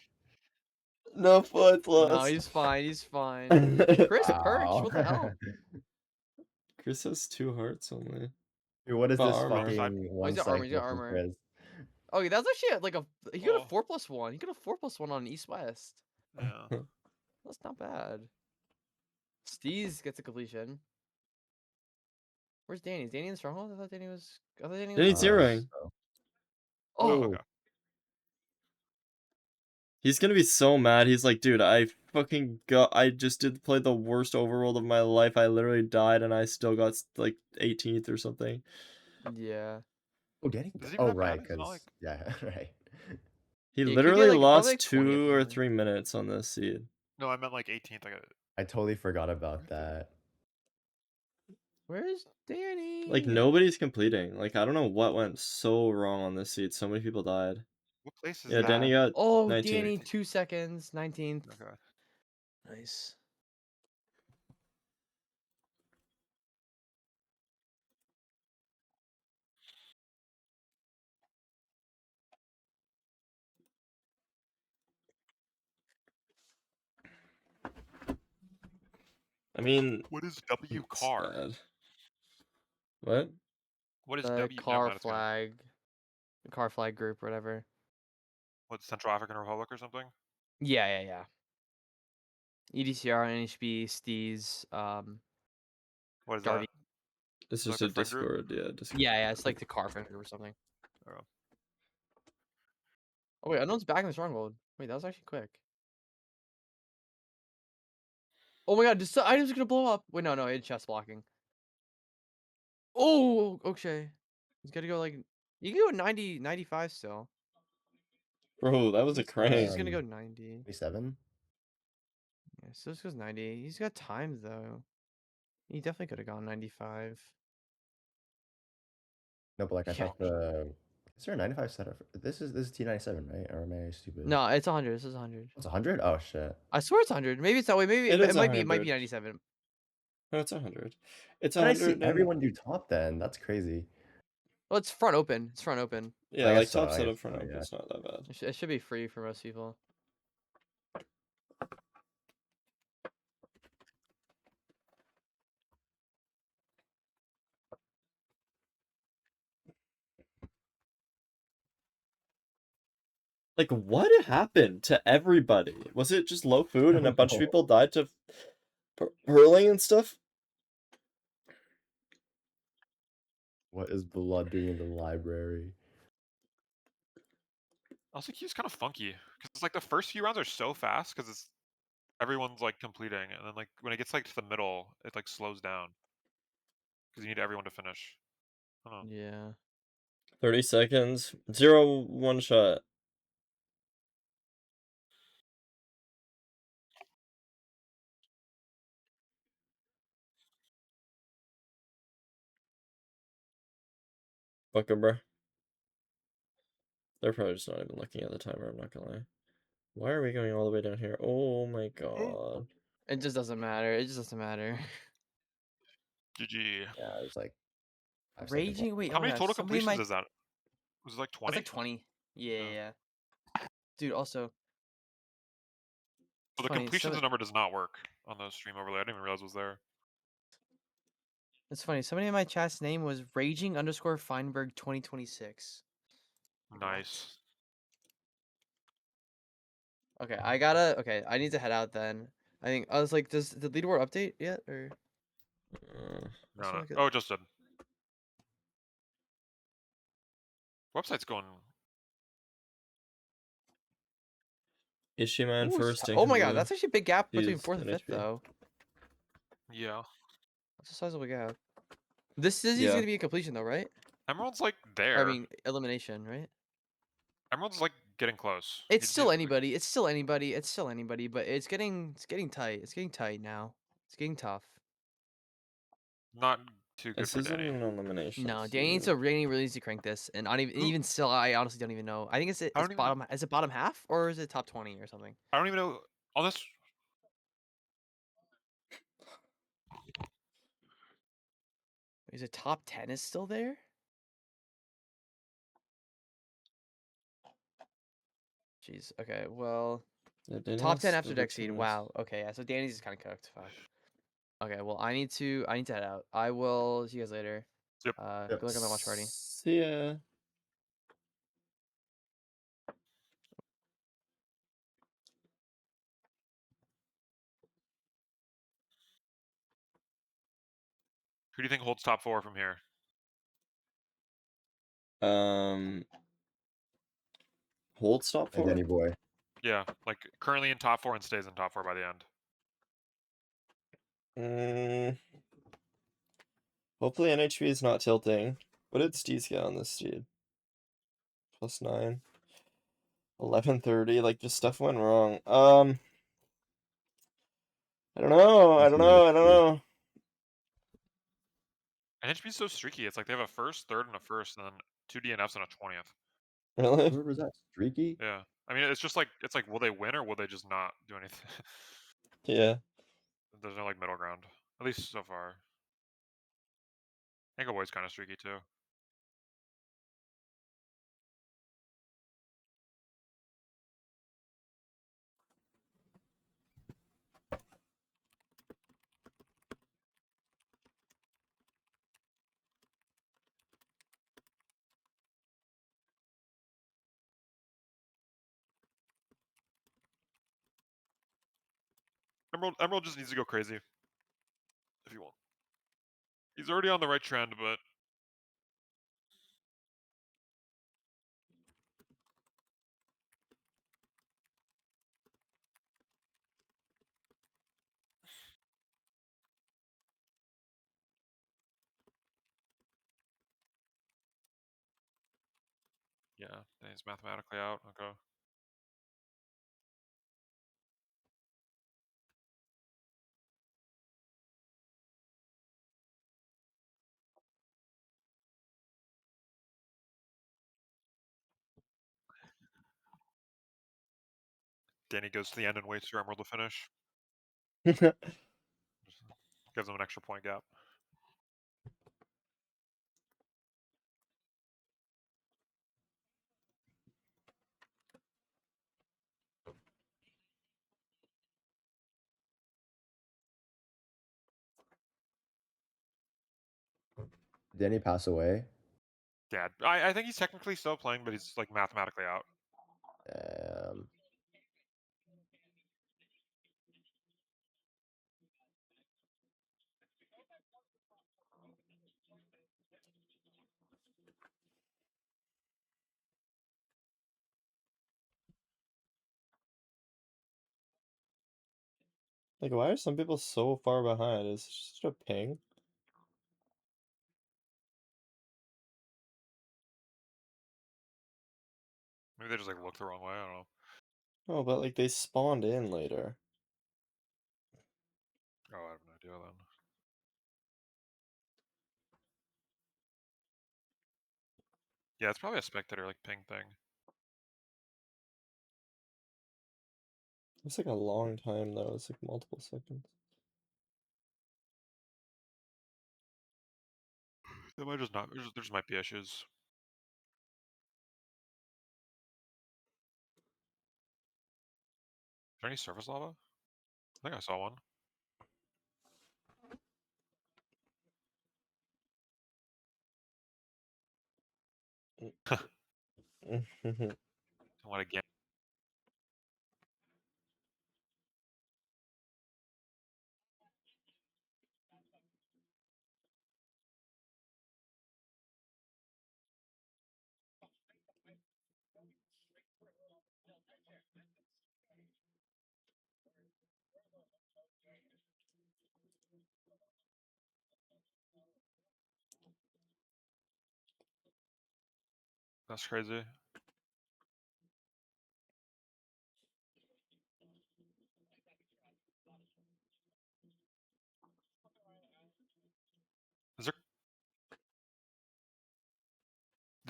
No points No, lost. he's fine. He's fine. Chris Perch, what the hell? Chris has 2 hearts only. Dude, what is But this armor. fucking Oh, one he's got armor. cycle He's got from armor. Chris? Okay, that's actually like he got Oh. a 4+1. He got a 4+1 on East West. Yeah. That's not bad. Steez gets a completion. Where's Danny? Is Danny in the stronghold? I thought Danny was. Danny's zeroing. So- Oh, Oh. okay. He's gonna be so mad. He's like, dude, I just did play the worst overworld of my life. I literally died and I still got like 18th or something. Yeah. Oh, Danny. Does he even Oh, have right. bats? It's not Because like- yeah, right. He Yeah, he could get, literally like, probably, lost like, 20 2 or or something. 3 minutes on this seed. No, I meant like 18th. I totally forgot about that. Where's Danny? Like nobody's completing. Like I don't know what went so wrong on this seed. So many people died. What place is Yeah, that? Danny got Oh, 19th. Danny, 2 seconds, 19th. Okay. Nice. I mean, What is W it's car? bad. What? What is The W? Never car mind, it's gone. flag. The car flag group, whatever. What, Central African Republic or something? Yeah. EDCR, NHB, Steez, What is Darby. that? It's like just a their friend group? Discord. Yeah, Discord. Yeah, it's like the car friend group or something. Oh. Oh wait, Unknown's back in the stronghold. Wait, that was actually quick. Oh my god, this item's gonna blow up. Wait, no, it's chest blocking. Oh, okay. He's gotta go like you can go 90, 95 still. Bro, that was a He's crank. gonna go 90. 27. Yeah, so this goes 90. He's got time though. He definitely could have gone 95. No, but like I Yeah. thought the is there a 95 setup? This is T97, right? Or am I stupid? No, it's 100. This is 100. It's 100. Oh shit. I swear it's 100. Maybe it's that way. Maybe It it is might be 100. 97. No, it's 100. It's How did I see 100. everyone do top then? That's crazy. Well, it's front open. It's front open. Yeah, I like guess so, top I setup guess front so, open. yeah. It's not that bad. It should be free for most people. Like, what happened to everybody? Was it just low food and a bunch of people died to hurling and stuff? What is blood doing in the library? LCQ is kind of funky because it's like the first few rounds are so fast because it's everyone's like completing, and then like when it gets like to the middle, it like slows down because you need everyone to finish. I don't know. Yeah. 30 seconds. 0 one shot. Fuck 'em, bro. They're probably just not even looking at the timer, I'm not gonna lie. Why are we going all the way down here? Oh my god. It just doesn't matter. It just doesn't matter. GG. Yeah, it was like 5 seconds Raging. left. Wait. How oh my many gosh, total somebody completions might- is that? Was it like 20? That's like 20. Yeah. Oh. Yeah. Dude, also. So the 20, completions so- number does not work on the stream overlay. I didn't even realize it was there. It's funny. Somebody in my chat's name was Raging_Feinberg 2026. Nice. Okay, Okay, I need to head out then. I think I was like, does the leaderboard update yet or? No, Let's no. look at- Oh, it just did. Website's going. Ishiman Ooh, first. oh my god, Blue. that's actually a big gap between He's 4th and 5th NHB. though. Yeah. That's a sizable gap. This is Yeah. gonna be a completion though, right? Emerald's like Or, there. I mean, elimination, right? Emerald's like getting close. It's You still just, anybody. It's still anybody. It's still anybody. But it's getting tight. It's getting tight now. It's getting tough. not too good This for isn't Danny. an elimination. No, Danny really needs to crank this, and I don't Who- even still, I honestly don't even know. I think it's I it's don't even- bottom. Is it bottom half or is it top 20 or something? I don't even know. On this, Is it top 10 is still there? Jeez. Okay. Well, Yeah, Danny top has 10 after over deck 2 seed. minutes. Wow. Okay. Yeah. So Danny's is kind of cooked. Fuck. Okay. Well, I need to head out. I will see you guys later. Yep. Good luck on the watch party. See ya. who do you think holds top 4 from here? Hold stop Hey, for Danny boy. Yeah, like currently in top 4 and stays in top 4 by the end. Hopefully NHP is not tilting. What did Steez get on this steed? +9. 1130. Like, just stuff went wrong. I don't know. I don't know. And HP's so streaky. It's like they have a first, third, and a first, and then 2 DNFs and a 20th. Really? Where was that? Streaky? Yeah. I mean, it's just like, it's like, will they win or will they just not do anything? Yeah. There's no like middle ground. At least so far. Angle Boy's kind of streaky too. Emerald just needs to go crazy. If you want. He's already on the right trend, but yeah, then he's mathematically out. Okay. Danny goes to the end and waits for Emerald to finish. Gives him an extra point gap. Did Danny pass away? Yeah, I think he's technically still playing, but he's like mathematically out. Like, why are some people so far behind? Is it just a ping? Maybe they just like look the wrong way. I don't know. No, but like they spawned in later. Oh, I have no idea then. Yeah, it's probably a spectator like ping thing. It's like a long time though. It's like multiple seconds. There might just not. There just might be issues. Is there any surface lava? I think I saw one. Don't let it get. That's crazy.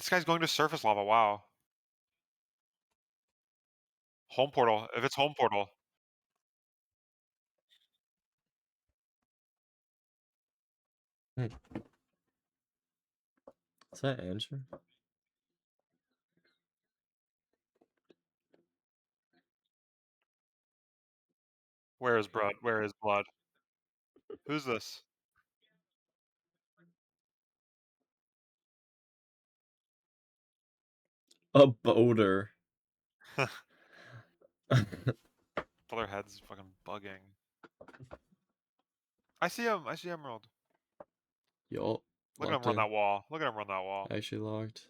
This guy's going to surface lava. Wow. Home portal. If it's home portal. Is that Andrew? Where is blood? Where is blood? Who's this? A boater. Other head's fucking bugging. I see him. I see Emerald. Yo. Look at him run that wall. Look at him run that wall. Actually logged.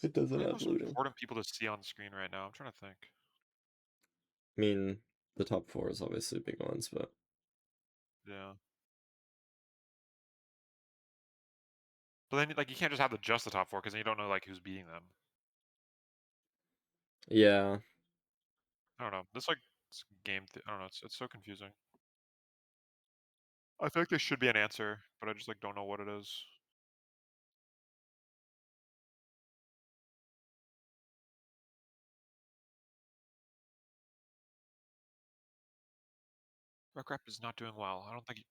It doesn't What are the have most looting. important people to see on screen right now? I'm trying to think. I mean, the top 4 is obviously big ones, but Yeah. But then, like, you can't just have just the top 4 because then you don't know like who's beating them. yeah. I don't know. This like game. I don't know. It's so confusing. I feel like there should be an answer, but I just like don't know what it is. Recrap is not doing well. I don't think.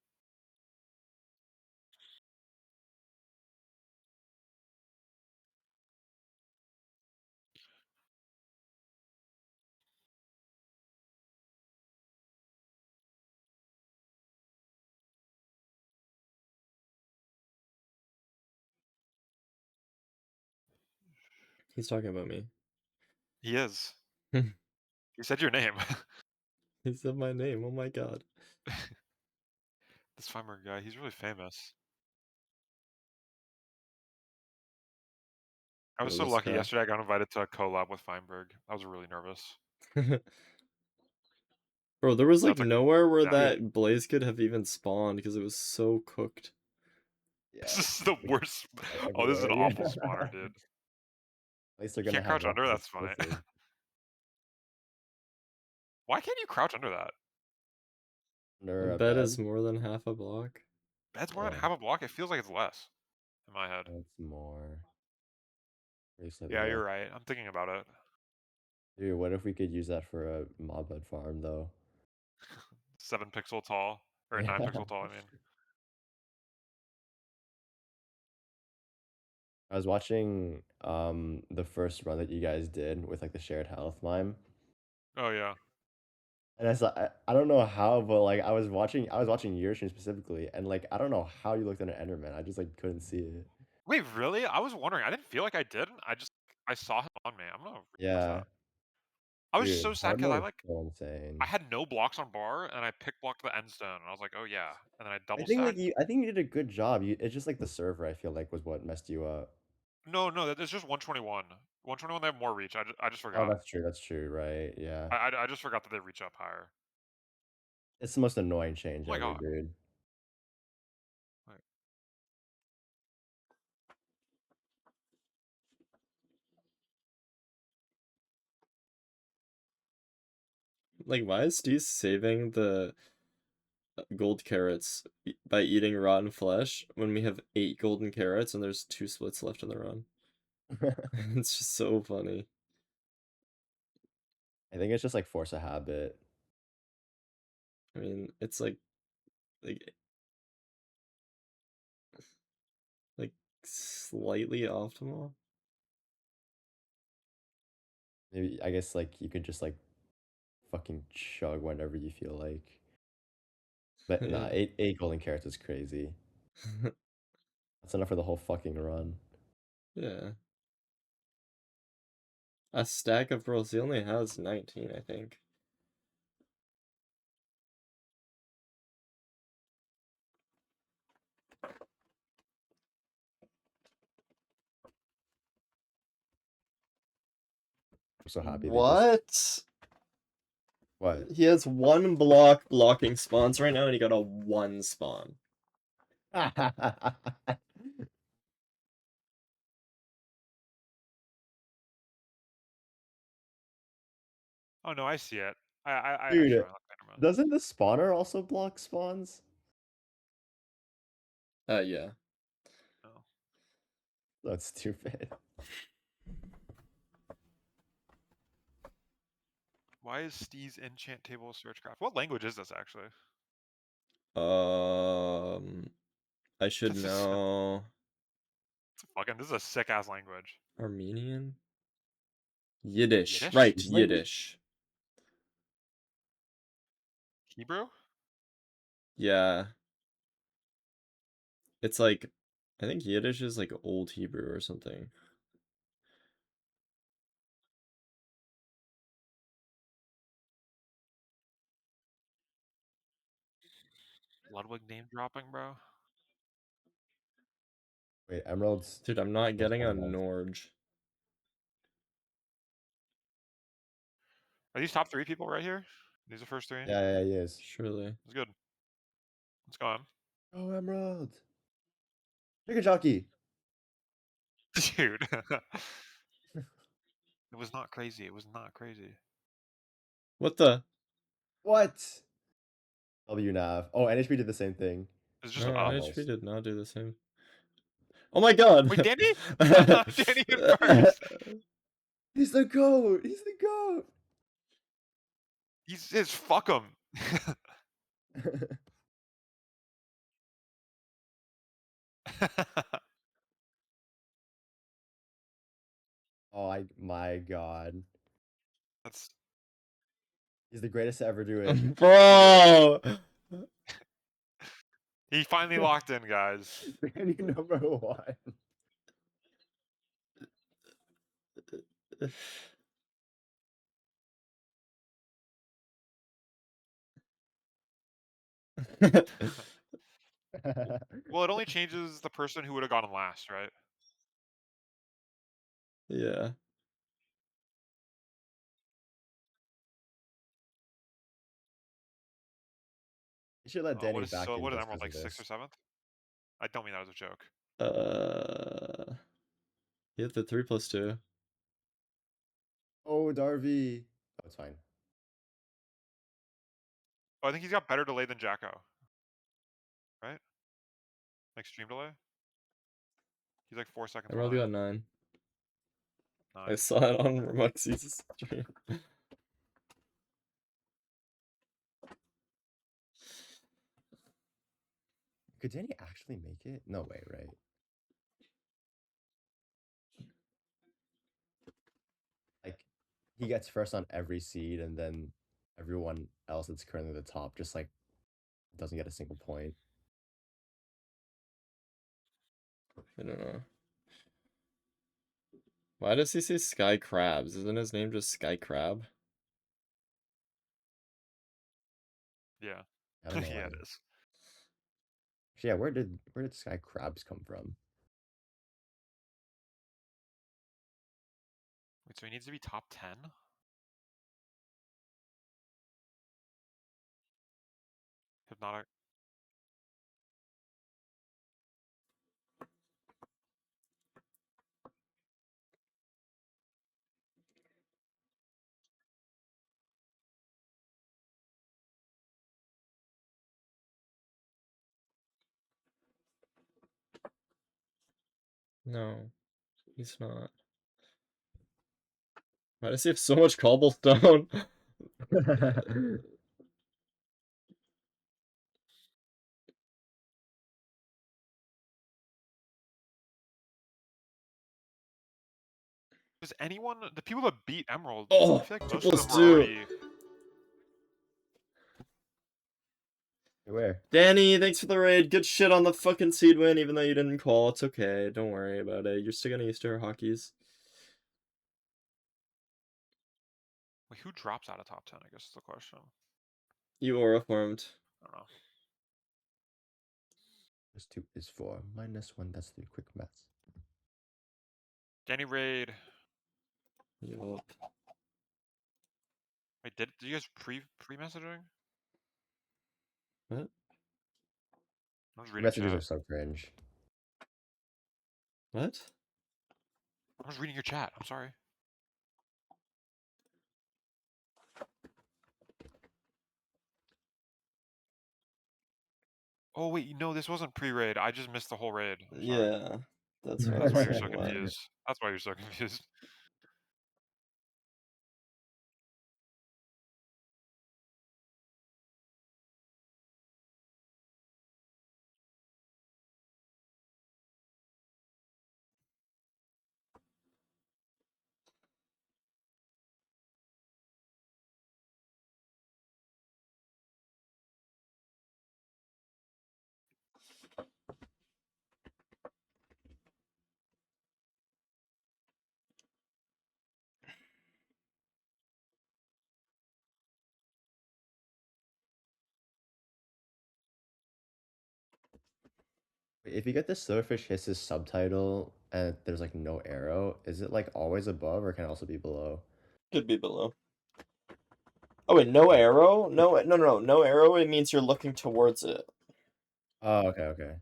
He's talking about me. He is. He said your name. He said my name. Oh my god. This Feimer guy, he's really famous. I was so lucky. Yesterday I got invited to a collab with Feinberg. I was really nervous. Bro, there was like That's, nowhere where yeah. that blaze could have even spawned because it was so cooked. Yeah. This is the worst. Oh, this is an everywhere, awful yeah. spawner, dude. At least they're You gonna can't have crouch under. one That's funny. exclusive. Why can't you crouch under that? Under A a bed bed. is more than half a block. Bed's more than Yeah. half a block. It feels like it's less in my head. It's more. Yeah, you're right. I'm thinking about it. Dude, what if we could use that for a mob bed farm though? 7 pixel tall or 9 pixel tall. I mean, I was watching the first run that you guys did with like the shared health mime. oh yeah. And I don't know how, but like I was watching your stream specifically, and like I don't know how you looked at an Enderman. I just like couldn't see it. Wait, really? I was wondering. I didn't feel like I did. I saw him on me. I'm gonna realize Yeah. that. I was Dude, so sad hard because mode is so insane. I had no blocks on bar and I pick blocked the end stone and I was like, oh yeah, and then I double I think stacked. I think you did a good job. It's just like the server I feel like was what messed you up. No, it's just 121. 121 they have more reach. I just Oh, forgot. that's true. That's true. Right. Yeah. I just forgot that they reach up higher. It's the most annoying change Oh my ever, god. dude. Wait. Like, why is Steve saving the gold carrots by eating rotten flesh when we have 8 golden carrots and there's 2 splits left in the run? It's just so funny. I think it's just like force a habit. I mean, it's like slightly optimal. Maybe I guess like you could just like fucking chug whenever you feel like. But nah, Yeah. 8 golden carrots is crazy. That's enough for the whole fucking run. Yeah. A stack of pearls. He only has 19, I think. I'm so happy. What? What? He has 1 block blocking spawns right now, and he got a 1 spawn. Oh no, I see it. I Dude, sure. Never mind. doesn't the spawner also block spawns? Yeah. No. That's stupid. Why is Steve's enchant table search graph? What language is this actually? I should This is know. this is a sick ass language. Armenian? Yiddish. Yiddish? Right, Is language- Yiddish. Hebrew? Yeah. It's like, I think Yiddish is like Old Hebrew or something. Ludwig name dropping, bro. Wait, emeralds. Dude, I'm not What's getting a emeralds? Norge. Are these top 3 people right here? These are first 3? Yeah, he is. Surely. It's good. Let's go on. Oh, emerald. Chicken jockey. Dude. It was not crazy. It was not crazy. What the? What? WNAV. Oh, NHP did the same thing. It's just No, up. NHP did not do the same. Oh my god! Wait, Danny? Danny in first. He's the goat. He's the goat. He's fuck him. Oh, my god. That's He's the greatest to ever do it. Bro! he finally locked in, guys. Danny number 1. Well, it only changes the person who would have gotten last, right? Yeah. You should let Oh, Danny back in what did just Emerald, because like of 6th or this. 7th? I don't mean that as a joke. You have the 3+2. Oh, Darby. Oh, it's fine. Oh, I think he's got better delay than Jacko. Right? Like stream delay? He's like 4 seconds Emerald behind. got 9. I 9. saw it on Remuxy's stream. Could Danny actually make it? No way, right? Like, he gets first on every seed, and then everyone else that's currently the top just like doesn't get a single point. I don't know. Why does he say Sky Crabs? Isn't his name just Sky Crab? Yeah. I don't know. Yeah, why. it is. Actually, yeah, where did Sky Crabs come from? Wait, so he needs to be top 10? Hypnotic. No, he's not. Why does he have so much cobblestone? Does anyone, the people that beat Emerald, Oh, I feel like 2 most of plus them were 2. already. Where? Danny, thanks for the raid. Good shit on the fucking seed win, even though you didn't call. It's okay. Don't worry about it. You're still gonna Easter hockeys. Wait, who drops out of top 10? I guess is the question. You aura formed. I don't know. Plus 2 is 4. Minus 1, that's 3. Quick maths. Danny Raid. Yup. Wait, did you guys pre messaging? What? I'm just Your reading messages chat. are so cringe. What? I'm just reading your chat. I'm sorry. Oh wait, no, this wasn't pre-raid. I just missed the whole raid. I'm sorry. Yeah, that's what I That's was why you're so saying. Why? confused. That's why you're so confused. If you get the Silverfish Hisses subtitle and there's like no arrow, is it like always above or can it also be below? Could be below. Oh wait, no arrow? No, no arrow. It means you're looking towards it. Oh, okay.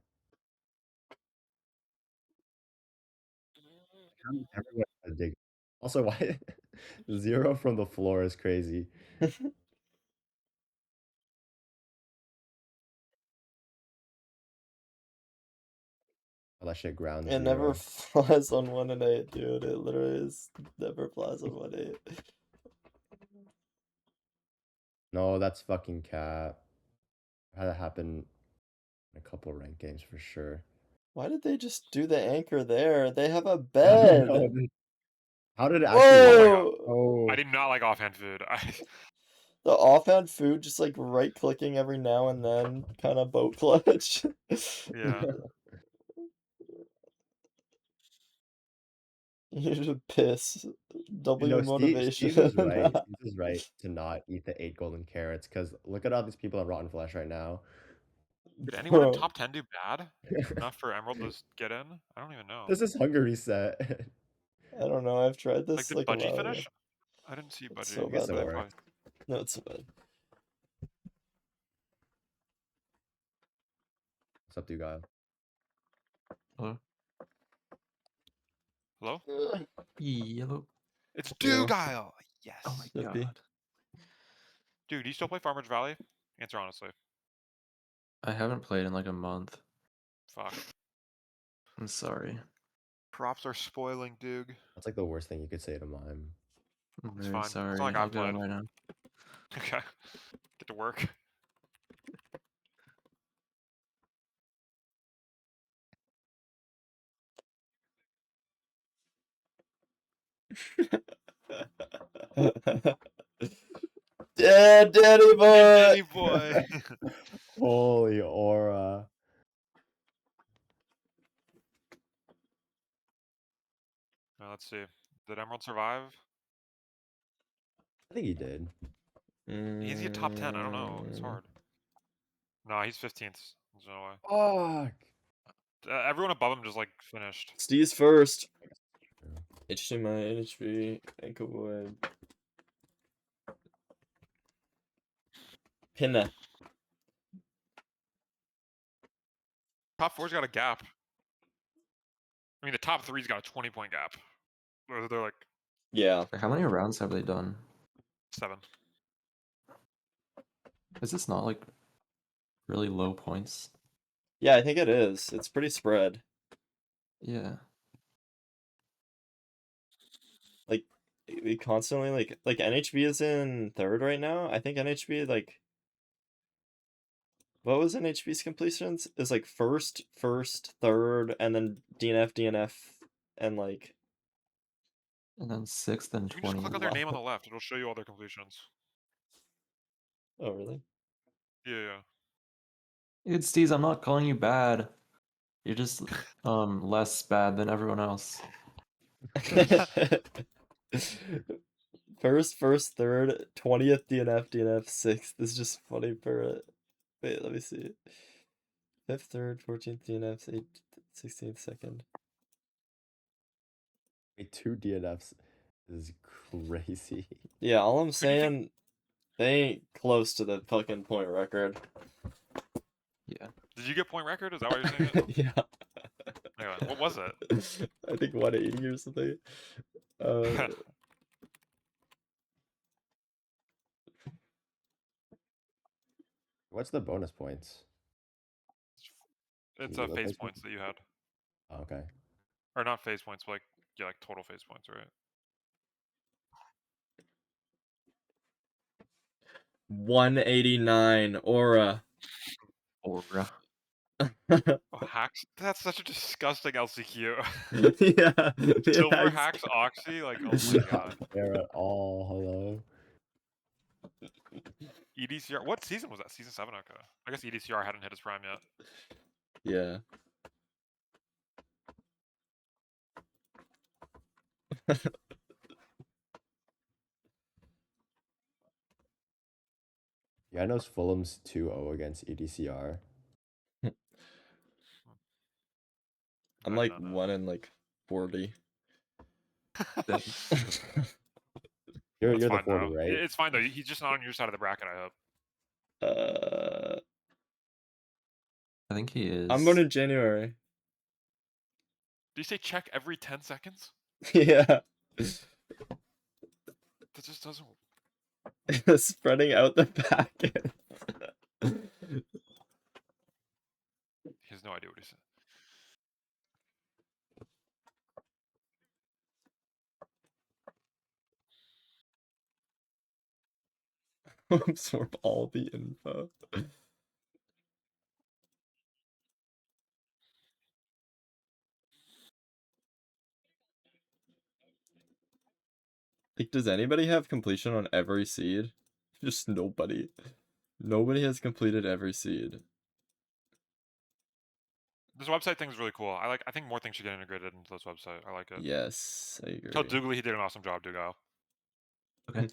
Everyone has a dig. Also, why 0 from the floor is crazy. Oh, that shit ground It 0. never flies on 1 and 8, dude. It literally is never flies on 1 8. No, that's fucking cap. Had that happen in a couple ranked games for sure. Why did they just do the anchor there? They have a I bed. don't know, dude. How did it actually Oh my work? god. Whoa! I did not like offhand food. The offhand food just like right clicking every now and then, kind of boat clutch. Yeah. You should piss. W No, motivation. Steve's is right. Steve's is right to not eat the 8 golden carrots because look at all these people on Rotten Flesh right now. Did anyone in Bro, top 10 do bad enough for Emerald to get in? I don't even know. This is Hunger Reset. I don't know. I've tried Like, this did like a Budgie while finish? ago. I didn't see It's Budgie. so guess bad it though. worked. No, it's so bad. What's up, dude, guy? Hello? Hello? Yellow. It's Yeah. Dugile! Yes. Oh my Zippy. god. Dude, do you still play Farmers Valley? Answer honestly. I haven't played in like a month. Fuck. I'm sorry. Props are spoiling, Dug. That's like the worst thing you could say to mime. I'm It's very fine. It's not sorry. like I'll I've get on played. right now. Okay. Get to work. Yeah, Daddy boy. Daddy boy. Holy aura. Now, let's see. Did Emerald survive? I think he did. Is he a top 10? I don't know. It's hard. No, he's 15th. There's no way. Fuck. Everyone above him just like finished. Steve's first. HDMI, NHB, ankle void. Pinna. Top 4's got a gap. I mean, the top 3's got a 20-point gap. They're like Yeah. How many rounds have they done? 7. Is this not like really low points? Yeah, I think it is. It's pretty spread. Yeah. Like, we constantly, like NHB is in 3rd right now. I think NHB, like, what was NHB's completions? It's like first, 3rd, and then DNF, and like, And then 6th and You can just 20. click on their name on the left. It'll show you all their completions. oh, really? Yeah. Dude, Steez, I'm not calling you bad. You're just less bad than everyone else. First, 3rd, 20th DNF, 6th. This is just funny for it. Wait, let me see. 5th, 3rd, 14th DNF, 8th, 16th, 2nd. Wait, 2 DNFs is crazy. Yeah, all I'm do you think- saying, they ain't close to the fucking point record. Yeah. Did you get point record? Is that why you're saying it? Yeah. Anyway, what was it? I think 180 or something. What's the bonus points? It's You look phase like points that you had, Oh, okay. or not phase points, but like yeah, like total phase points, right? 189 aura. Aura. Oh, hacks. That's such a disgusting LCQ. Yeah. Silver Hacks. hacks Oxy. Like, oh my god. Fair at all. Hello. EDCR. What season was that? Season 7. Okay. I guess EDCR hadn't hit his prime yet. Yeah. Yeah, I know Fulham's 2-0 against EDCR. I'm I like don't know. 1 in like 40. You're That's the fine 40, though. right? It's fine though. He's just not on your side of the bracket. I hope. I think he is. I'm born in January. Do you say check every 10 seconds? Yeah. That just doesn't. Spreading out the packet. He has no idea what he said. Absorb all the info. Like, does anybody have completion on every seed? Just nobody. Nobody has completed every seed. This website thing is really cool. I think more things should get integrated into this website. I like it. Yes, I agree. Tell Doogly he did an awesome job, Dougal. Okay.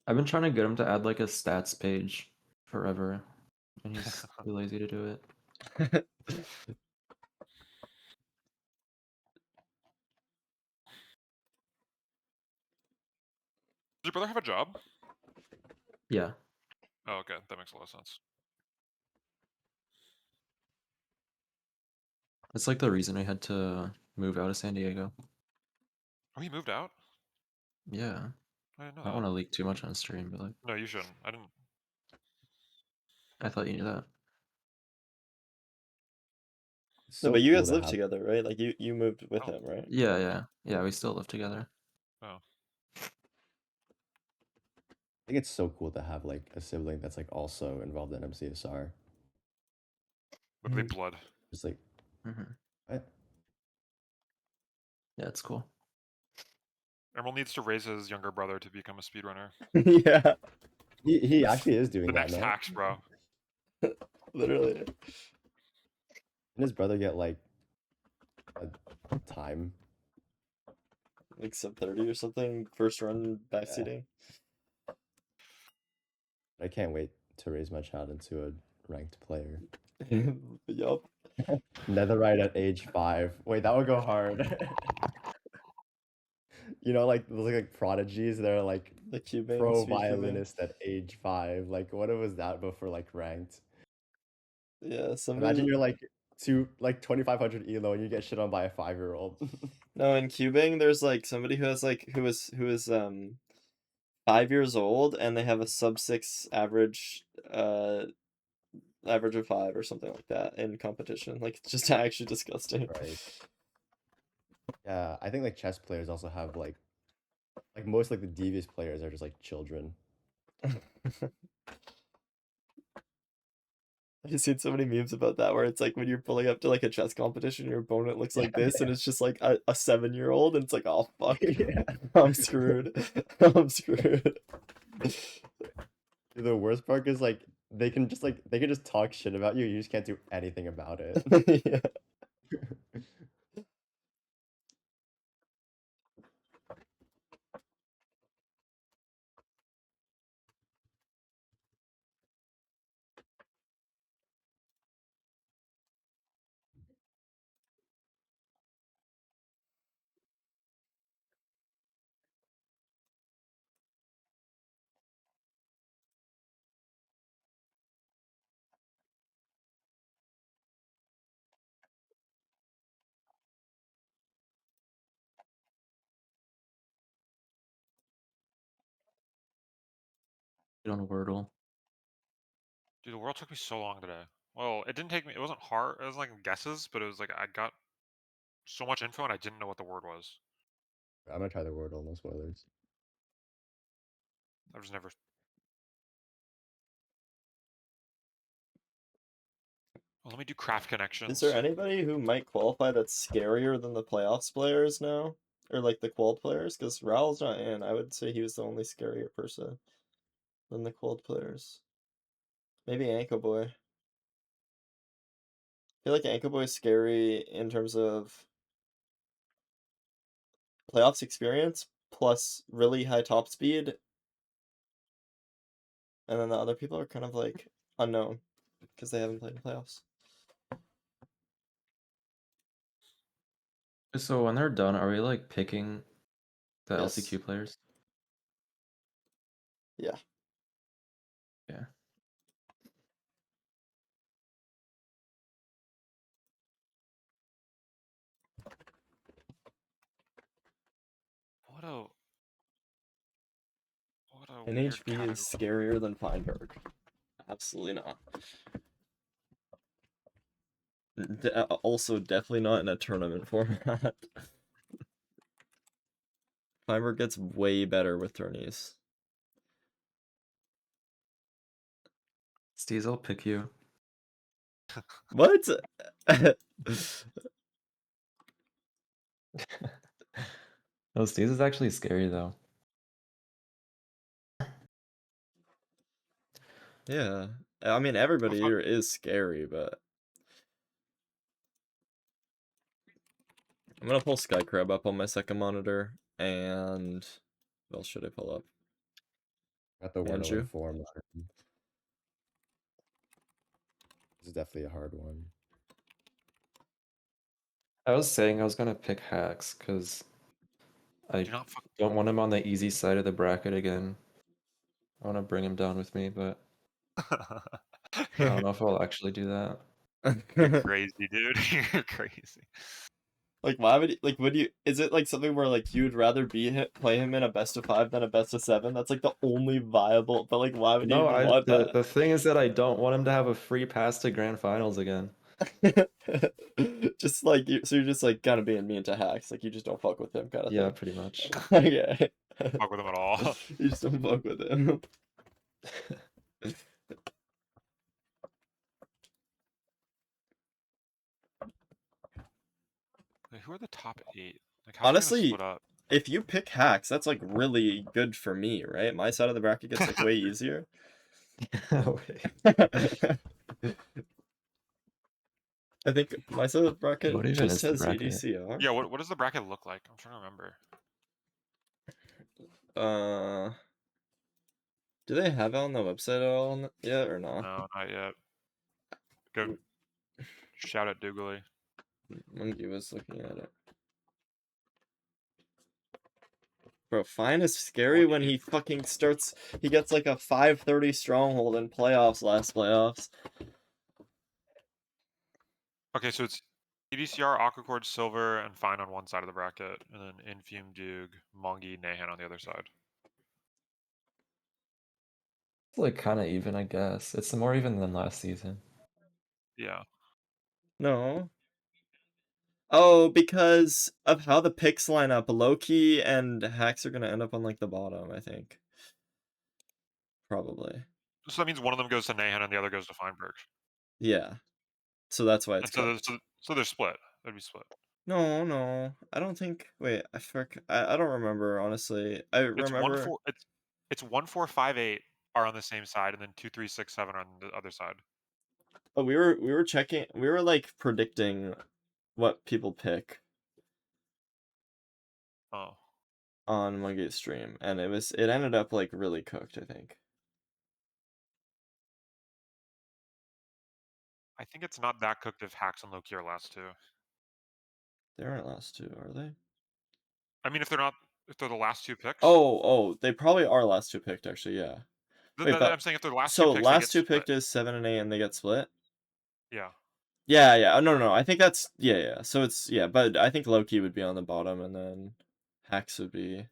I've been trying to get him to add like a stats page forever, and he's too lazy to do it. Does your brother have a job? Yeah, Oh, okay. That makes a lot of sense. it's like the reason I had to move out of San Diego. Oh, he moved out? Yeah, I didn't know I don't that. want to leak too much on stream, but like, No, you shouldn't. I didn't. I thought you knew that. It's No, so but you cool guys to live have. together, right? Like you moved with Oh. him, right? Yeah, we still live together. Oh. I think it's so cool to have like a sibling that's like also involved in MCSR. Literally blood. Just like Mm-hmm. what? Yeah, it's cool. Emerald needs to raise his younger brother to become a speedrunner. Yeah, He actually is doing The that next now. hacks, bro. literally. Didn't his brother get like a time? Like sub 30 or something. First run backseating. I can't wait to raise my child into a ranked player. Yup. Netherite at age 5. Wait, that would go hard. You know, like those like prodigies, they're like The cubing, pro speed cubing. violinist at age 5. Like, what was that before like ranked? Yeah, Imagine you're like 2500 elo and you get shit on by a 5-year-old. No, in cubing, there's like somebody who has like who is 5 years old and they have a sub 6 average average of 5 or something like that in competition. Like it's just actually disgusting. Right. Yeah, I think like chess players also have like most like the devious players are just like children. I've seen so many memes about that where it's like when you're pulling up to like a chess competition, your opponent looks like this, and it's just like a 7-year-old, and it's like, oh fuck, Yeah. I'm screwed. I'm screwed. The worst part is like they can just talk shit about you. You just can't do anything about it. Yeah. on Wordle. Dude, the world took me so long today. Well, it didn't take me. It wasn't hard. It was like guesses, but it was like I got so much info and I didn't know what the word was. I'm gonna try the Wordle, no spoilers. I've just never. Well, let me do craft connections. Is there anybody who might qualify that's scarier than the playoffs players now? Or like the qual players? Because Raul's not in. I would say he was the only scarier person than the qual players. Maybe Anko Boy. I feel like Anko Boy is scary in terms of playoffs experience plus really high top speed. And then the other people are kind of like unknown because they haven't played in playoffs. So when they're done, are we like picking the Yes. LCQ players? Yeah. Yeah. What a weird NHB category. is scarier than Feinberg. Absolutely not. Also, definitely not in a tournament format. Feinberg gets way better with tourneys. Steez, I'll pick you. What? No, Steez is actually scary though. Yeah. I mean, everybody fuck? here is scary, but I'm gonna pull Skycrab up on my second monitor, and what else should I pull up? Got the Wordle Andrew? in form. This is definitely a hard one. I was saying I was gonna pick Hacks because I Do not fuck. don't want him on the easy side of the bracket again. I want to bring him down with me, but I don't know if I'll actually do that. You're crazy, dude. You're crazy. Like, why would would you? Is it like something where like you'd rather play him in a best of 5 than a best of 7? That's like the only viable. But like, why would you No, even want the that? thing is that I don't want him to have a free pass to grand finals again. Just like you, so you're just like kind of being mean to Hacks. Like you just don't fuck with him, kind of Yeah, thing. pretty much. Okay. Fuck with him at all. You just don't fuck with him. Wait, who are the top 8? Like, how's it Honestly, gonna split up? if you pick Hacks, that's like really good for me, right? My side of the bracket gets like way easier. I think my side of the bracket What even just is the has bracket? EDCR. Yeah, what does the bracket look like? I'm trying to remember. Do they have it on the website at all yet or not? No, not yet. Go shout at Doogly. Monkey was looking at it. Bro, Fine is scary when he fucking starts. He gets like a 530 stronghold in playoffs, last playoffs. Okay, so it's EDCR, Aquacord, Silver, and Fine on one side of the bracket, and then Infume, Doog, Mongi, Nahan on the other side. It's like kind of even, I guess. It's more even than last season. Yeah. No. Oh, because of how the picks line up, Loki and Hacks are gonna end up on like the bottom, I think. Probably. So that means one of them goes to Nahan and the other goes to Feinberg. Yeah. So that's why And it's so they're split. That'd be split. No. I don't think. Wait, I don't remember, honestly. I remember. It's 1, 4, 5, 8 are on the same side, and then 2, 3, 6, 7 are on the other side. But we were checking. We were like predicting what people pick Oh. on Monge's stream, and it ended up like really cooked, I think. I think it's not that cooked if Hacks and Loki are last 2. They aren't last 2, are they? I mean, if they're the last 2 picks. Oh, they probably are last 2 picked, actually, yeah. Wait, but I'm saying if they're last 2 so picks, they last get 2 split. picked is 7 and 8, and they get split. Yeah. Yeah. Oh, no. I think that's yeah. So it's but I think Loki would be on the bottom, and then Hacks would be.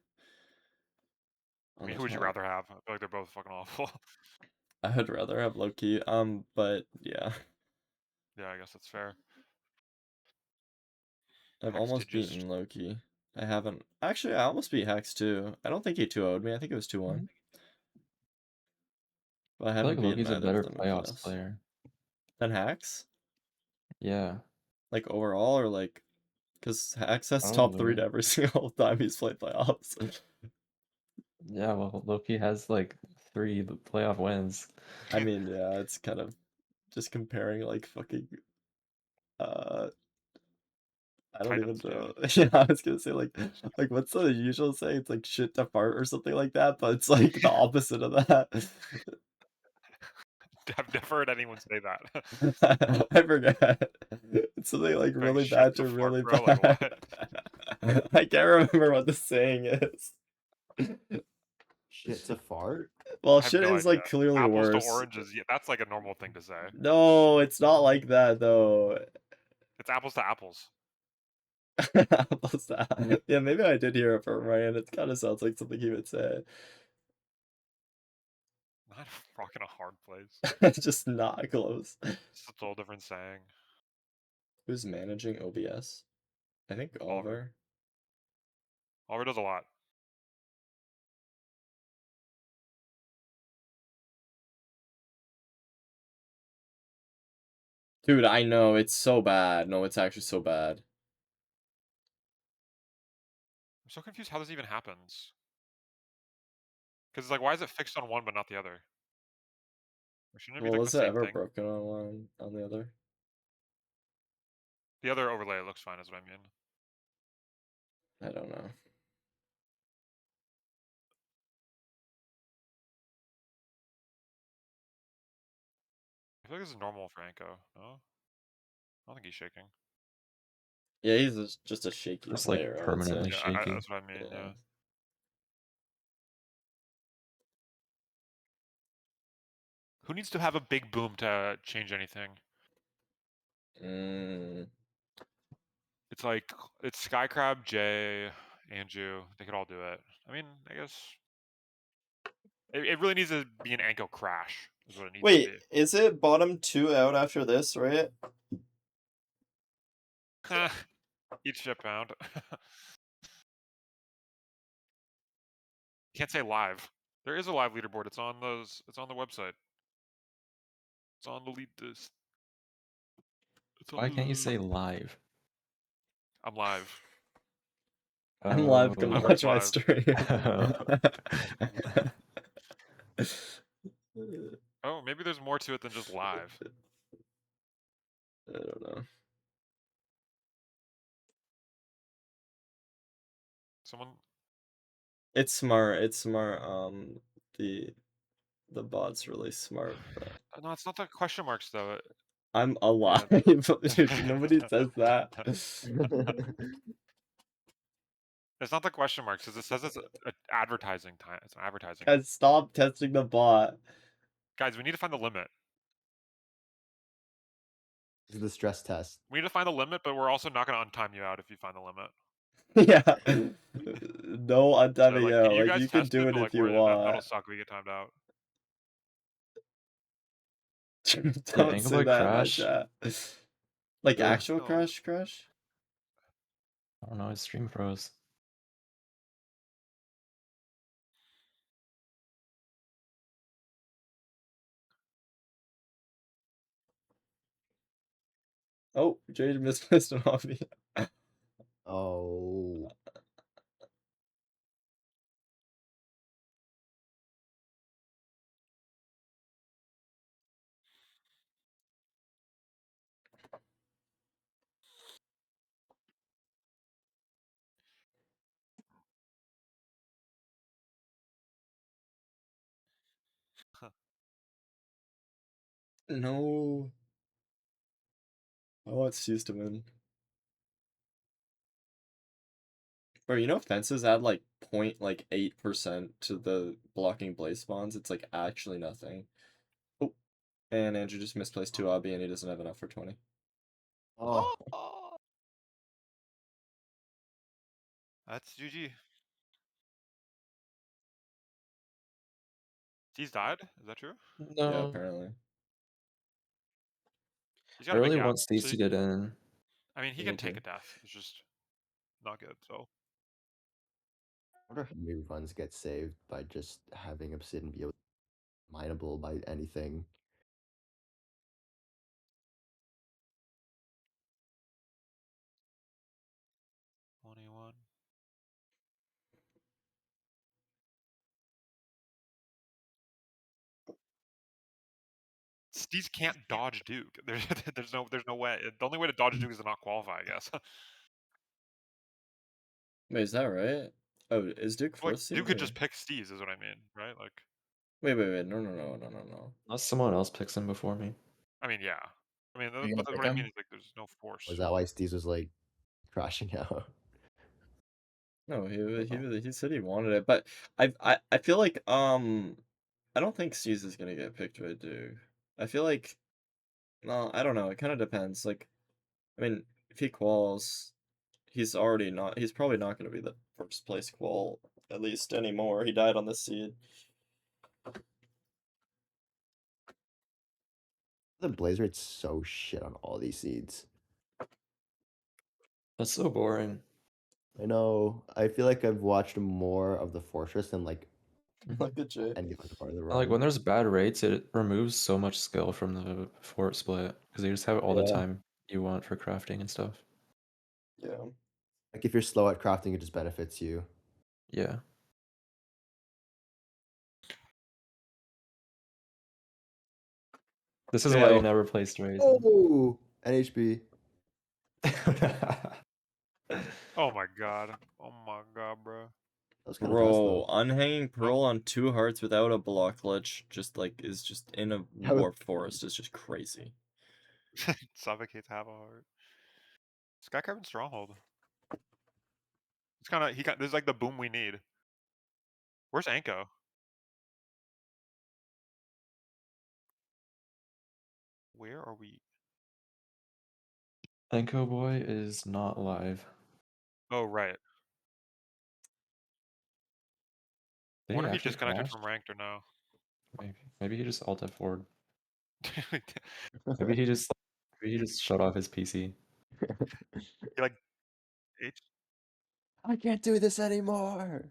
I on mean, the who would you top. rather have? I feel like they're both fucking awful. I would rather have Loki. But yeah, Yeah, I guess that's fair. I've Hex almost Digis. beaten Loki. I haven't. Actually, I almost beat Hex too. I don't think he 2-0'd me. I think it was 2-1. But I I feel haven't like beaten Loki's a either of better them in playoffs playoffs. player. Than Hex? Yeah. Like overall, or like, because Hex has top 3 Probably. to every single time he's played playoffs. Yeah, well, Loki has like 3 playoff wins. I mean, yeah, it's kind of just comparing like fucking I don't even Titans, know. dude. Yeah, I was gonna say like what's the usual saying? It's like shit to fart or something like that, but it's like the opposite of that. I've never heard anyone say that. I forget. It's something like Like really shit bad the to fart, really bro. Like bad. what? I can't remember what the saying is. Shit to fart? Well, I have shit no is idea. like clearly Apples to worse. oranges. Yeah, that's like a normal thing to say. No, it's not like that though. It's apples to apples. Apples to apple. Yeah, maybe I did hear it from Ryan. It kind of sounds like something he would say. Not rocking a hard place. It's just not close. It's a total different saying. Who's managing OBS? I think Oliver. Oliver. Oliver does a lot. Dude, I know, it's so bad. No, it's actually so bad. I'm so confused how this even happens. Because it's like, why is it fixed on one but not the other? Or shouldn't it be Well, like was the it same ever thing? broken on one on the other? The other overlay looks fine, is what I mean. I don't know. I feel like this is normal for Anko. No? I don't think he's shaking. Yeah, he's just a shaky Just like player, I would say. permanently Yeah, shaky. that's what I mean, yeah. Who needs to have a big boom to change anything? It's like, it's Skycrab, Jay, Andrew. They could all do it. I mean, I guess... It really needs to be an Anko crash, is what it needs to Wait, be. is it bottom 2 out after this, right? Eat shit pound. Can't say live. There is a live leaderboard. It's on those. It's on the website. It's on the lead. This. Why can't you say live? I'm live. I'm live, come I Oh. work watch my live. stream. Oh, maybe there's more to it than just live. I don't know. Someone. It's smart. It's smart. The bot's really smart, but No, it's not the question marks though. I'm alive. Dude, nobody says that. It's not the question marks because it says it's a advertising time. It's an advertising. Guys, stop testing the bot. Guys, we need to find the limit. This is the stress test. We need to find the limit, but we're also not going to untime you out if you find the limit. Yeah. No So, untiming like, out. you Like, guys you can test do it, it but if like, you that'll want. suck. If we get timed out. Don't Anko say play that in my Crash? chat. Like, Ugh. actual No. crash? I don't know, his stream froze. Oh, Jade misplaced an hobby. Oh. No. I want Steve's to win. Bro, you know fences add like 0.8% to the blocking blaze spawns? It's like actually nothing. Oh, and Andrew just misplaced 2 obby and he doesn't have enough for 20. Oh. That's GG. He's died? Is that true? Yeah, No, apparently. He's I got a big really gap. want Steez So to get in. I mean, he Me can take too. a death. It's just not good. So I wonder how many runs get saved by just having Obsidian be mineable by anything. $21. Steez can't dodge Duke. There's no way. The only way to dodge Duke is to not qualify, I guess. Wait, is that right? Oh, is Duke Like first Duke seed? could Or... just pick Steez, is what I mean, right? Like, Wait, no. Unless someone else picks him before me. I mean, yeah. I mean, you gonna but pick what I him? mean is like, there's no force. Was that why Steez was like crashing out? No, he said he wanted it, but I feel like I don't think Steez is gonna get picked by Duke. I feel like well, I don't know. It kind of depends. Like, I mean, if he quals, he's probably not gonna be the first place qual at least anymore. He died on this seed. The blaze rate's so shit on all these seeds. That's so boring. I know. I feel like I've watched more of the Fortress than like Look at Jay. any other part of the I like run. when there's bad rates, it removes so much skill from the fort split because you just have all the Yeah. time you want for crafting and stuff. Yeah. Like if you're slow at crafting, it just benefits you. Yeah. This is why KO. you never play strays. Oh, NHB. Oh my god. Oh my god, bro. That was kind of fast Bro, though. unhanging pearl on 2 hearts without a block glitch is just in a That was- warp forest is just crazy. Suffocates half a heart. Skycarbon Stronghold. It's kind of this is like the boom we need. Where's Anko? Where are we? Enko Boy is not live. Oh right. I Did wonder he if he actually disconnected crash? from ranked or no. Maybe he just alt F4'd. Maybe he just shut off his PC. He like H. I can't do this anymore.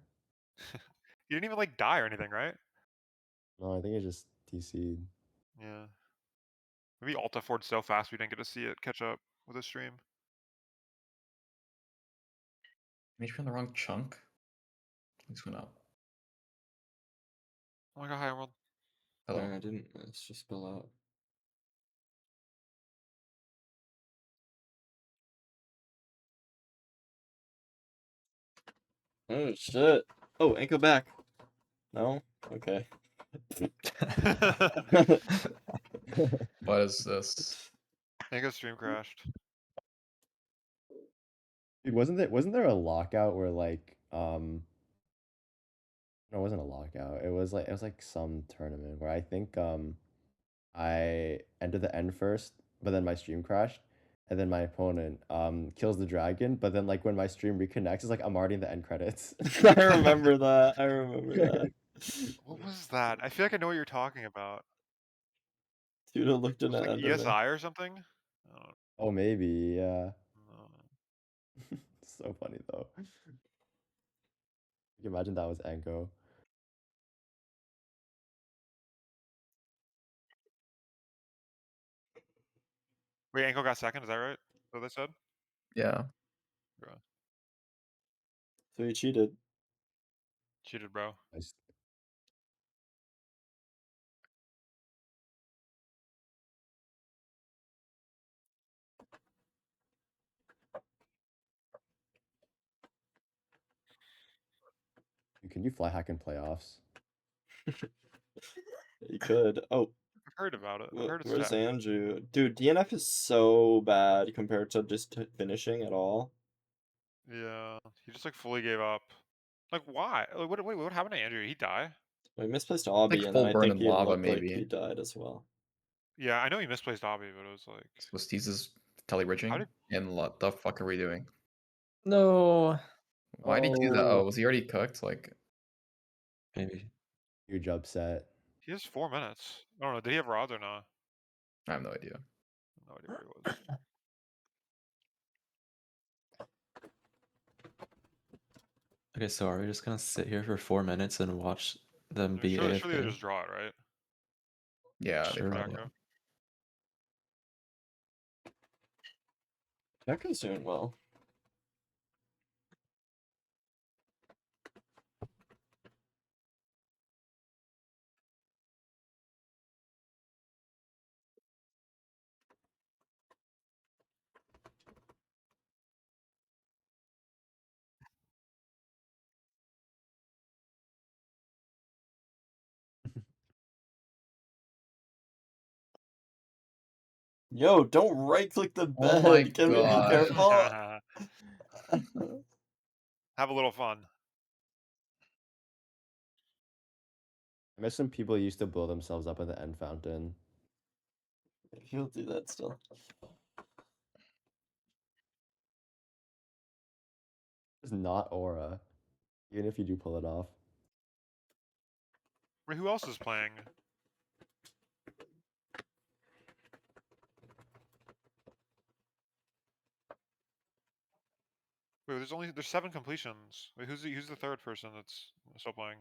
He didn't even like die or anything, right? No, I think it's just TC'd. Yeah. Maybe Alta Ford so fast we didn't get to see it catch up with his stream. Maybe you're on the wrong chunk. Things went up. Oh my god, hi world. Hello. I didn't. Let's just spill out. Oh shit! Oh, Anko back. No. Okay. What is this? Anko's stream crashed. Dude, wasn't there a lockout where like no, it wasn't a lockout. It was like some tournament where I think I entered the end first, but then my stream crashed, and then my opponent kills the dragon, but then like when my stream reconnects, it's like I'm already in the end credits. I remember that. I remember that. What was that? I feel like I know what you're talking about. Dude, I looked in Was it at like ESI or something? Oh, Oh, maybe, yeah. no. So funny though. You can imagine that was Anko. Wait, Anko got second, is that right? What they said? Yeah. Bro. So he cheated. Cheated, bro. Nice. Can you fly hack in playoffs? He could. Oh, I've heard about it. I've heard it's where's tech. Andrew? Dude, DNF is so bad compared to just finishing at all. Yeah, he just like fully gave up. Like why? Like, what happened to Andrew? Did he die? He misplaced Obby, Like and full then I burn think in he lava, looked like maybe. he died as well. Yeah, I know he misplaced Obby, but it was like Was Steez's telly bridging? And what the fuck are we doing? No. Why did he do that? Oh. Oh, was he already cooked? Like, Maybe. Huge upset. He has 4 minutes. I don't know. Did he have rods or not? I have no idea. No idea where he was. Okay, so are we just gonna sit here for 4 minutes and watch them be Surely they AFK? just draw it, right? Yeah, they Sure. probably. Jacko. Jacko's doing well. Yo, don't right-click the Oh my bed. Can we be God. careful? Have a little fun. I miss when people used to blow themselves up at the end fountain. He'll do that still. It's not aura, even if you do pull it off. Wait, who else is playing? Wait, there's 7 completions. Wait, who's the third person that's still playing?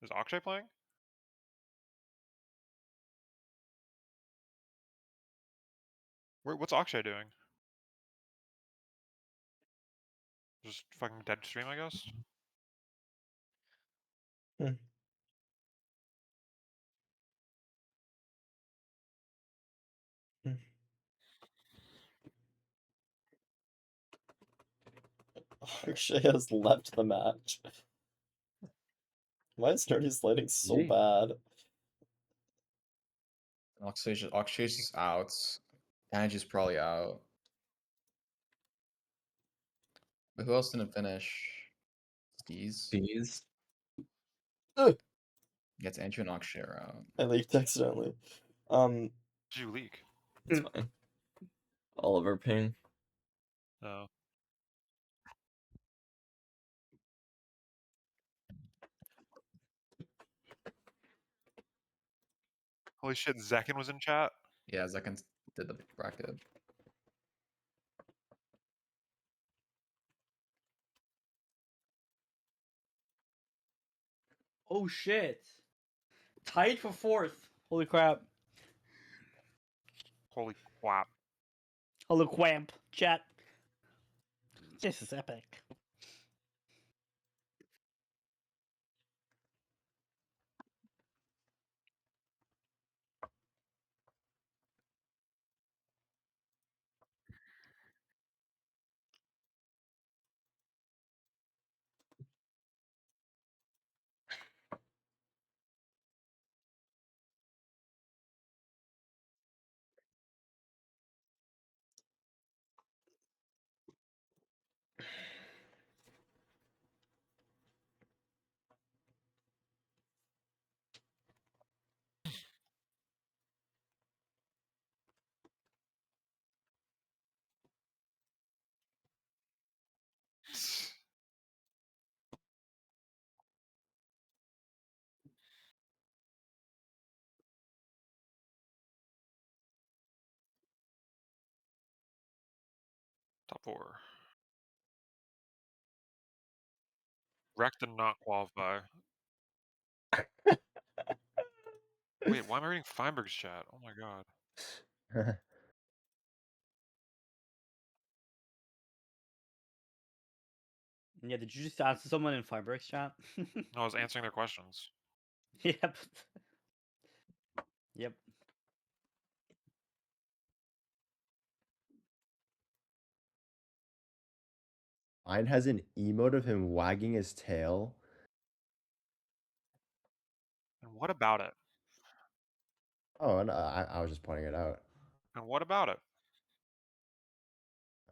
Is Akshay playing? What's Akshay doing? Just fucking dead stream, I guess. Akshay has left the match. Why is Nerdy sliding so GG. bad? Akshay's out. Anji's probably out. But who else didn't finish? Steez. These? Gets Anji and Akshay are out. I leaked accidentally. Did you leak? It's fine. Oliver ping. No. Holy shit, Zekin was in chat? Yeah, Zekin did the bracket. Oh shit! Tied for 4th. Holy crap! Holy crap. Holy quamp! Chat. This is epic. Top 4. Wrecked did not qualify. Wait, why am I reading Feinberg's chat? Oh my god. Yeah, did you just answer someone in Firebricks chat? No, I was answering their questions. Yep. Yep. Mine has an emote of him wagging his tail. And what about it? Oh, and I was just pointing it out. And what about it?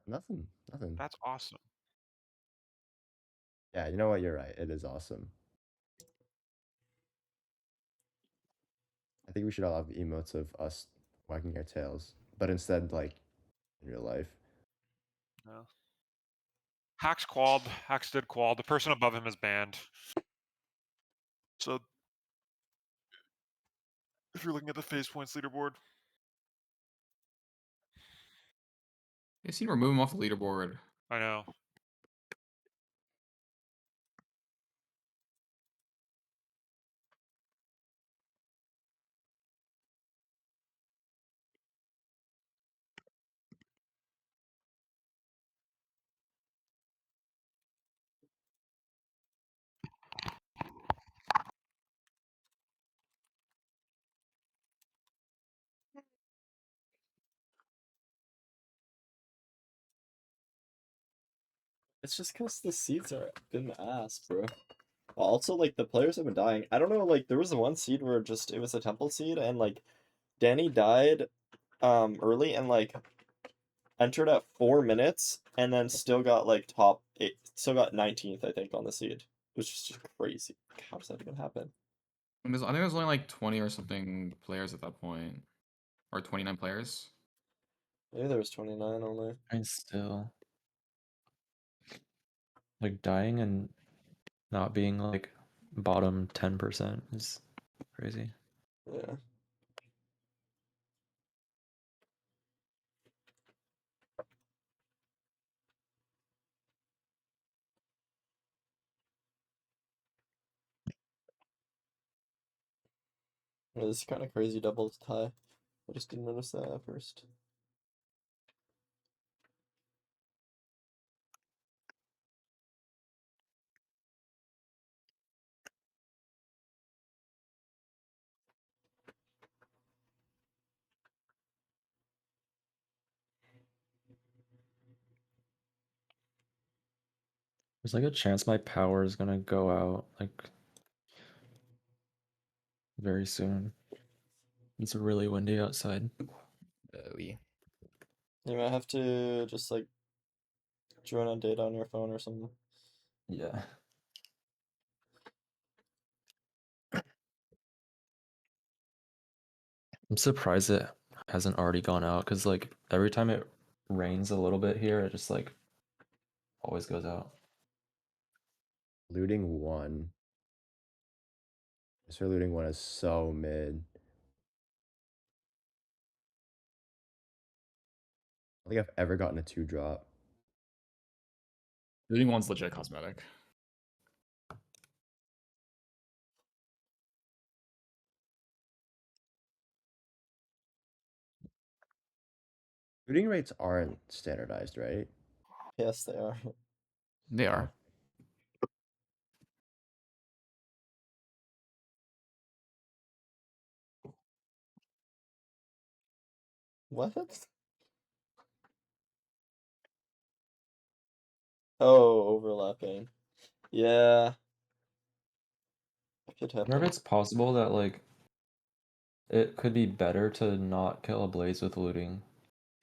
Nothing. Nothing. That's awesome. Yeah, you know what? You're right. It is awesome. I think we should all have emotes of us wagging our tails, but instead, like, in real life. Yeah. Hacks qualled. Hacks did qual. The person above him is banned. So If you're looking at the phase points leaderboard. They seem to remove him off the leaderboard. I know. It's just because the seeds are been ass, bro. Also, like, the players have been dying. I don't know, like, there was the one seed where just it was a temple seed, and like Danny died early and like entered at 4 minutes and then still got like top 8, still got 19th, I think, on the seed, which is just crazy. Like, how does that even happen? I think there's only like 20 or something players at that point, or 29 players. Maybe there was 29 only. And still, like, dying and not being like bottom 10% is crazy. Yeah. This is kind of crazy double tie. I just didn't notice that at first. There's like a chance my power is gonna go out like very soon. It's really windy outside. We. You might have to just like join on data on your phone or something. Yeah. I'm surprised it hasn't already gone out because like every time it rains a little bit here, it just like always goes out. Looting 1. Mr. Looting 1 is so mid. I don't think I've ever gotten a 2-drop. Looting 1's legit cosmetic. Looting rates aren't standardized, right? Yes, they are. They are. What? Oh, overlapping. Yeah. That could I wonder if happen. it's possible that like it could be better to not kill a blaze with looting.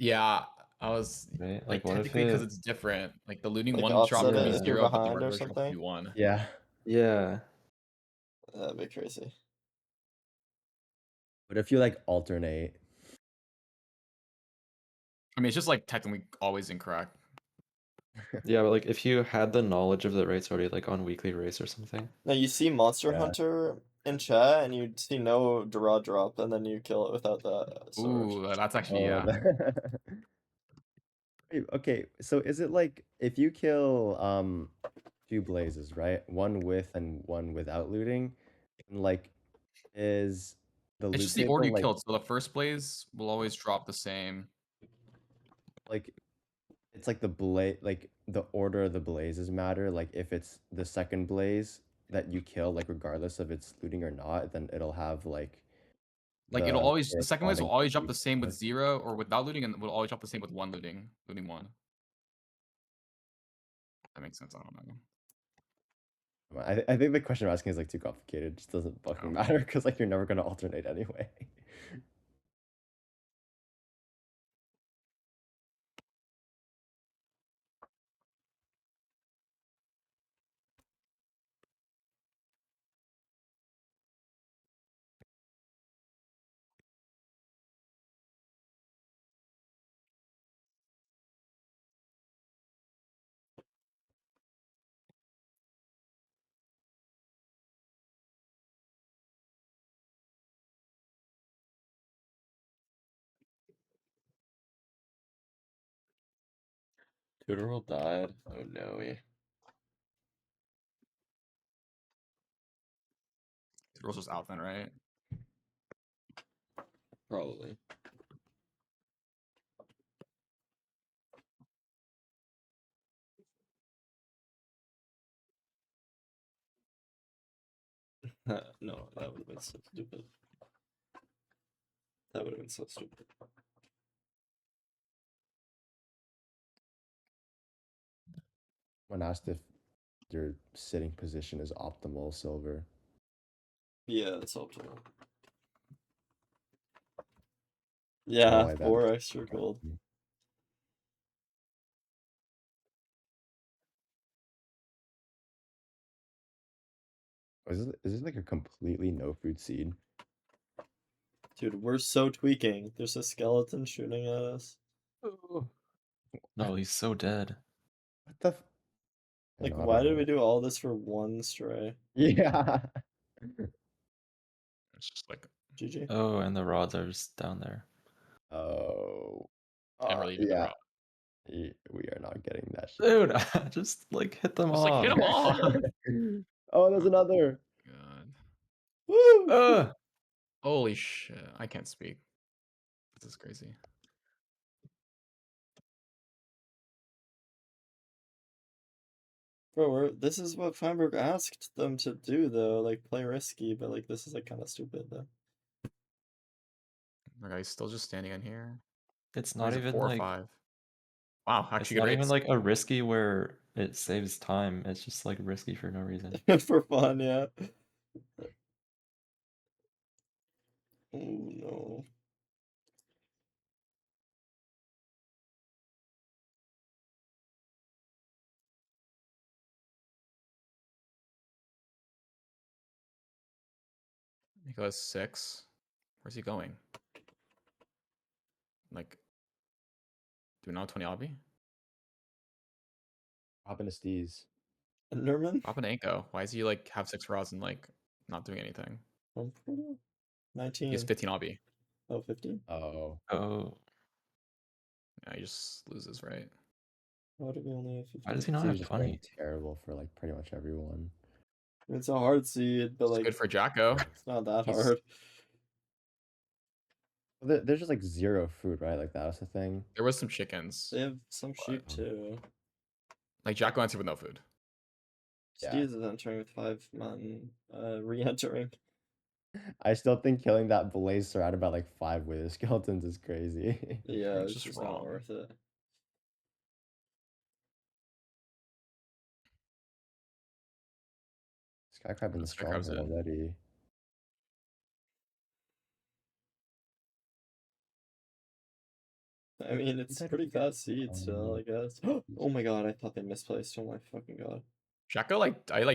Yeah, I was Right? like What if technically because it? it's different. Like the looting Like 1 drop offset could it be if you're 0, but the behind or regular drop could be something. 1. Yeah. Yeah. That'd be crazy. But if you like alternate, I mean, it's just like technically always incorrect. Yeah, but like if you had the knowledge of the rates already like on weekly race or something. Now you see Monster Yeah. Hunter in chat and you see no draw drop and then you kill it without the sword. Ooh, that's actually yeah. Wait, okay, so is it like if you kill 2 blazes, right? One with and one without looting, and like is the It's loot just the table order you like killed. So the first blaze will always drop the same. like it's like the blaze, like the order of the blazes matter, like if it's the second blaze that you kill, like regardless of it's looting or not, then it'll have like Like it'll always the corresponding second blaze will always drop the loot same with bonus. 0 or without looting, and will always drop the same with 1 looting. Looting 1. That makes sense. I don't know. I think the question I'm asking is like too complicated. It just doesn't Oh. fucking matter because like you're never gonna alternate anyway. Funeral died. Oh no. Girls just out then, right? Probably. No, that would have been so stupid. That would have been so stupid. When asked if your sitting position is optimal, Silver. Yeah, it's optimal. Yeah, Why that 4 is extra gold. Is this like a completely no food seed? Dude, we're so tweaking. There's a skeleton shooting at us. No, he's so dead. What the? Like, I why don't did know. we do all this for one stray? Yeah. It's just like GG. Oh, and the rods are just down there. Oh. can't really even the Yeah. rod. We are not getting that shit. Dude, I just like hit them Just all. like hit them all. Oh, there's another. God. Woo! Holy shit! I can't speak. This is crazy. Bro, this is what Feinberg asked them to do, though. Like, play risky, but like, this is like kind of stupid, though. My guy's still just standing in here. It's Or not is it even 4 or like 5? Wow, it's actually good not even rates. like a risky where it saves time. It's just like risky for no reason. For fun, yeah. Oh no. He goes 6. Where's he going? Like, do we know 20 obby? Hop into Steez. Enderman? Pop an Anko. Why does he like have 6 rods and like not doing anything? 19. He has 15 obby. Oh, 15? Oh. Oh, Yeah, he just loses, right? Why do we only have 15? why does he not Steez have is just playing 20? terrible for like pretty much everyone. It's a hard seed, but It's like, good for Jacko. it's not that He's- hard. There's just like zero food, right? Like that was the thing. There was some chickens. They have some sheep, But- too. Like Jacko answered with no food. Yeah. Steez is entering with 5 mountain, re-entering. I still think killing that Blaze surrounded by like 5 wither skeletons is crazy. Yeah, It's it's just just not wrong. worth it. Skycrab in the Skycrab's stronghold in. already. I mean, it's That- pretty fast seed still, I guess. Oh my god, I thought they misplaced. Oh my fucking god. Jacko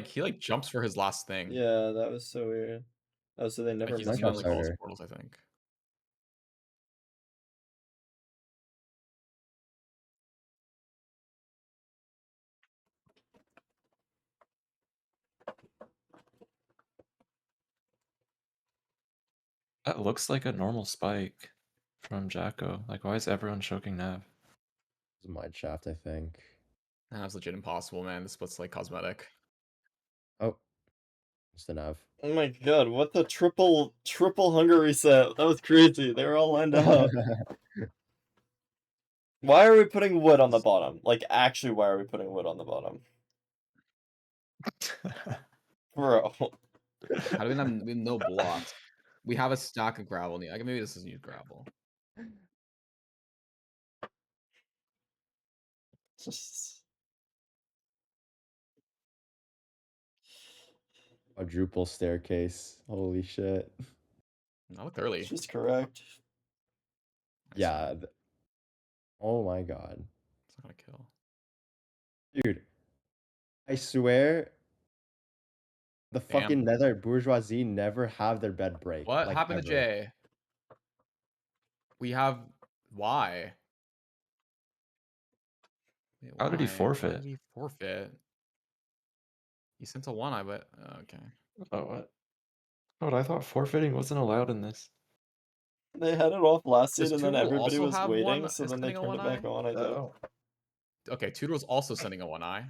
he like jumps for his last thing. Yeah, that was so weird. Oh, so they Like never he's Minecraft gonna like all his starter. portals, I think. That looks like a normal spike from Jacko. Like, why is everyone choking Nav? It's a mine shaft, I think. That's legit impossible, man. This split's like cosmetic. Oh. Just an Av. Oh my god, what the triple hunger reset? That was crazy. They were all lined up. Why are we putting wood on the bottom? Like, actually, why are we putting wood on the bottom? Bro. How do we have no blocks? We have a stack of gravel. Like maybe this is new gravel. Just... Quadruple staircase. Holy shit. I looked early. It's just correct. Yeah. Oh my god. It's not gonna kill. Dude. I swear the Damn. fucking nether bourgeoisie never have their bed break. What like, happened to ever. Jay? We have why? Wait, How did he why? Why forfeit? did he forfeit? He sent a one eye, but okay. Oh, what? Oh, I thought forfeiting wasn't allowed in this. They had it off last Does seed and then Tuval everybody also was have waiting, one- so is then they sending a turned it one back eye? on, I think. Oh. Okay, Tutor's also sending a 1-eye.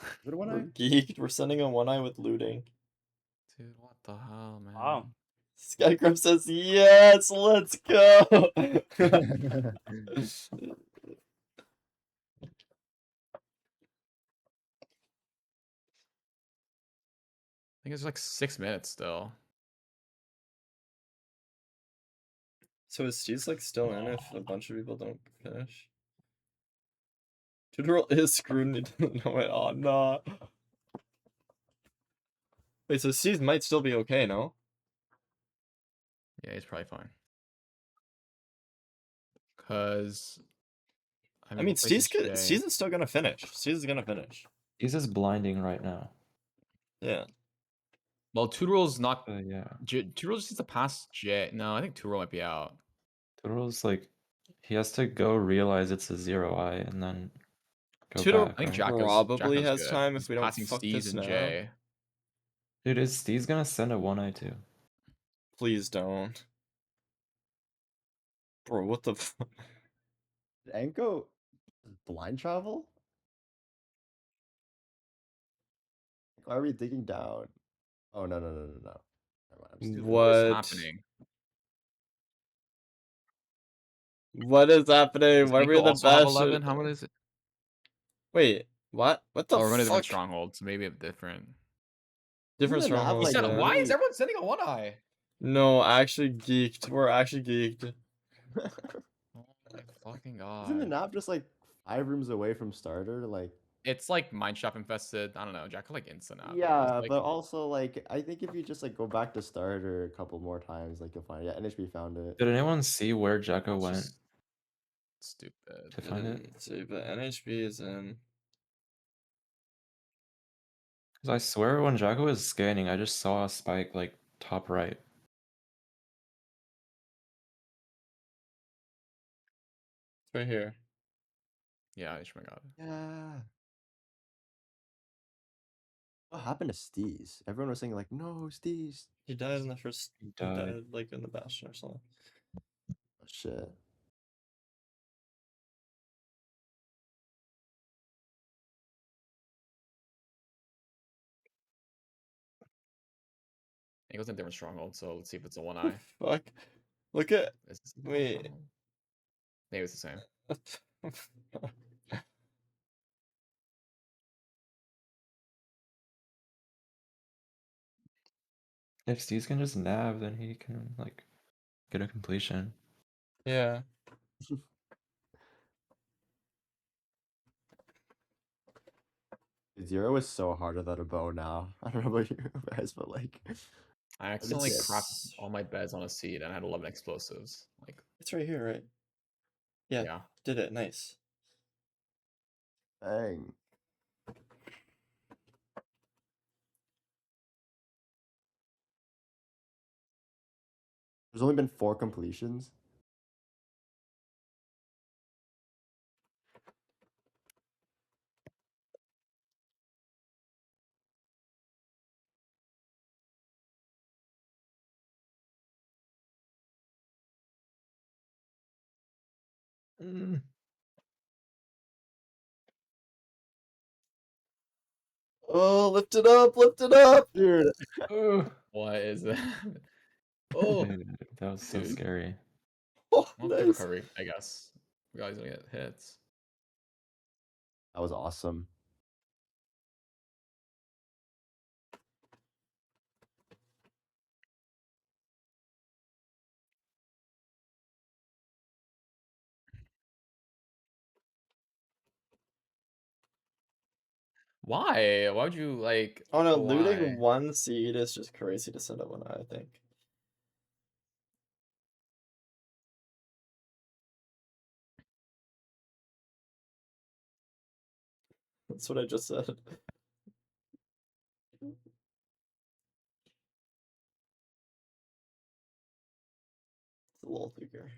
Is it a one We're eye? geeked. We're sending a 1-eye with looting. Dude, what the hell, man? Wow. Skycrim says yes. Let's go. I think it's like 6 minutes still. So is Steve's like still in if a bunch of people don't finish? Tutorial is screwed and he doesn't know it. Oh no. Wait, so Steve might still be okay, no? Yeah, he's probably fine. Cause I mean, what place is Steve's Jay? still gonna finish. Steve's gonna finish. He's just blinding right now. Yeah. Well, Tutor's not. Yeah. Tutorl just needs to pass Jay. No, I think Tutorl might be out. Tutor's like, he has to go realize it's a 0-eye and then go Tutor back. I think right? probably Jacko's has good. time if He's we don't passing fuck Steez this and now. Jay. Dude, is Steve's gonna send a 1-eye too? Please don't. Bro, what the fuck? Did Anko blind travel? Why are we digging down? Oh no. Never mind, I'm stupid. What is What? happening? What is happening? Does Why are we Anko in the also have best? 11? How many is it? Wait, what? What the Oh, we're going to different fuck? strongholds, so maybe a different. Different Isn't the nav, strongholds. like, yeah. Why is everyone sending a 1-eye? No, actually geeked. We're actually geeked. Oh my fucking god. Isn't the nap just like 5 rooms away from starter? Like, It's like mineshaft infested. I don't know. Jack could like instant nap. yeah, Like, but also like I think if you just like go back to starter a couple more times, like you'll find it. Yeah, NHB found it. Did anyone see where Jacko it's went just stupid. to find it? Didn't see, but NHB is in. Because I swear when Jacko was scanning, I just saw a spike like top right. It's right here. Yeah, I my god. Yeah. What happened to Steez? Everyone was saying like, no, Steez. He died in the first. He He died. died like in the Bastion or something. Oh, shit. It goes in a different stronghold, so let's see if it's a 1-eye. Fuck. Look at. Is this a different Wait. stronghold? Maybe it's the same. If Steve's can just nav, then he can like get a completion. Yeah. Zero is so hard without a bow now. I don't know about you guys, but like, I accidentally It's- cracked all my beds on a seed and I had 11 explosives. Like, It's right here, right? Yeah. yeah. Did it. Nice. dang. There's only been 4 completions. Oh, lift it up, lift it up, Dude. What is that? Oh, Dude, that was so Dude. scary. Oh, well, good nice. recovery, I guess. You guys gonna get hits. That was awesome. Why? Why would you like? Oh no, why? looting one seed is just crazy to send up one, I think. That's what I just said. It's a little bigger.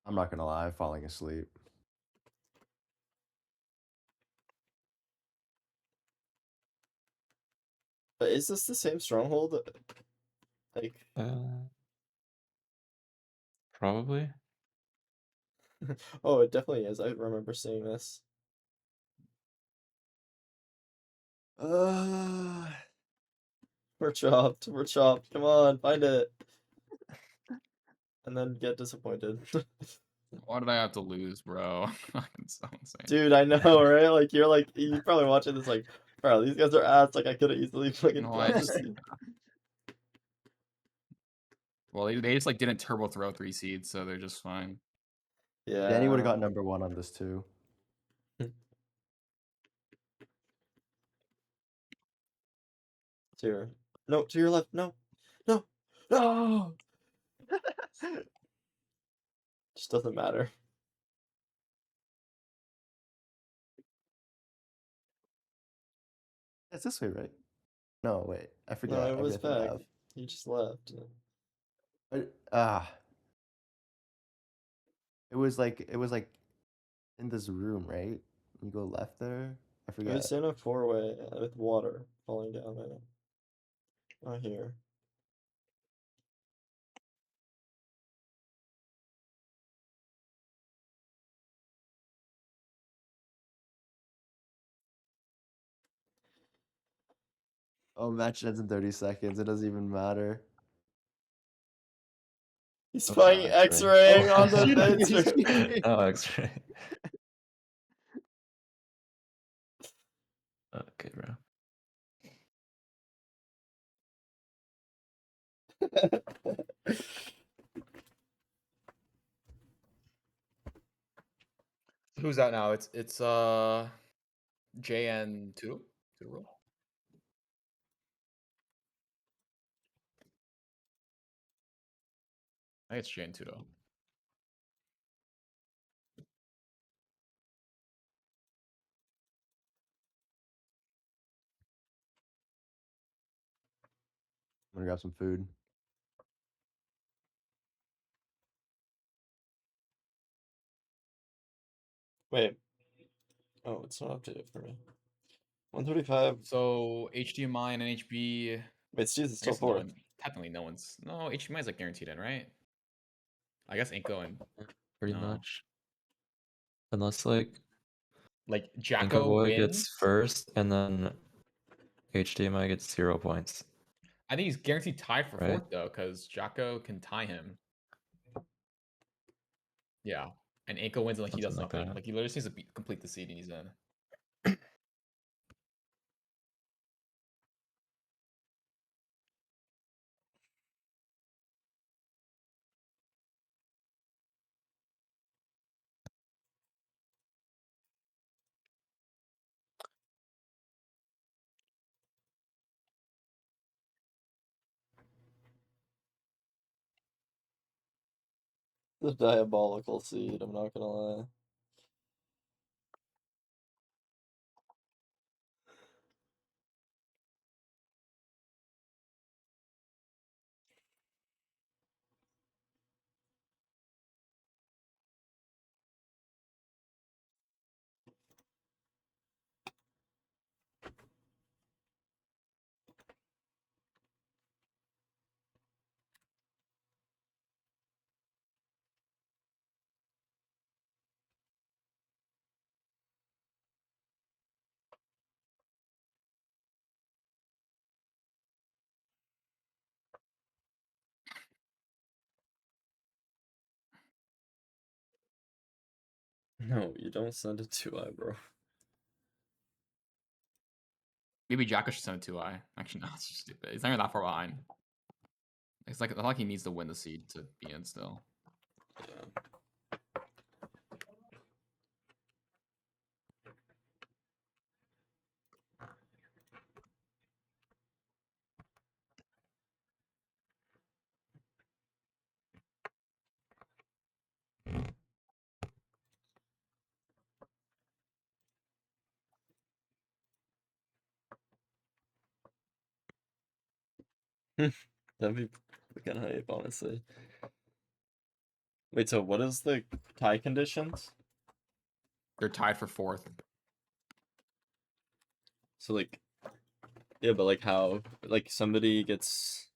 I'm not gonna lie, falling asleep. But is this the same stronghold? Like, Uh, Probably. Oh, it definitely is. I remember seeing this. We're chopped. We're chopped. Come on, find it. And then get disappointed. Why did I have to lose, bro? Fucking so insane. Dude, I know, right? Like you're probably watching this like, bro, these guys are ass. Like I could have easily fucking No, got this seed. Well, they just like didn't turbo throw 3 seeds, so they're just fine. Yeah. Danny would have got number 1 on this too. To your no, to your left. No. No. No. Just doesn't matter. It's this way, right? No, wait. I forget. No, it was everything I back. have. He just left. It was like in this room, right? You go left there. I It forget. was in a 4-way with water falling down in it. Not here. Oh, match ends in 30 seconds. It doesn't even matter. He's Oh, playing X-ray. X-raying on the Shit, vid he's stream. cheating. Oh, X-ray. Okay, bro. Who's out now? It's JN2 to roll. I think it's JN2 though. I'm gonna grab some food. Wait. Oh, it's not updated for me. 135. So HDMI and NHB. Wait, Steve's I still guess no fourth. one, technically no one's. No, HDMI is like guaranteed in, right? I guess Inko and Pretty No. much. Unless like like Anko Jacko Boy wins. gets first and then HDMI gets 0 points. I think he's guaranteed tied for Right. fourth though, because Jacko can tie him. Yeah, and Inko wins and like he does Something like nothing. that. Like he literally just needs to complete the seed and he's in. The diabolical seed, I'm not gonna lie. No, you don't send it to I, bro. Maybe Jacko should send it to I. Actually, no, it's just stupid. He's not even that far behind. It's like not like he needs to win the seed to be in still. Yeah. That'd be fucking hype, honestly. Wait, so what is the tie conditions? They're tied for fourth. So like, yeah, but like how, like somebody gets,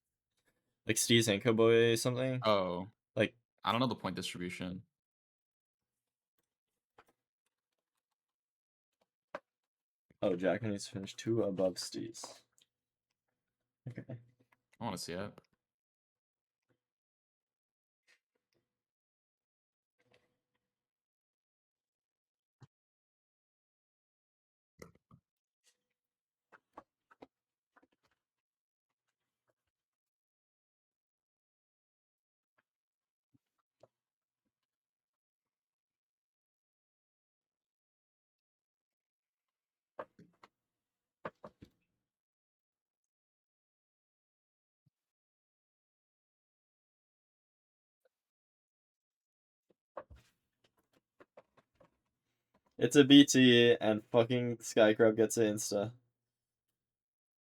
like Steve's Anko Boy something? Oh, Like, I don't know the point distribution. Oh, Jack needs to finish 2 above Steez. Okay. I want to see it. It's a BT and fucking Skycrab gets an insta.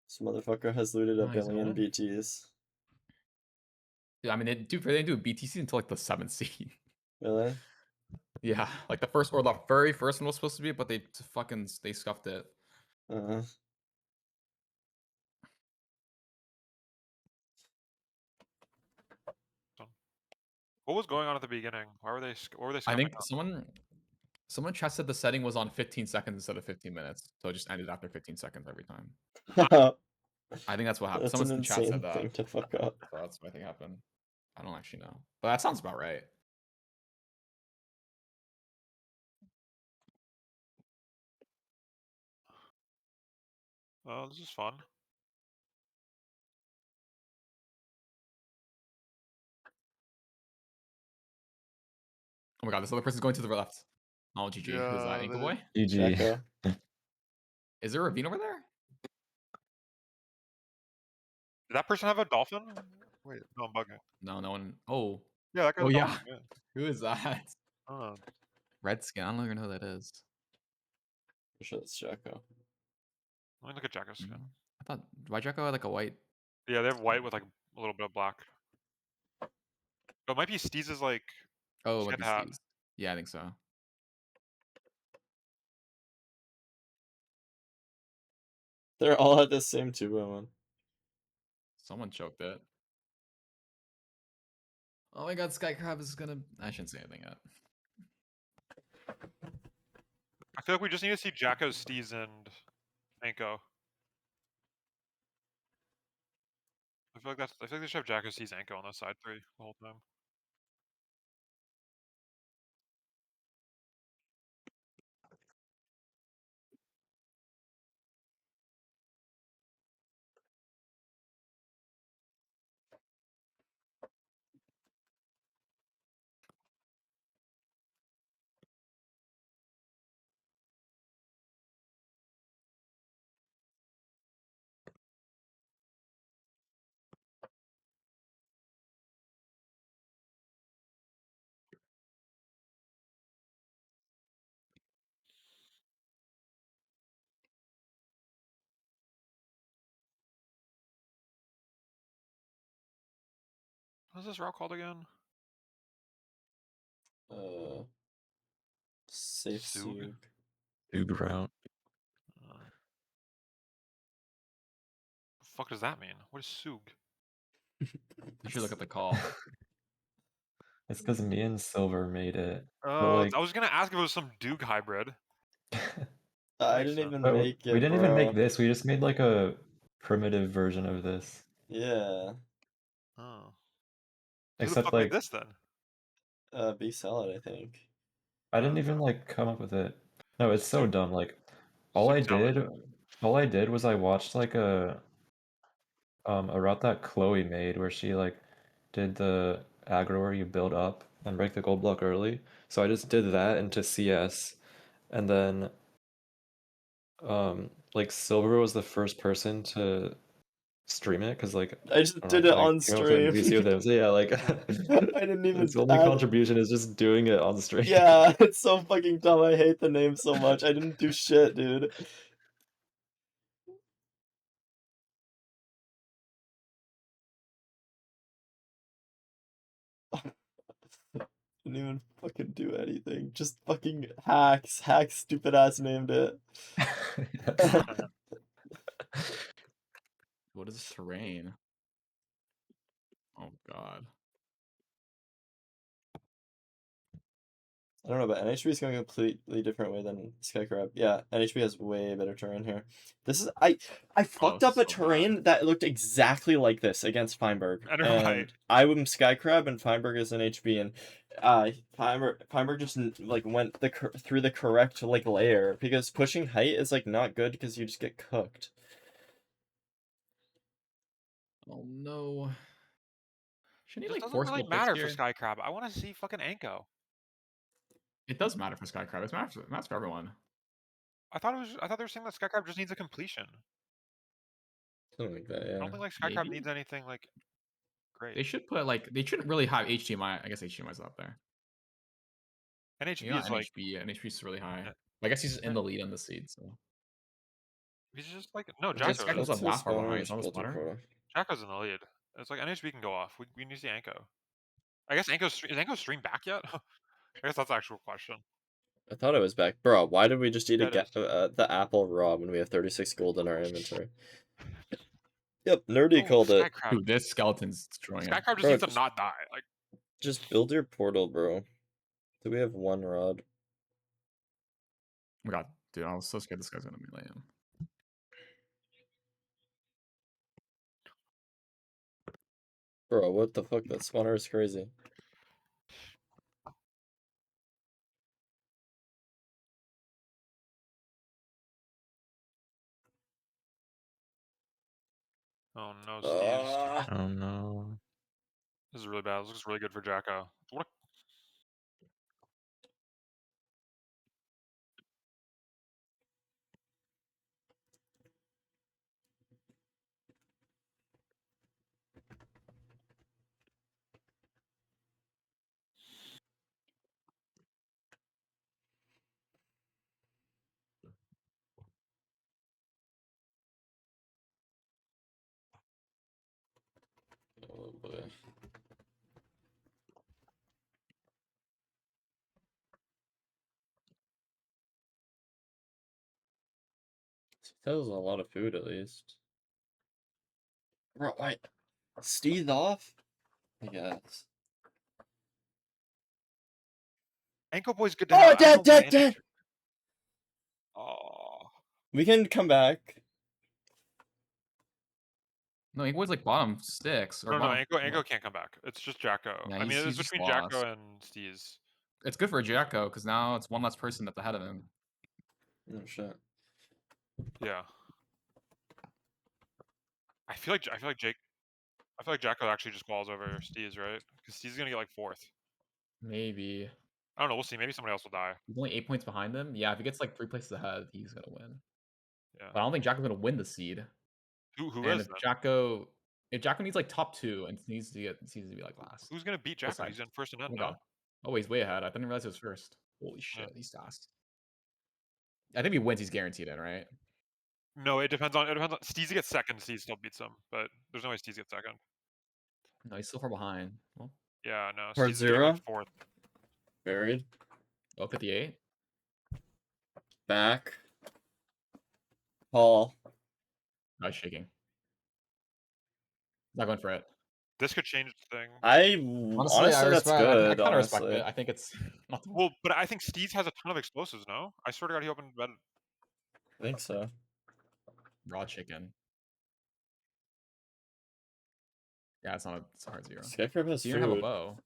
This motherfucker has looted a Oh, he's billion going? BTs. Yeah, I mean, they didn't do BTC until like the 7th seed. Really? Yeah, like the very first one was supposed to be, but they scuffed it. Uh-huh. What was going on at the beginning? What were they I scuffing think on? someone chat said the setting was on 15 seconds instead of 15 minutes, so it just ended after 15 seconds every time. I think that's what happened. That's Someone an in chat insane said that. thing to fuck up. So that's what I think happened. I don't actually know, but that sounds about right. Oh, this is fun. Oh my god, this other person's going to the left. Oh, GG. Who's that? Yeah, Inkle they- Boy? GG. Jacko. Is there a ravine over there? Did that person have a dolphin? Wait, no, I'm bugging. No, no one. Oh, Yeah, that guy's oh a yeah. dolphin, yeah. Who is that? Oh, Redskin. I don't even know who that is. For sure it's Jacko. let me look at Jacko's skin. I thought why Jacko had like a white. Yeah, they have white with like a little bit of black. But it might be Steez's like Oh, skin might be hat. Steve's. Yeah, I think so. They're all at the same 2-1. Someone choked it. Oh my god, Skycrab is gonna. I shouldn't say anything yet. I feel like we just need to see Jacko, Steez, and Anko. I feel like they should have Jacko, Steez, Anko on the side 3 the whole time. What's this route called again? Safe Sug? Sug. Dug route. The fuck does that mean? What is Sug? You should look at the call. It's because me and Silver made it. Oh, like- I was gonna ask if it was some Duke hybrid. I Makes didn't sense. even But make it, we didn't bro. even make this. We just made like a primitive version of this. Oh. Yeah. Who the Except fuck made like this then? Be Salad, I think. I didn't even like come up with it. No, it's so Soup- dumb. Like all I soup salad. did was I watched like a route that Chloe made where she like did the aggro where you build up and break the gold block early. So I just did that into CS, and then like Silver was the first person to stream it because like I just I don't did know, it I on came up with an stream. VC with him. So yeah, like I didn't even its only add- contribution is just doing it on stream. Yeah, it's so fucking dumb. I hate the name so much. I didn't do shit, dude. Didn't even fucking do anything. Just fucking hacks. Hacks stupid ass named it. What is this terrain? Oh god. I don't know, but NHB is going a completely different way than Skycrab. Yeah, NHB has way better terrain here. This is I fucked this up is a so terrain that looked exactly like this against Feinberg, I know, and right? I'm Skycrab and Feinberg is NHB, and Feinberg just like went through the correct like layer because pushing height is like not good because you just get cooked. Oh no. Shouldn't It he just like doesn't force really gold picks matter for here? Skycrab. I want to see fucking Anko. It does matter for Skycrab. It matters for everyone. I thought they were saying that Skycrab just needs a completion. Something like that, I yeah. don't think like Skycrab Maybe? needs anything like great. They should put like they shouldn't really have HDMI. I guess HDMI's up there. NHB You know, is like NHB is really high. Yeah. I guess he's in the lead on the seed. So he's just like no Just Jacko. Skycrab's Let's not that just far go behind. and It's just almost build your better. quota. Jacko's in the lead. It's like NHB can go off. We need to see Anko. I guess is Anko's stream back yet? I guess that's the actual question. I thought it was back, bro. Why did we just eat Yeah, it is. the apple raw when we have 36 gold in our inventory? Yep, Nerdy Oh, called it. Skycrab. Dude, this skeleton's destroying it. Skycrab just Bro, needs to just- not die. Like Just build your portal, bro. Do we have one rod? Oh my god, dude, I was so scared this guy's gonna melee him. Bro, what the fuck? That spawner is crazy. oh no, Steve's. Oh no. This is really bad. This looks really good for Jacko. What? Oh boy. That was a lot of food, at least. Bro, wait. Steve off? I guess. Anko Boy's good to Oh, have. I don't know why dead! Oh. We can come back. No, Inkwood's like bottom 6 or No, bottom. Anko can't come back. It's just Jacko. Yeah, I mean, he's it's just between lost. Jacko and Steez. It's good for Jacko because now it's one less person that's ahead of him. Oh shit. Yeah. I feel like Jacko actually just falls over Steez, right? Because Steez is gonna get like 4th. Maybe. I don't know. We'll see. Maybe somebody else will die. He's only 8 points behind him. Yeah, if he gets like 3 places ahead, he's gonna win. Yeah. But I don't think Jacko's gonna win the seed. Who And is if then? Jacko needs like top 2 and needs to be like last. Who's gonna beat This Jacko? side. He's in first and Oh end, my no? god. Oh, he's way ahead. I didn't realize he was first. Holy shit, Yeah. he's fast. I think if he wins, he's guaranteed it, right? No, it depends on Steez gets second, Steez still beats him, but there's no way Steez gets second. No, he's still far behind. Well, Yeah, no. Part Steez is getting like 0? 4th. Buried. 58. Back. Paul. No, he's shaking. Not going for it. This could change the thing. Honestly, That's good. I kind of respect honestly. it. I think it's not the Well, but I think Steez has a ton of explosives, no? I swear to God, he opened bed. I think so. raw chicken. Yeah, it's a hard 0. Skycrab has So you don't have a food. bow.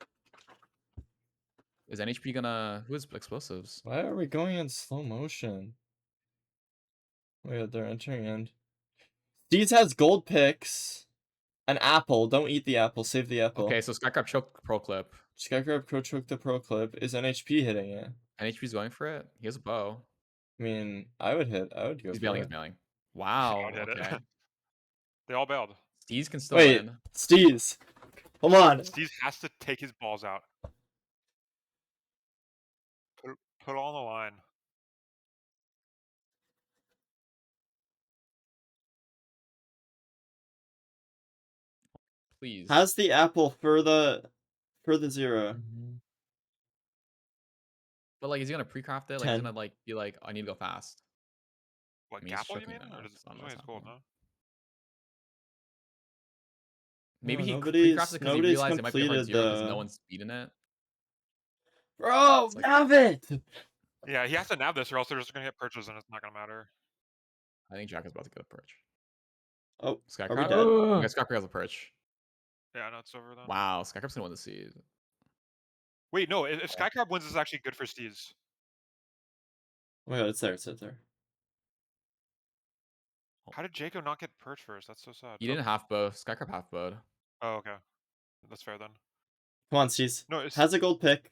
Is NHP gonna... Who has explosives? Why are we going in slow motion? Wait, they're entering in. Steez has gold picks. An apple. Don't eat the apple. Save the apple. Okay, so Skycrab choked pro clip. Skycrab co-choke the pro clip. Is NHP hitting it? NHP's going for it. He has a bow. I mean, I would go He's for bailing. it. He's bailing. Wow. God hit it. Okay. They all bailed. Steez can still Wait, win. Steez. Hold on. Steez has to take his balls out. Put it all on the line. Please. Has the apple for the 0. But like, is he gonna pre-craft it? Like, 10. he's gonna like be like, I need to go fast. What, I mean, he's Gapple, you choking mean? it now, Or does so I don't know it's what's cold, happening. no? Maybe No, he nobody's- pre-crafts it because he nobody's realized it might be a hard completed 0 because the- no one's beating it. Bro, It's like- have it! Yeah, he has to nab this or else they're just gonna get perches and it's not gonna matter. I think Jack is about to get a perch. Oh, are we Skycrab? dead? Okay, Skycrab has a perch. Yeah, no, it's over then. Wow, Skycrab's gonna win the seed. Wait, no, if Skycrab wins, it's actually good for Steez. Oh my god, it's there, it's there. How did Jaco not get perch first? That's so sad. You didn't half bow. Skycrab half bowed. Oh, okay. That's fair then. Come on, Steez. No, it's, Has a gold pick.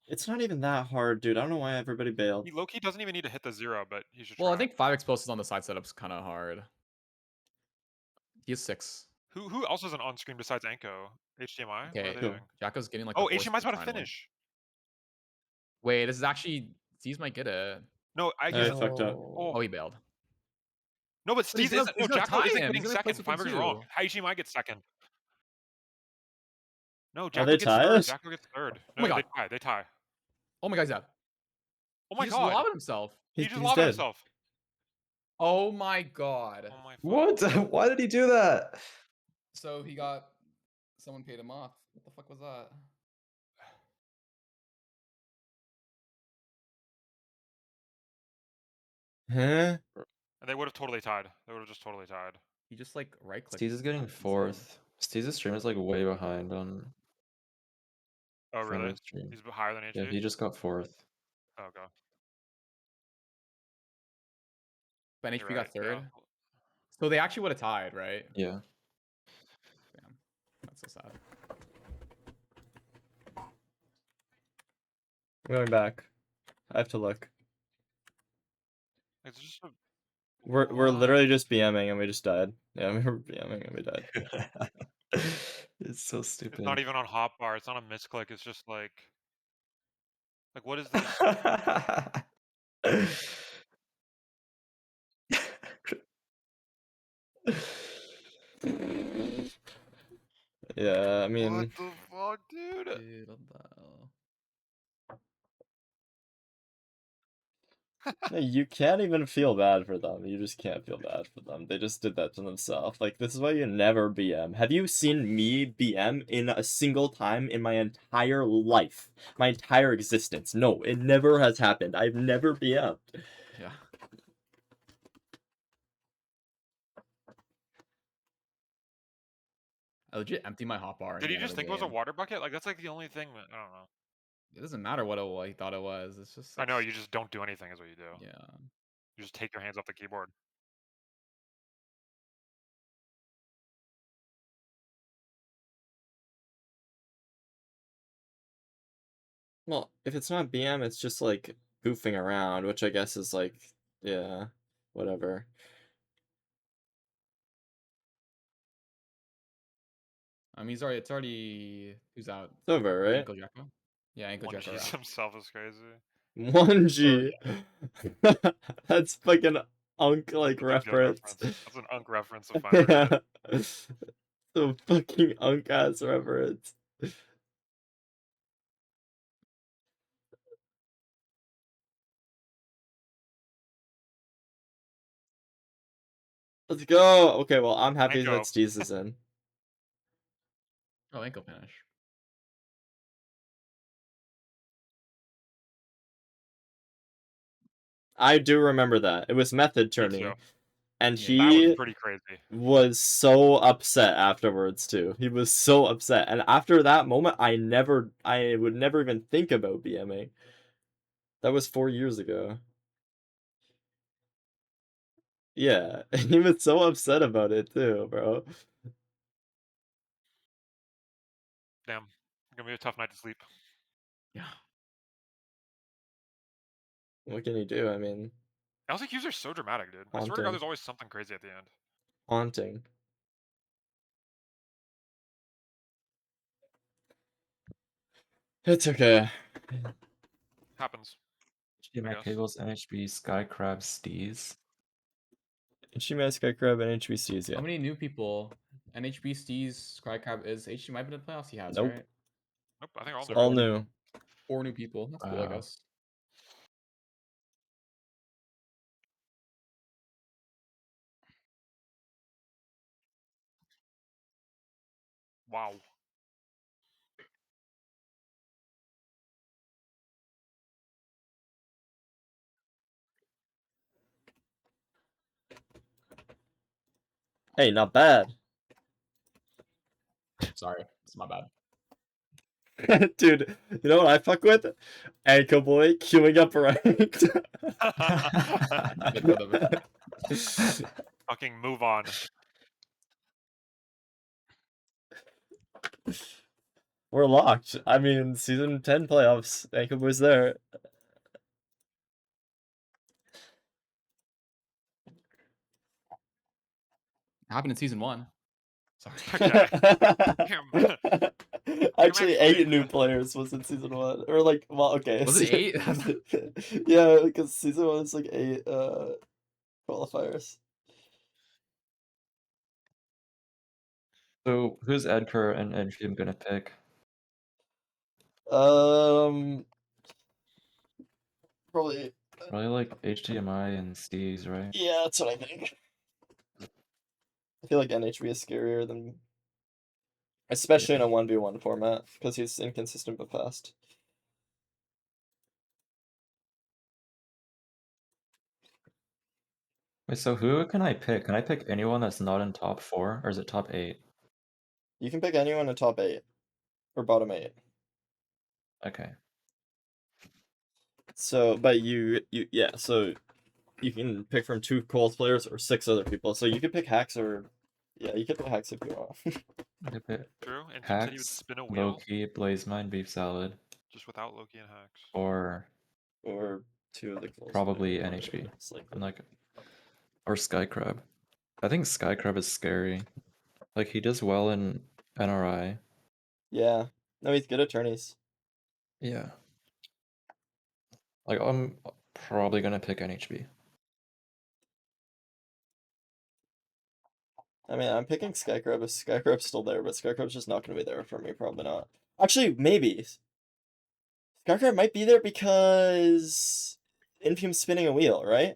It's not even that hard, dude. I don't know why everybody bailed. he low-key doesn't even need to hit the 0, but he should Well, try. I think 5 explosives on the side setup's kind of hard. He has 6. Who else isn't on screen besides Anko? HDMI? What are Okay, they Cool. doing? Jacko's getting like. Oh, the force HDMI's about to finally. finish. Wait, this is actually. Steez might get it. No, I I guess. fucked up. Oh, he bailed. No, but But he's Steez gonna- isn't. he's No, gonna Jacko tie isn't him. getting He's gonna place second. with him Feinberg's wrong. too. HDMI gets second. No, Are Jacko they gets third. ties? Jacko gets third. Oh my No, God. they tie. They tie. Oh my God, he's dead. Oh my He just god. lobbed himself. He He's just dead. lobbed himself. Oh my God. Oh my fuck. What? Why did he do that? So he got. Someone paid him off. What the fuck was that? Huh? And they would have totally tied. They would have just totally tied. He just like right clicked. Steez is getting fourth. Steez's stream is like way behind on Oh, really? Feinberg's stream. He's higher than Yeah, HG? he just got fourth. Oh, okay. Ben You're HP right, got third. yeah. So they actually would have tied, right? Yeah. Damn. That's so sad. I'm going back. I have to look. It's just a... We're What? literally just BMing and we just died. Yeah, we were BMing and we died. It's so stupid. It's not even on hotbar. It's not a misclick. It's just like... Like, what is this? Yeah, I mean, What the fuck, dude? Dude, what the hell? no, you can't even feel bad for them. You just can't feel bad for them. They just did that to themselves. Like, this is why you never BM. Have you seen me BM in a single time in my entire life? My entire existence? No, it never has happened. I've never BM'd. Yeah. I legit empty my hotbar. Did he just think it was a water bucket? Like, that's like the only thing that... I don't know. It doesn't matter what he thought it was. It's just. I know, you just don't do anything is what you do. Yeah. You just take your hands off the keyboard. Well, if it's not BM, it's just like goofing around, which I guess is like, yeah, whatever. It's already. Who's out? It's over, right? Ankle Jacko? Yeah, Ankle Jacko. 1G's himself is crazy. 1G. That's fucking unk like That's a good reference. That's an unk reference of Feinberg. The fucking unk ass reference. Let's go. Okay, well, I'm happy that Anko. Steez is in. Oh, ankle finish. I do remember that. It was method Me turning. too. And Yeah, That was he pretty crazy. was so upset afterwards too. He was so upset. And after that moment, I would never even think about BMing. That was 4 years ago. Yeah, he was so upset about it too, bro. Damn. Gonna be a tough night to sleep. Yeah. What can you do? I mean, LCQs are so dramatic, dude. I swear to Haunting. God, there's always something crazy at the end. haunting. It's okay. Happens. HDMI guess. cables, NHB, Skycrab, Steez. HDMI Skycrab and HBCs, yeah. How many new people? NHB Steez Skycrab is HDMI been in the playoffs? He has, Nope. right? Nope, I think all So new. All new. 4 new people. That's cool, I Wow. guess. Wow. Hey, not bad. Sorry, it's my bad. Dude, you know what I fuck with? Anchor Boy queuing up ranked. Good for them. Fucking move on. We're locked. I mean, season 10 playoffs. Anchor Boy's there. Happened in season 1. Sorry. Okay. Actually, 8 actually- new players was in season 1. Or like, well, okay. Was it 8? Yeah, because season 1 is like 8 qualifiers. So who's Edgar and Enfim gonna pick? Probably Probably like HDMI and C's, right? yeah, that's what I think. I feel like NHB is scarier than, especially in a 1v1 format, because he's inconsistent but fast. Wait, so who can I pick? Can I pick anyone that's not in top 4, or is it top 8? You can pick anyone in top 8 or bottom 8. Okay. So, but yeah, so you can pick from 2 Coles players or 6 other people. So you could pick Hacks or, yeah, you could pick Hacks if you want. I could pick True. And Tim said he would Hacks, spin a wheel Loki, Blazemine, Beef Salad, just without Loki and Hacks. or Or 2 of the Coles probably players, NHB. it's like- And like, or Sky Crab. I think Sky Crab is scary. Like he does well in NRI. Yeah. No, he's good at tourneys. Yeah. Like I'm probably gonna pick NHB. I mean, I'm picking Skycrab if Skycrab's still there, but Skycrab's just not going to be there for me. Probably not. Actually, maybe. Skycrab might be there because Infume's spinning a wheel, right?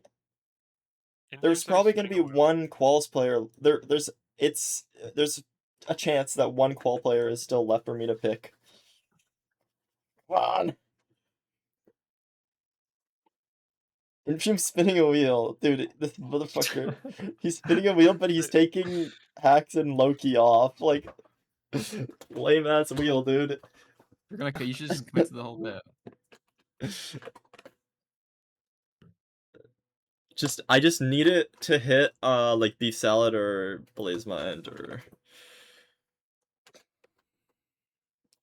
There's probably going to be one Quals player. There's a chance that one Qual player is still left for me to pick. Come on. Infume's spinning a wheel. Dude, this motherfucker. He's spinning a wheel, but he's taking Hacks and Loki off. Like, lame ass wheel, dude. You should just commit to the whole bit. I just need it to hit like Beef Salad or Blaze Mind or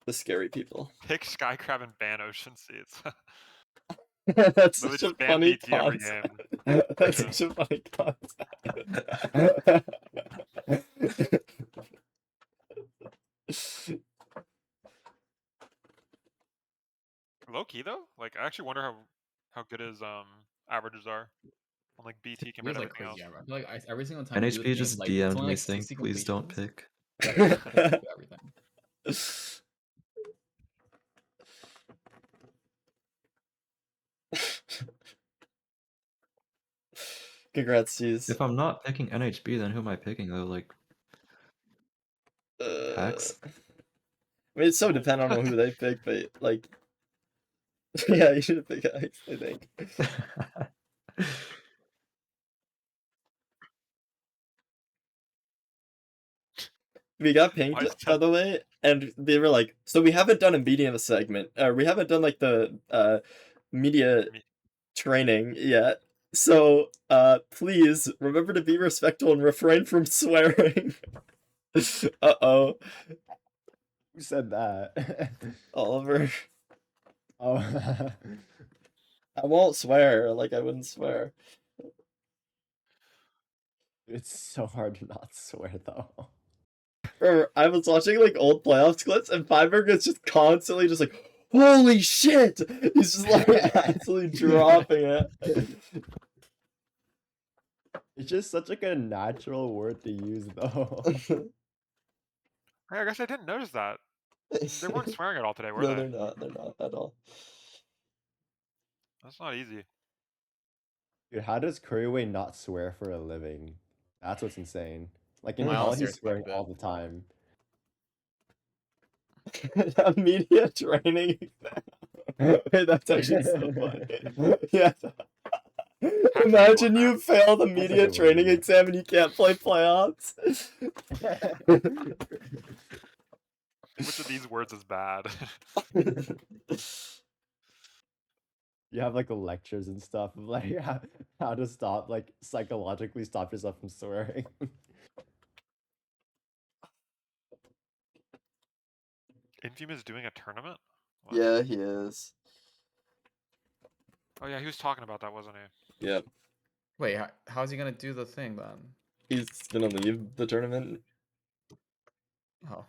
the scary people. Pick Skycrab and ban Ocean Seeds. That's Literally such a just ban funny BT every concept. game. That's Yeah. such a funny concept. Low key though, like I actually wonder how good his averages are on like BT He compared was to like everything crazy. else. I feel like every single time we do NHB this just game, it's DM'd only me like saying, 60 please don't completions. pick. Everything. Congrats, C's. If I'm not picking NHB, then who am I picking though? Like Hacks? I mean, it's so dependent on who they pick, but like, yeah, you should pick Hacks, I think. We got pinged, Why is by the way, and they were like, so we haven't done a media segment, we haven't done like the media training yet. So please remember to be respectful and refrain from swearing. Uh-oh. Who said that? Oliver. Oh. I won't swear, like I wouldn't swear. It's so hard to not swear though. Remember, I was watching like old playoffs clips and Feinberg is just constantly just like, holy shit! He's just like absolutely dropping it. It's just such like a natural word to use though. Hey, I guess I didn't notice that. They weren't swearing at all today, were No, they? they're not. They're not at all. That's not easy. Dude, how does Curryway not swear for a living? That's what's insane. Like in My hell, honest he's respect swearing that. all the time. Media training. Wait, that's actually so funny. Yeah. Imagine you fail the That's a media good training one. exam and you can't play playoffs. Which of these words is bad? You have like lectures and stuff of like how to stop, like psychologically stop yourself from swearing. Infume is doing a tournament? What? Yeah, he is. Oh yeah, he was talking about that, wasn't he? Yep. Wait, how's he gonna do the thing then? He's gonna leave the tournament. Oh.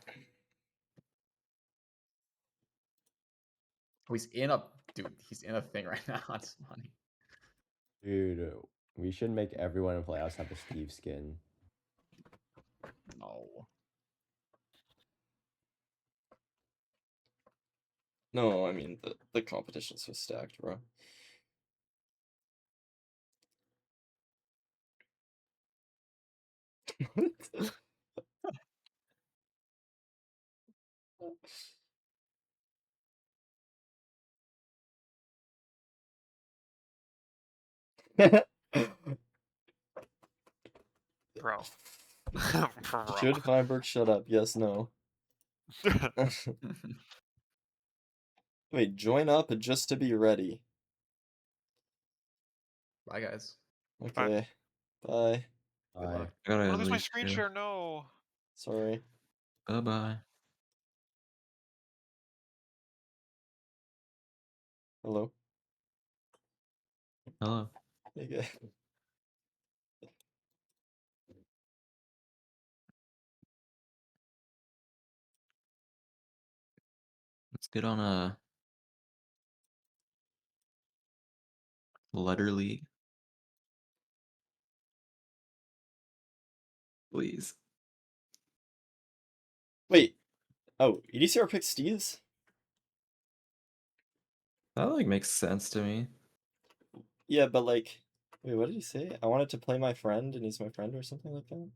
Oh, he's in a he's in a thing right now. That's funny. Dude, we should make everyone in playoffs have a Steve skin. No. No, I mean the competition's so stacked, bro. Bro. Should Feinberg shut up? Yes, no. Wait, join up just to be ready. Bye, guys. Okay. Bye. Good luck. I gotta Oh, there's my leave screen too. share. No. Sorry. Bye bye. Hello. Hello. Okay. Let's get on a letter league. Please. Wait. Oh, EDCR picked Steez? That like makes sense to me. Yeah, but like, wait, what did he say? I wanted to play my friend and he's my friend or something like that?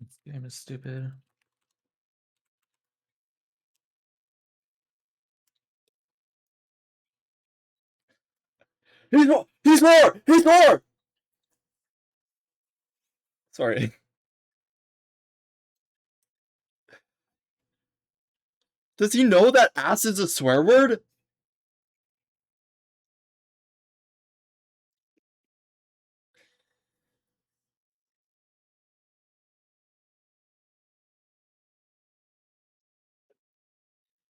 This game is stupid. He's more! He's more! He's more! Sorry. Does he know that ass is a swear word?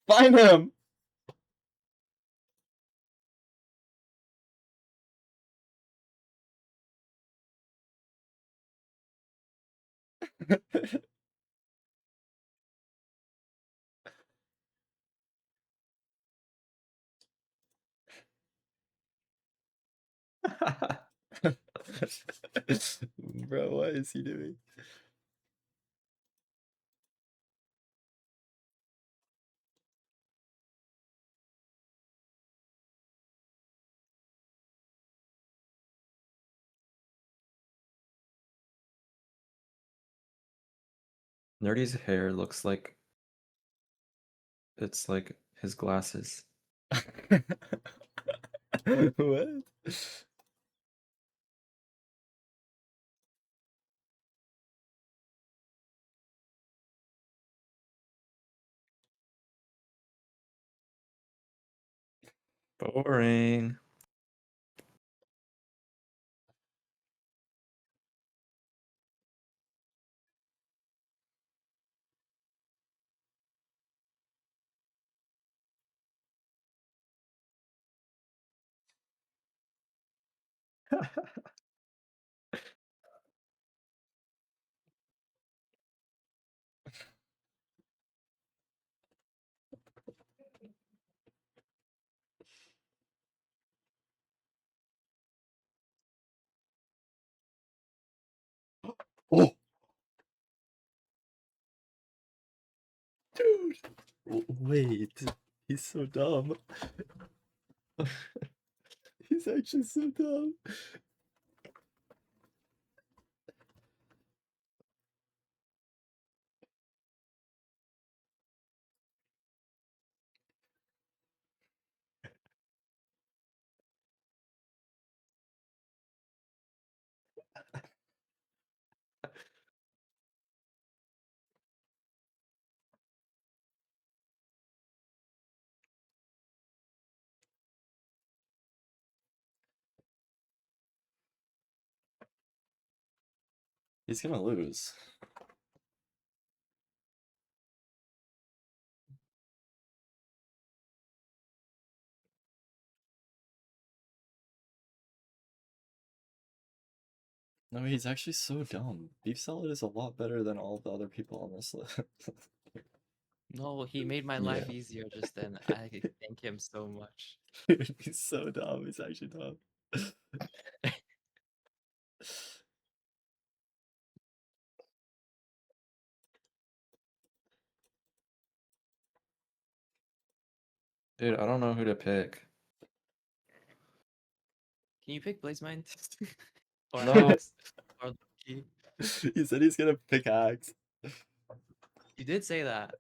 Find him! Bro, what is he doing? Nerdy's hair looks like it's like his glasses. What? Boring. Oh, dude. Wait, he's so dumb. He's actually so dumb. He's gonna lose. No, he's actually so dumb. Beef salad is a lot better than all the other people on this list. No, he made my life Yeah. easier just then. I thank him so much. Dude, he's so dumb. He's actually dumb. Dude, I don't know who to pick. Can you pick Blaze Mind? Or No. Axe? Or Loki? He said he's gonna pick Axe. You did say that.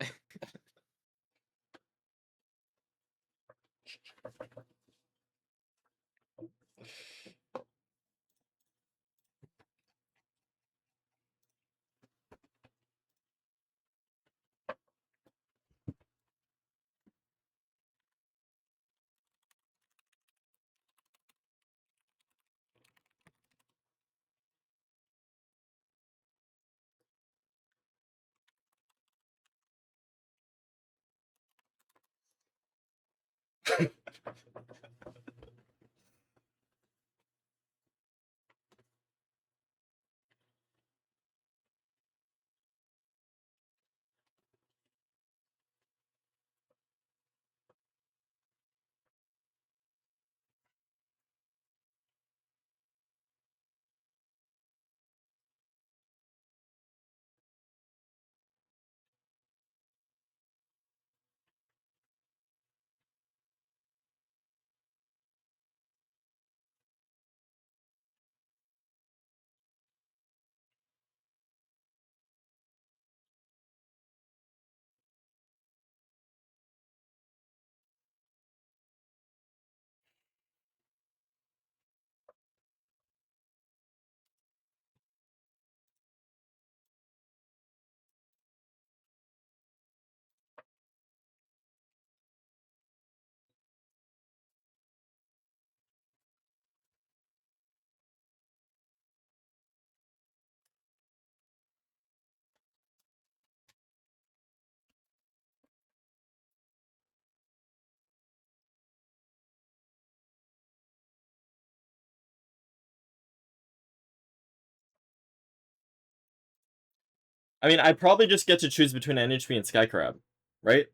I mean, I probably just get to choose between NHP and Skycrab, right?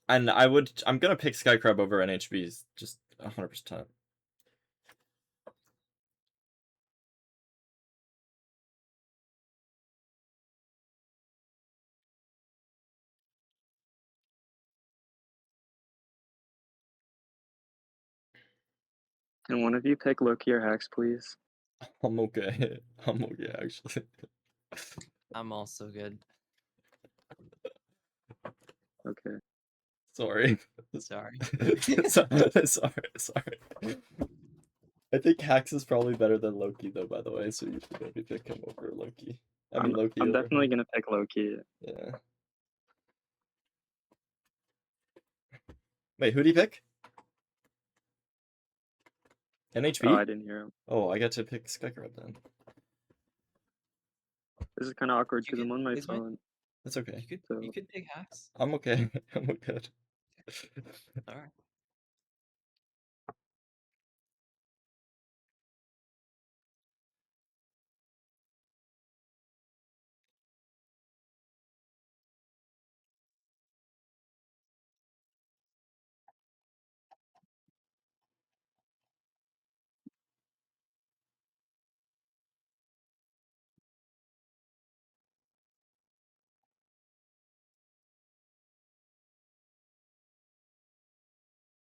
And I'm gonna pick Skycrab over NHBs, just 100%. Can one of you pick Loki or Hex, please? I'm okay. I'm okay, actually. I'm also good. Okay. Sorry. Sorry. Sorry. I think Hax is probably better than Loki, though, by the way, so you should maybe pick him over Loki. I mean, Loki I'm over definitely him. gonna pick Loki. Yeah. Wait, who'd he pick? NHB? Oh, I didn't hear him. Oh, I get to pick Skycrab then. This is kind of awkward You because I'm could- on my Blaze Mind? phone. That's okay. You So could pick Hacks. I'm okay. I'm good. Alright.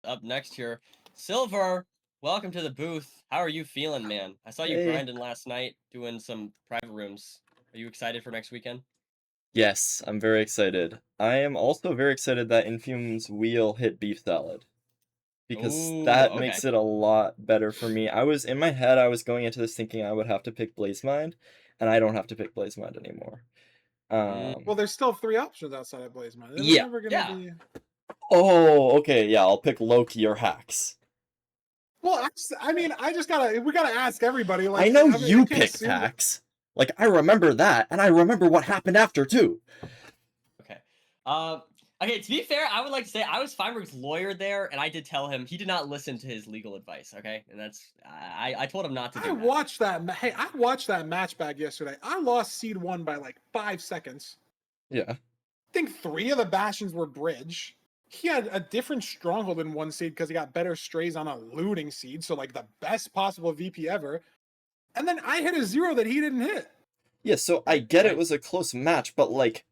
up next here. Silverr, welcome to the booth. How are you feeling, man? I saw you Hey. grinding last night, doing some private rooms. Are you excited for next weekend? Yes, I'm very excited. I am also very excited that Infume's wheel hit beef salad. Because Ooh, that okay. makes it a lot better for me. I was in my head, I was going into this thinking I would have to pick Blazemind, and I don't have to pick Blazemind anymore. Well, there's still 3 options outside of Blazemind. There's Yeah. never gonna be. Oh, okay, yeah, I'll pick Loki or Hacks. Well, I mean, we gotta ask everybody. Like, I know mean, you can't picked assume that- Hacks. Like, I remember that, and I remember what happened after, too. Okay. Okay, to be fair, I would like to say I was Feinberg's lawyer there, and I did tell him he did not listen to his legal advice, okay? And that's, I told him not to do I that. watched that. Hey, I watched that match back yesterday. I lost seed 1 by like 5 seconds. Yeah. I think 3 of the bastions were bridge. He had a different stronghold in 1 seed because he got better strays on a looting seed, so like the best possible VP ever. And then I hit a 0 that he didn't hit. Yeah, so I get it was a close match, but like,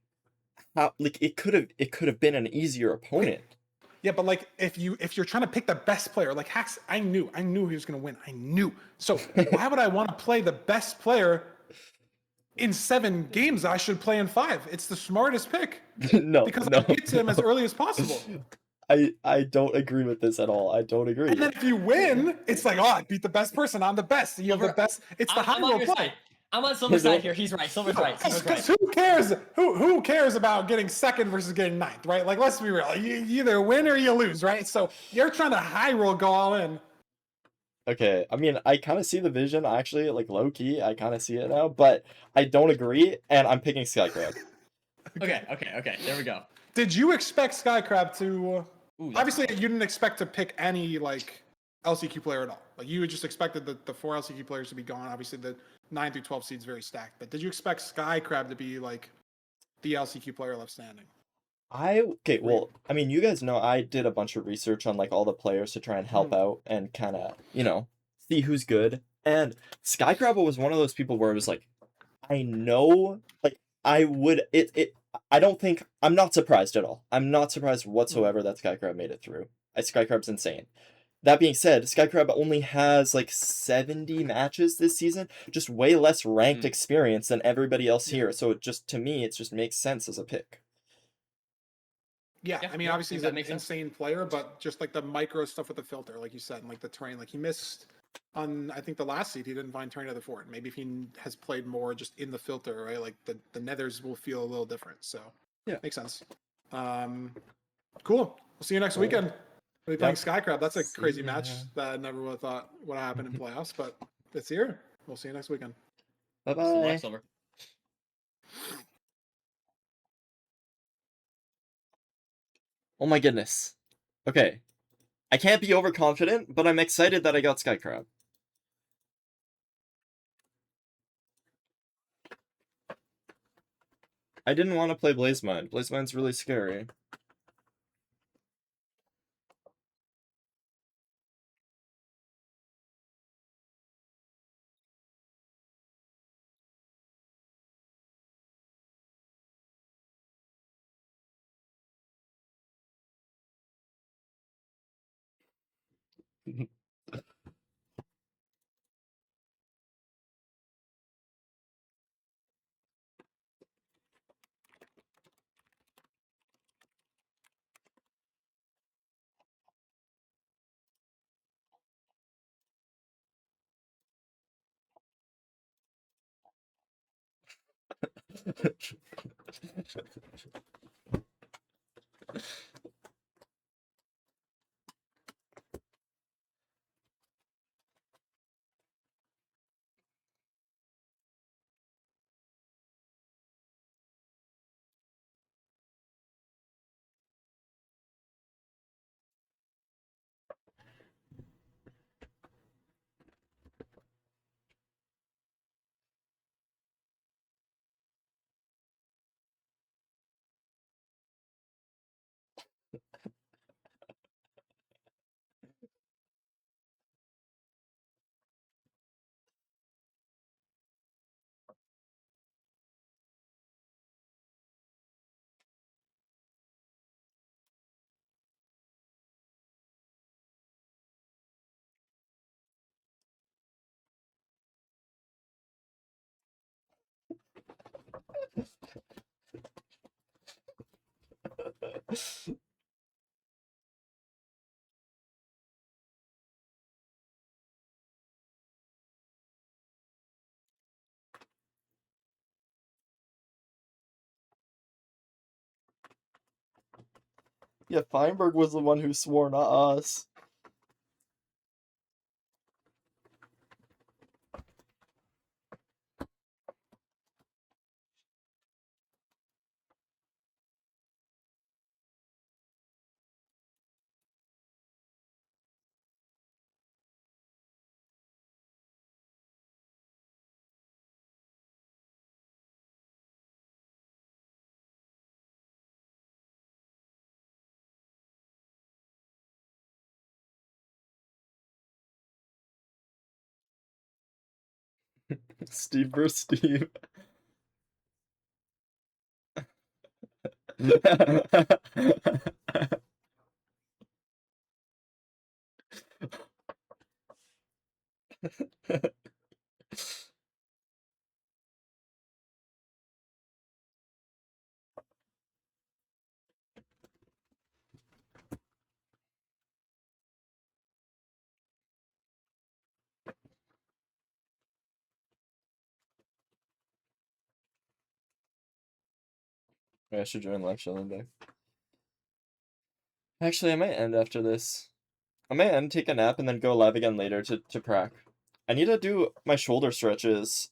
how, like it could have been an easier opponent. Yeah, but like if you're trying to pick the best player, like Hacks, I knew he was gonna win. I knew. So why would I want to play the best player in 7 games? I should play in 5. It's the smartest pick. No, because no, I get to him as early as possible. I don't agree with this at all. I don't agree. And then if you win, it's like, oh, I beat the best person. I'm the best. You have the best. It's the high I'm on roll your play. side. I'm on Silver's side here. He's right. Silver's right. Silver's right. Because who cares? Who cares about getting 2nd versus getting 9th, right? Like, let's be real. You either win or you lose, right? So you're trying to high roll, go all in. Okay, I mean, I kind of see the vision, actually, like, low-key, I kind of see it now, but I don't agree, and I'm picking Skycrab. Okay, there we go. Did you expect Skycrab to... Ooh, obviously, you didn't expect to pick any, like, LCQ player at all. Like, you just expected the 4 LCQ players to be gone. Obviously, the 9 through 12 seeds very stacked. But did you expect Skycrab to be, like, the LCQ player left standing? Okay, well, I mean, you guys know I did a bunch of research on, like, all the players to try and help out and kind of, you know, see who's good. And Skycrab was one of those people where it was like, I know, like, I don't think, I'm not surprised at all. I'm not surprised whatsoever that Skycrab made it through. Skycrab's insane. That being said, Skycrab only has like 70 matches this season, just way less ranked experience than everybody else here. So it just, to me, it just makes sense as a pick. Yeah, I mean, obviously he's an insane player, but just like the micro stuff with the filter, like you said, and like the terrain, like he missed on, I think the last seed, he didn't find terrain of the fort. Maybe if he has played more just in the filter, right? Like the nethers will feel a little different. So yeah, makes sense. Cool. We'll see you next weekend. We'll be playing Skycrab. That's a crazy match that I never would have thought would happen in playoffs, but it's here. We'll see you next weekend. Bye-bye. Silver. Oh my goodness. Okay. I can't be overconfident, but I'm excited that I got Skycrab. I didn't want to play Blazemind. Blazemind's really scary. Yeah, Feinberg was the one who swore, not us. Steve versus Steve. I should join live show one day. Actually, I might end after this. I might end, take a nap, and then go live again later to prac. I need to do my shoulder stretches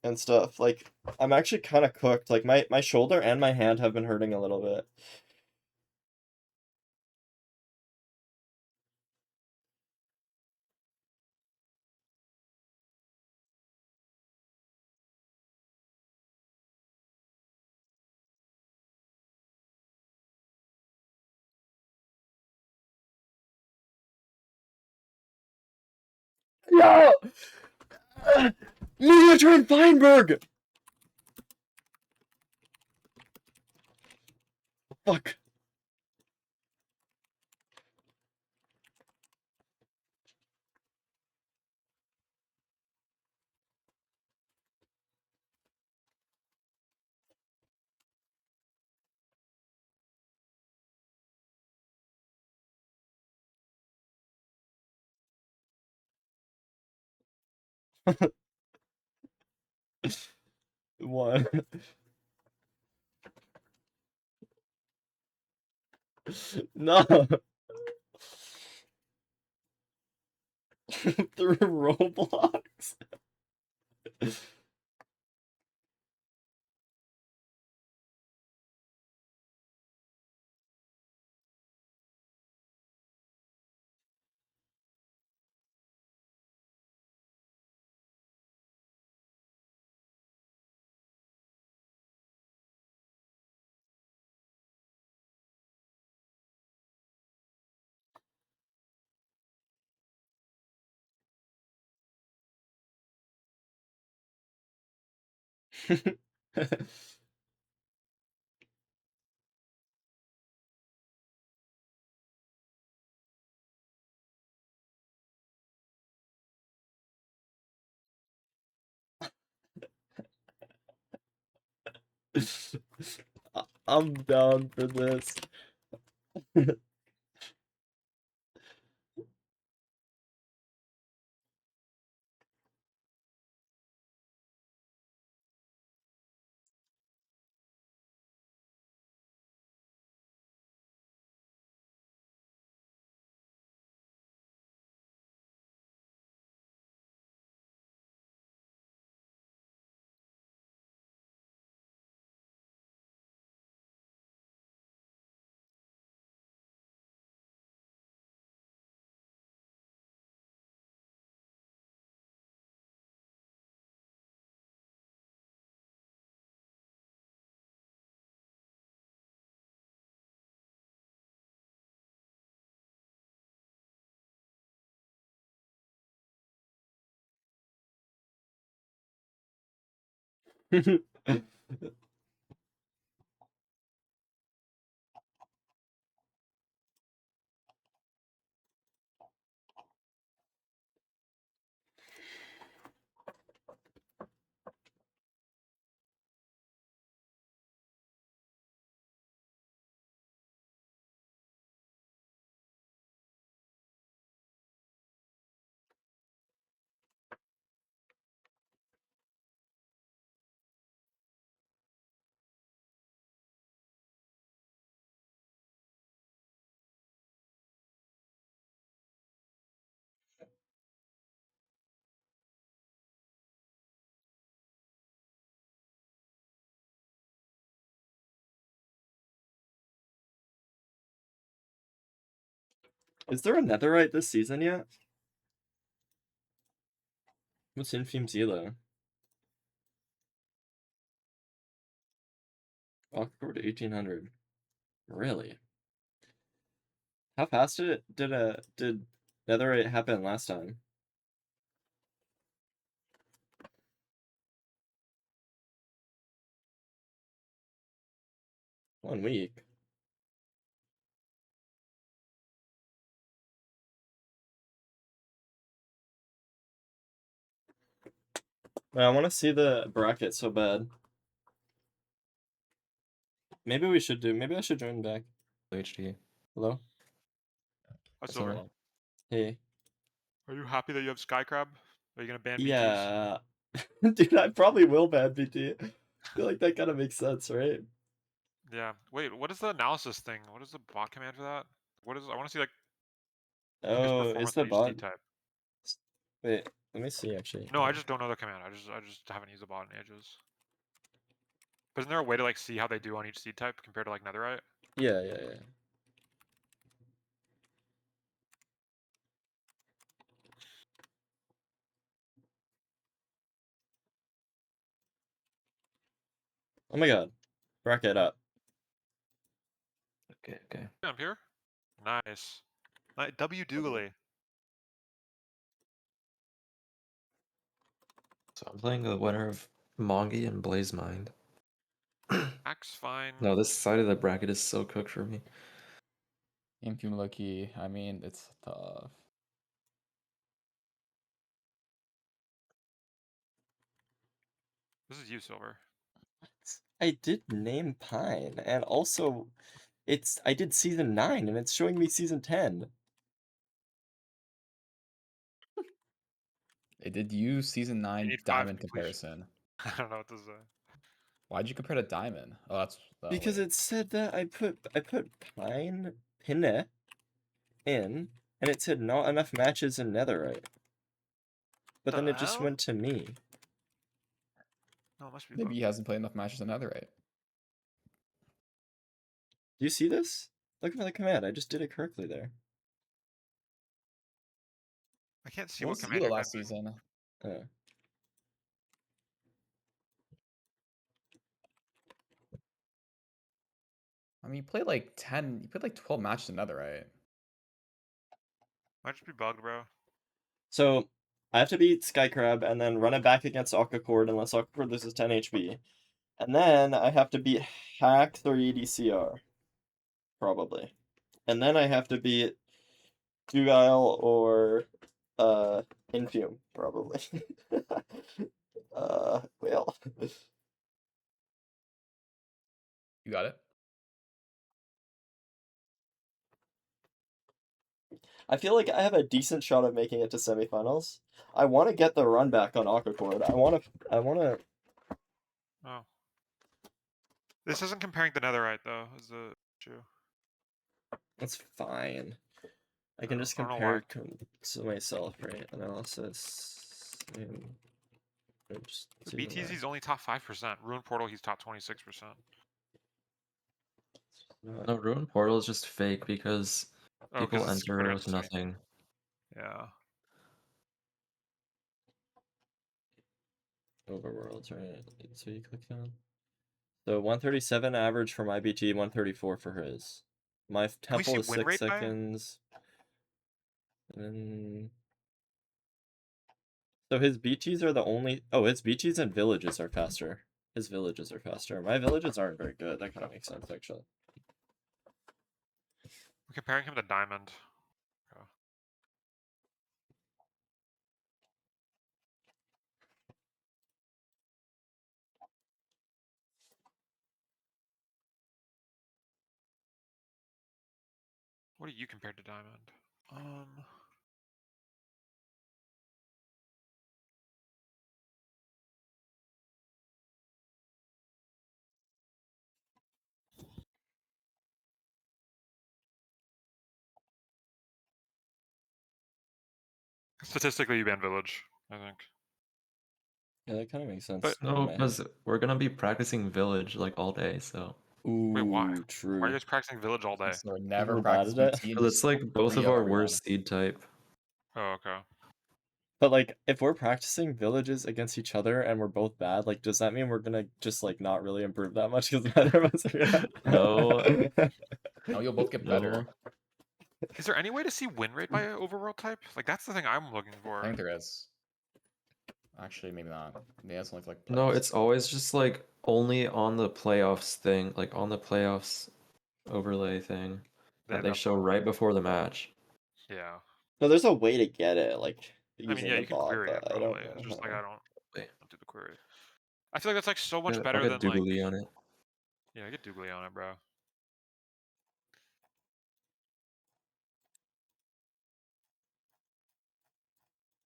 and stuff. Like, I'm actually kind of cooked. Like, my shoulder and my hand have been hurting a little bit. No! Mediatron Feinberg! Fuck. One. No. Through Roblox. I'm down for this. Is there a netherite this season yet? What's Infume's elo? Awkward 1800. Really? How fast did netherite happen last time? One week. Man, I want to see the bracket so bad. Maybe we should do. Maybe I should join back. HD. Hello. That's Sorry. over. Hey. Are you happy that you have Skycrab? Are you gonna ban BTs? Yeah. Dude, I probably will ban BT. I feel like that kind of makes sense, right? Yeah. Wait, what is the analysis thing? What is the bot command for that? What is? I want to see like his Oh, performance is the on each bot? seed type. Wait, let me see actually. No, I just don't know the command. I just haven't used the bot in ages. But isn't there a way to like see how they do on each seed type compared to like netherite? Yeah. Oh my god. Bracket up. Okay. Yeah, I'm here. Nice. W Doogly. So I'm playing the winner of Mongi and Blaze Mind. Axe fine. No, this side of the bracket is so cooked for me. Infume Loki. I mean, it's tough. This is you, Silver. I did name Pine, and also I did season 9 and it's showing me season 10. It did use season 9 need 5 diamond completion. comparison. I don't know what to say. Why'd you compare to diamond? Oh, that's Because wait. it said that I put Pine Pinne in, and it said not enough matches in netherite. But then it just went to me. No, it must be Maybe he hasn't played enough matches in netherite. Do you see this? Look at the command. I just did it correctly there. I can't see What what was command Elo you're last typing. season? I mean, you played like 10. You played like 12 matches in netherite. Might just be bugged, bro. So I have to beat Skycrab and then run it back against Aquacord unless Aquacord loses 10 HP. And then I have to beat Hack 3 DCR. Probably. And then I have to beat Dugile or Infume, probably. Well. You got it. I feel like I have a decent shot of making it to semifinals. I want to get the run back on Aquacord. I want to. Oh. This isn't comparing to netherite though. Is the issue? That's fine. I can just I don't know compare why. it to myself, right? Analysis. Oops, BTZ's only top 5%. Ruin Portal, he's top 26%. No, Ruin Portal is just fake because people 'cause it's enter with currency. nothing. Yeah. Overworlds, right? So you click on. So 137 average for my BT, 134 for his. My temple is 6 seconds. And so his BTs are the only. Oh, his BTs and villages are faster. His villages are faster. My villages aren't very good. That kind of makes sense, actually. We're comparing him to Diamond. Okay. What are you compared to Diamond? Statistically, you ban Village, I think. Yeah, that kind of makes sense. But No, because we're gonna be practicing Village like all day, so. Ooh, Wait, why? Why are true. you guys practicing village all day? So never we're bad practice at it? routine. Because it's like both of 3-0 our everyone. worst seed type. Oh, okay. But like, if we're practicing villages against each other and we're both bad, like, does that mean we're gonna just like not really improve that much? Because neither of us are gonna. No. No, you'll both get No. better. Is there any way to see win rate by overworld type? Like that's the thing I'm looking I for. think there is. Actually, maybe not. Yeah, it's only for, like No, playoffs. it's always just like only on the playoffs thing, like on the playoffs overlay thing that they have show right before the match. Yeah. No, there's a way to get it, like I mean, using yeah, the you can bot, query it but I don't probably. It's just like know. I don't do the query. I feel like that's like so much I'll better get than like. Doogly on it. Yeah, get Doogly on it, bro.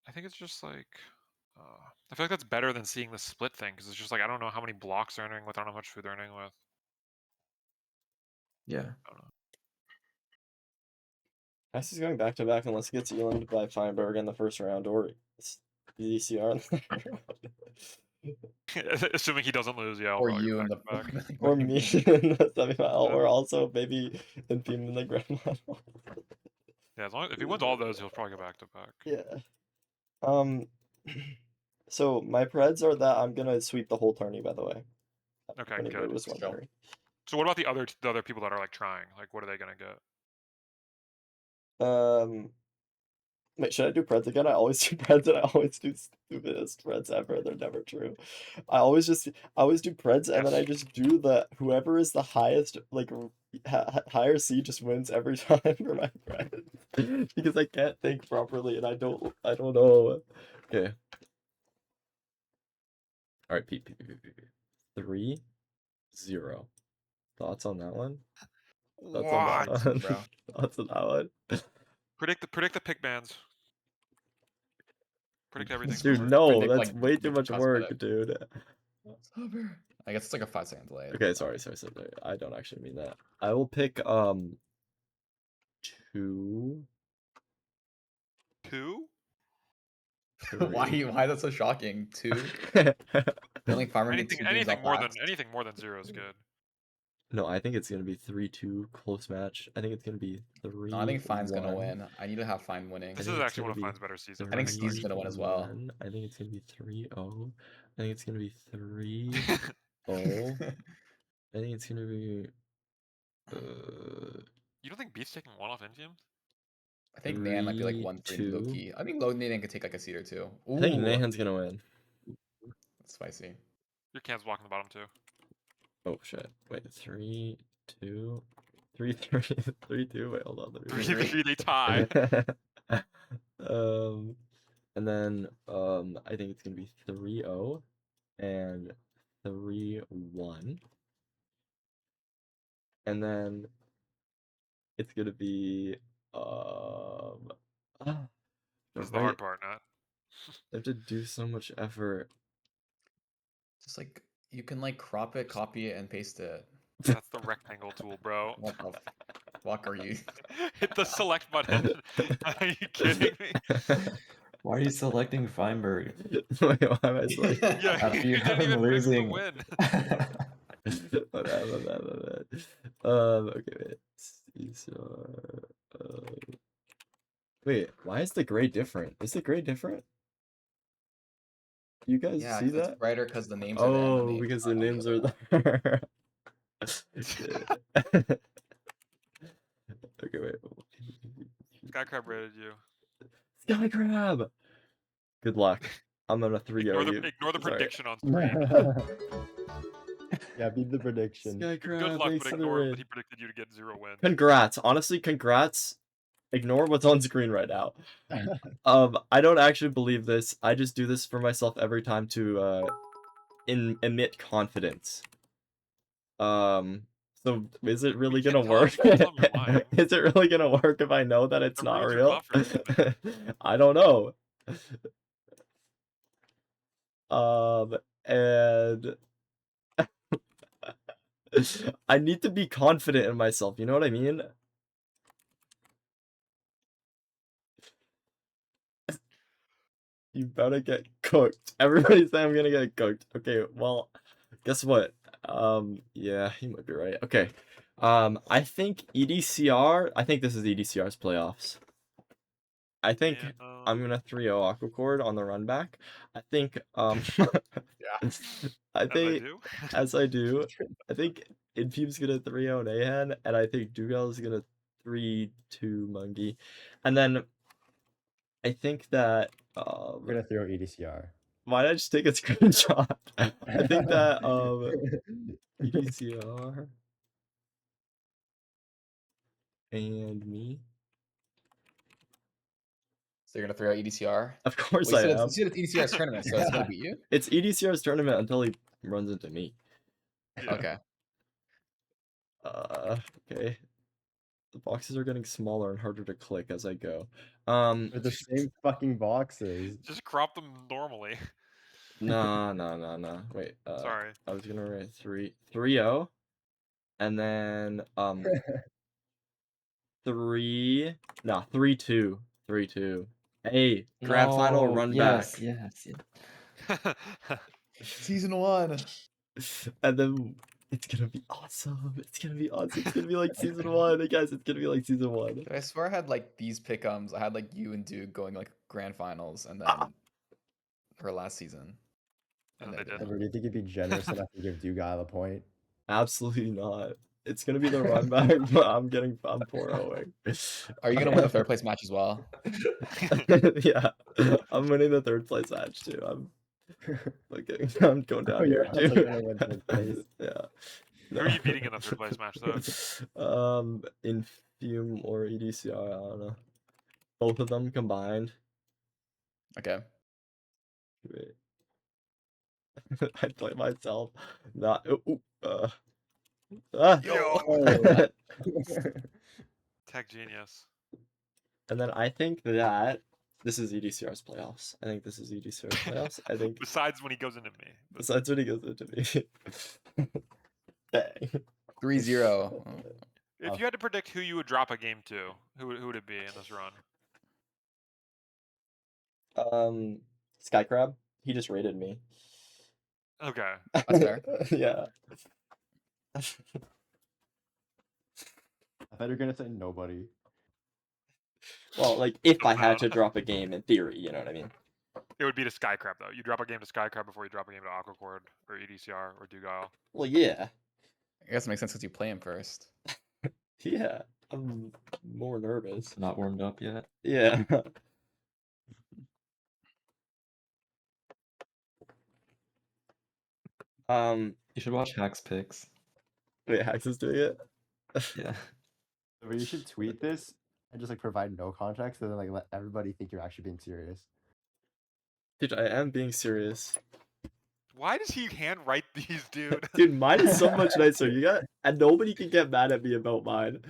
I think it's just like. I feel like that's better than seeing the split thing because it's just like I don't know how many blocks they're earning with, I don't know how much food they're earning with. Yeah. I don't know. Ice is going back to back unless he gets Eland by Feinberg in the first round or ECR in the third round. Assuming he doesn't lose, yeah. I'll Or probably you go in the back. Or me in the semifinal, or also maybe in team in the grand final. Yeah, as long as if he wins all those, he'll probably go back to back. Yeah. So my preds are that I'm gonna sweep the whole tourney. By the way. Okay, Anybody good. was wondering. So what about the other people that are like trying? Like, what are they gonna get? Wait, should I do preds again? I always do preds and I always do stupidest preds ever. They're never true. I always do preds and then I just do the whoever is the highest, like higher C just wins every time for my preds because I can't think properly and I don't know. Okay. All right, Pete. 3-0. Thoughts on that one? Thoughts on that one? Bro. Thoughts on that one? Predict the pick bands. Predict everything. Dude, no, Predict, that's like, way too which much cosmetic. work, dude. I guess it's like a 5-second delay. Okay, sorry. I don't actually mean that. I will pick 2. 2? Why is that so shocking? 2? Only farmer gets 2 games off last. Anything more than 0 is good. No, I think it's gonna be 3-2 close match. I think it's gonna be 3. No, I think Fine's gonna win. I need to have Fine winning. This is actually one of Fine's better seasons. I think Steve's gonna win as well. I think it's gonna be 3-0. I think it's gonna be 3-0. I think it's gonna be. You don't think Beef's taking one off Intium? I think Nan might be like 1-3 low key. I think Nan could take like a seed or 2. Ooh. I think Nahan's gonna win. That's spicy. Your can's blocking the bottom too. Oh shit! Wait, 3-2, 3-3, 3-2. Wait, hold on. 3-3, they tie. And then I think it's gonna be 3-0 and 3-1, and then it's gonna be This is the hard part, Nat. I have to do so much effort. Just like you can like crop it, copy it, and paste it. That's the rectangle tool, bro. What the fuck are you? Hit the select button. Are you kidding me? Why are you selecting Feinberg? Wait, why am I selecting? Yeah, After you you have didn't him even fix the losing. win. My bad. Okay, wait. Wait, why is the gray different? Is the gray different? You guys Yeah, see 'cause that? it's brighter because the names are there. Oh, because the names are there. Okay, wait. Skycrab rated you. Skycrab! Good luck. I'm gonna 3-0 you. Ignore the Sorry. prediction on screen. Yeah, beat the prediction. Good Skycrab, luck, thanks but for the ignore raid. that he predicted you to get 0 wins. Congrats. Honestly, congrats. Ignore what's on screen right now. I don't actually believe this. I just do this for myself every time to emit confidence. So is it really gonna work? Is it really gonna work if I know that it's not real? I don't know. And I need to be confident in myself, you know what I mean? You better get cooked. Everybody's saying I'm gonna get cooked. Okay, well, guess what? Yeah, you might be right. Okay. I think EDCR. I think this is EDCR's playoffs. I think Yeah, I'm gonna 3-0 Aquacord on the run back. I think Yeah. I as I think do. as I do. I think Infume's gonna 3-0 Nahan, and I think Dugal's gonna 3-2 Mungie. And then I think that We're gonna throw EDCR. why did I just take a screenshot? I think that EDCR and me. So you're gonna throw out EDCR? Of course Well, I you am. said it's EDCR's tournament, so it's gonna beat you. It's EDCR's tournament until he runs into me. Yeah. Okay. Okay. The boxes are getting smaller and harder to click as I go. They're the same fucking boxes. Just crop them normally. No. Wait. Sorry. I was gonna write 3-0, and then 3-2. Hey, grand final run back. Yes. Season 1. And then it's gonna be awesome. It's gonna be awesome. It's gonna be like season 1. Hey guys, it's gonna be like season 1. Dude, I swear I had like these pickums. I had like you and Duke going like grand finals, and then for last season. And they they didn't. didn't. Ever, do you think you'd be generous enough to give Dugal a point? Absolutely not. It's gonna be the run back, but I'm 4-0ing. Are you gonna win the third place match as well? Yeah, I'm winning the third place match too. I'm going down you're here also too. gonna win third place. Yeah. Who are you beating in the third place match though? Infume or EDCR, I don't know. Both of them combined. Okay. Wait. I play myself. Not. Yo. And Tech genius. then I think that this is EDCR's playoffs. I think this is EDCR's playoffs. I think Besides when he goes into me. But besides when he goes into me. Dang. 3-0. if you had to predict who you would drop a game to, who would it be in this run? Skycrab. He just rated me. Okay. That's fair. Yeah. I thought you were gonna say nobody. Well, like if I had to drop a game in theory, you know what I mean? It would be to Skycrab though. You drop a game to Skycrab before you drop a game to Aquacord or EDCR or Dugal. Well, yeah. I guess it makes sense because you play him first. Yeah. I'm more nervous. Not warmed up yet. Yeah. You should watch Hacks Picks. Wait, Hax is doing it? Yeah. You should tweet this and just like provide no context and then like let everybody think you're actually being serious. Dude, I am being serious. Why does he handwrite these, dude? Dude, mine is so much nicer. And nobody can get mad at me about mine.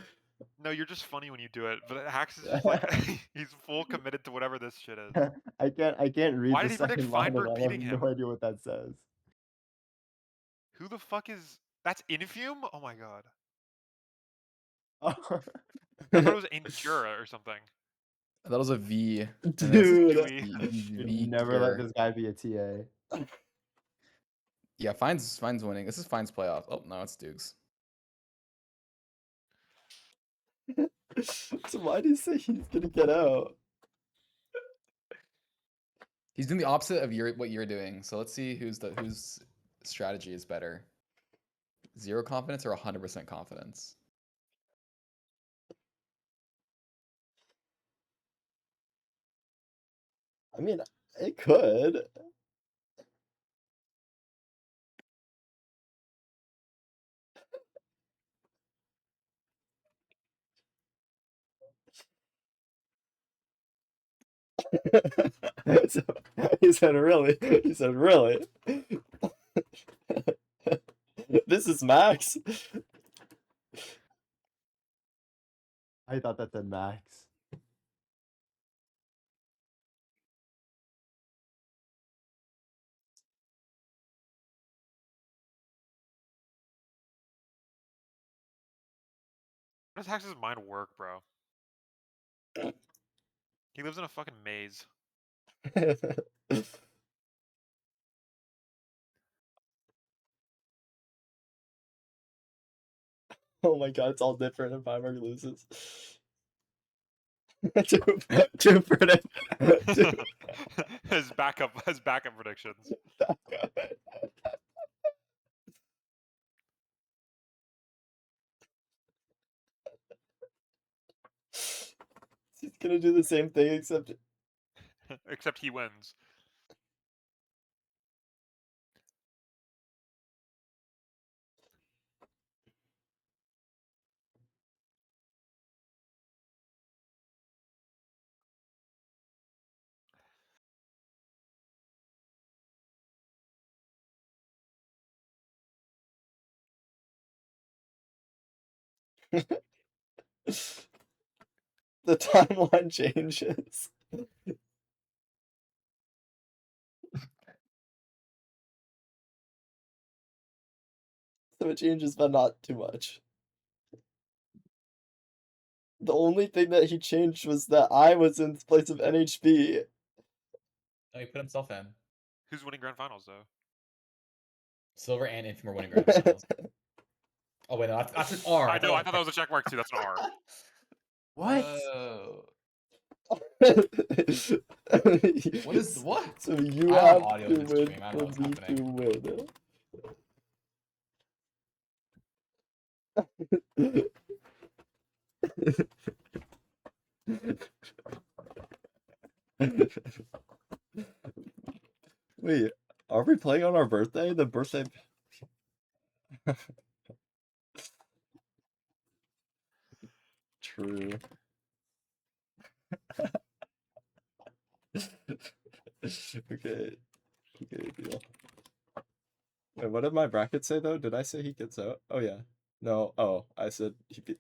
No, you're just funny when you do it. But Hax is just like he's full committed to whatever this shit is. I can't read Why the did he predict second line of Feinberg that. I have beating no him? idea what that says. Who the fuck is that's Infume? Oh my god. I thought it was Endura or something. That was a V. and then Dude. it's You'd never let this guy be a TA. Yeah, Fine's winning. This is Fine's playoff. Oh no, it's Duke's. So why do you say he's gonna get out? He's doing the opposite of what you're doing. So let's see whose strategy is better. 0 confidence or 100% confidence? I mean, it could. So, he said really. He said really. This is Max. I thought that said Max. How does Hax's mind work, bro? He lives in a fucking maze. Oh my god, it's all different if Firework loses. Two predict. his backup predictions. He's gonna do the same thing except Except he wins. the timeline changes. So it changes, but not too much. The only thing that he changed was that I was in place of NHB. Oh, he put himself in. Who's winning grand finals though? Silver and Infam are winning grand finals. Oh wait, no, that's an R. I know. I thought that was a check mark too. That's an R. What? What is what? So you I have have audio to in this win stream. I don't know for what's me happening. to win. Wait, are we playing on our birthday? The birthday. True. Okay. Okay, deal. Wait, what did my bracket say though? Did I say he gets out? Oh yeah. No. Oh, I said he beat.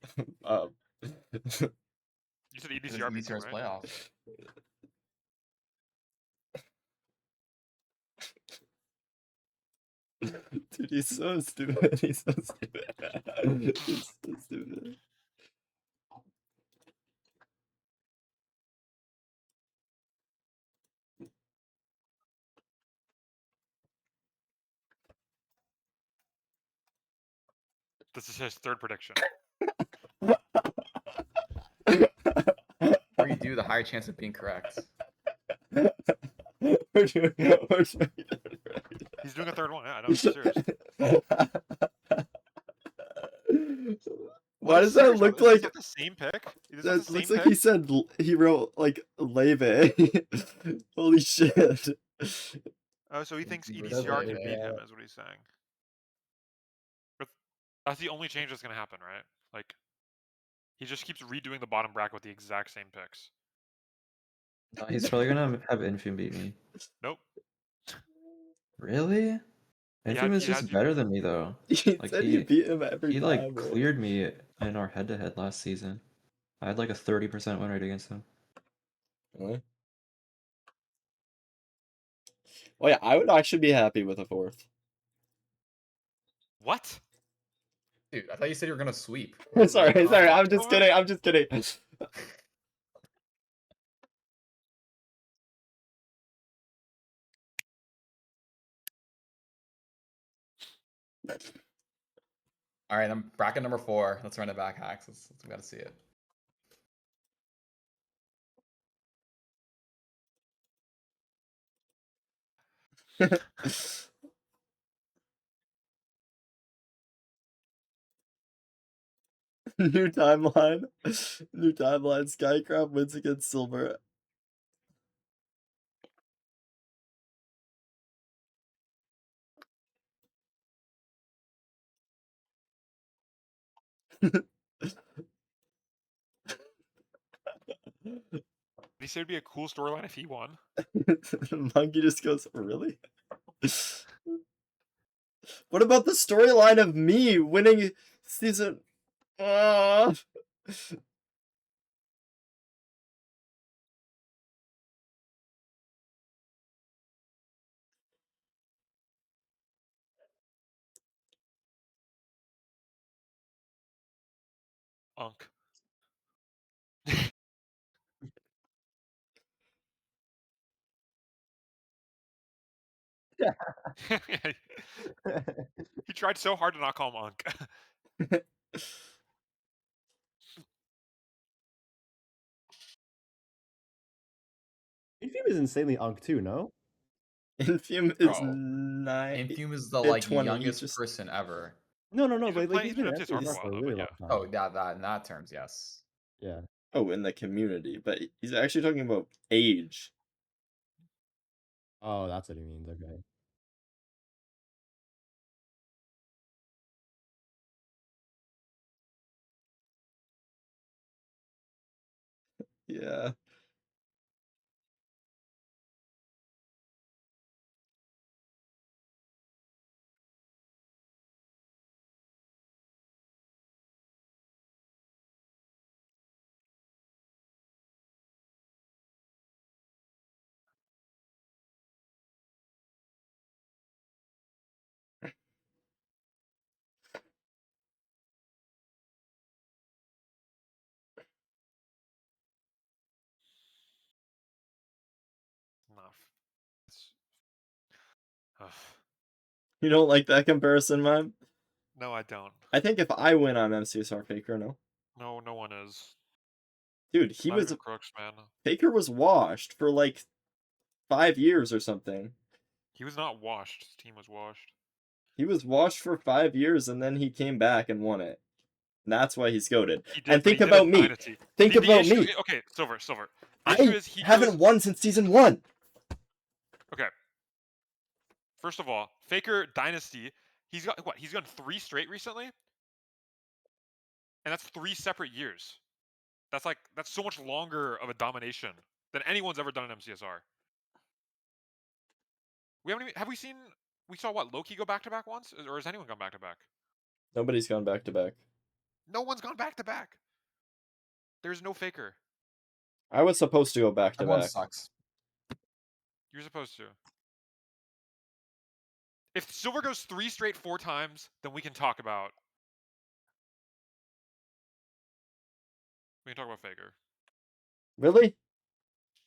You said EDCR beat him, EDCR's right? playoffs. Dude, he's so stupid. He's so stupid. He's so stupid. This is his third prediction. The more you do, the higher chance of being correct. We're doing He's doing a third one. Yeah, I know. Serious. Why does that look like? Is that the same pick? Is That that the looks same like pick? he said he wrote like Leve. Holy shit. Oh, so he thinks He EDCR wrote can Leve. beat him, is what he's saying. But that's the only change that's gonna happen, right? Like, he just keeps redoing the bottom bracket with the exact same picks. No, he's probably gonna have Infum beat me. Nope. Really? Infum is he had just you- better than me though. He Like said you beat him every he time. like right? cleared me in our head-to-head last season. I had like a 30% win rate against him. Really? Oh yeah, I would actually be happy with a fourth. What? Dude, I thought you said you were gonna sweep. sorry, I'm just kidding. I'm just kidding. All right, I'm bracket number 4. Let's run it back, Hacks. We gotta see it. New timeline. New timeline. Skycrab wins against Silver. He said it'd be a cool storyline if he won. Monkey just goes, really? What about the storyline of me winning season? Unk. He tried so hard to not call him Unk. Infume is insanely unk too, no? Infume is Bro, 9. Infume is the mid like 20. He's youngest just person ever. No, He's been but like playing- he's he's been been at MCSR for a this while, for a though, really but long Oh, time. that in that terms, yes. Yeah. Oh, in the community, but he's actually talking about age. Oh, that's what he means. Okay. Yeah. Enough. Ugh. You don't like that comparison, man? No, I don't. I think if I win, I'm MCSR Faker, no? No, no one is. Dude, he Not was... even Crooks, man. Faker was washed for like 5 years or something. He was not washed. His team was washed. He was washed for 5 years and then he came back and won it. And that's why he's goated. He did, And but think he did about it me. dynasty. Think The about issue, me. okay, Silver. The issue I is he haven't goes, won since season 1. okay. First of all, Faker Dynasty, he's got what? He's gotten 3 straight recently? And that's 3 separate years. That's so much longer of a domination than anyone's ever done in MCSR. We saw what, Loki go back-to-back once? Or has anyone gone back-to-back? Nobody's gone back-to-back. No one's gone back-to-back. There's no Faker. I was supposed to go Everyone back-to-back. sucks. You're supposed to. If Silver goes 3 straight 4 times, then we can talk about... We can talk about Faker. Really?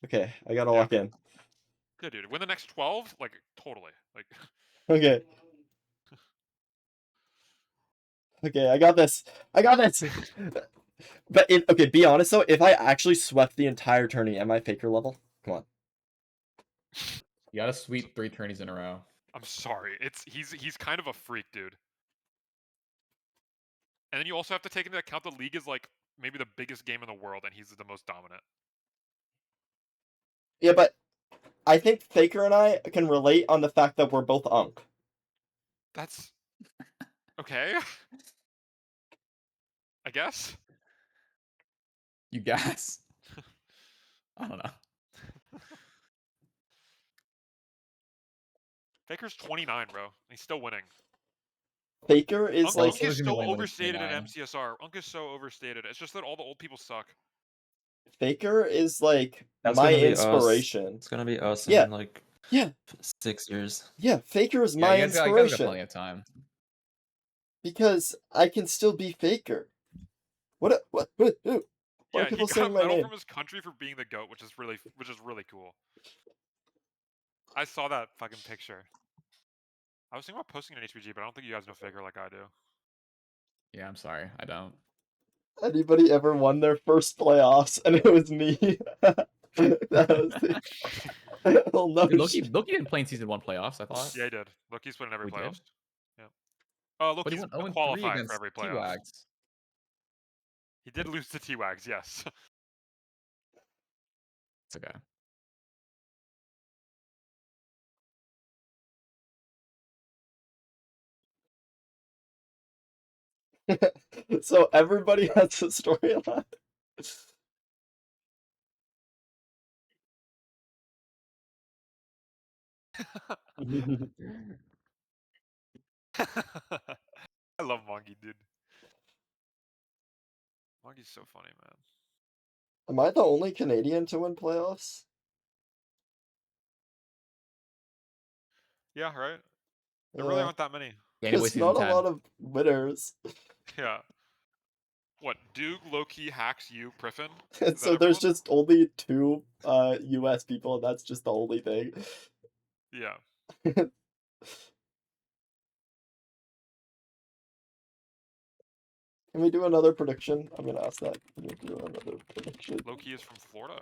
Okay, I gotta lock in. Yeah, dude. Win the next 12? Like, totally. Like... Okay. Okay, I got this. But okay, be honest though, if I actually swept the entire tourney, am I Faker level? Come on. You gotta sweep 3 tourneys in a row. I'm sorry. He's kind of a freak, dude. And then you also have to take into account the league is like maybe the biggest game in the world, and he's the most dominant. Yeah, but I think Faker and I can relate on the fact that we're both unk. That's okay. I guess. You guess. I don't know. Faker's 29, bro. He's still winning. Faker is like... Unk is so overstated in MCSR. Unk is so overstated. It's just that all the old people suck. Faker is like That's my gonna be inspiration. Us. It's gonna be us Yeah. in like 6 years. Yeah, Faker is Yeah, my you guys got inspiration. plenty of time. Because I can still be Faker. Why Yeah, are he people got a saying my medal name? from his country for being the GOAT, which is really cool. I saw that fucking picture. I was thinking about posting an HPG, but I don't think you guys know Faker like I do. Yeah, I'm sorry. I don't. Anybody ever won their first playoffs and it was me? That was the... Oh, no Dude, Loki shit. didn't play in season 1 playoffs, I thought. Yeah, he did. Loki's put in every We did? playoffs. Yeah. But he Loki's went 0-3 qualified against for every playoff. T-Wags. He did lose to T-Wags, yes. It's okay. So everybody has a storyline. I love Mongi, dude. Mongi's so funny, man. Am I the only Canadian to win playoffs? Yeah, right? There really aren't that many. Yeah, anyway, There's season not 10. a lot of winners. Yeah. What, Duke, Loki, Hacks, you, Priffin? So there's just only 2 US people, and that's just the only thing. Yeah. Can we do another prediction? I'm gonna ask that. Can we do another prediction? Loki is from Florida.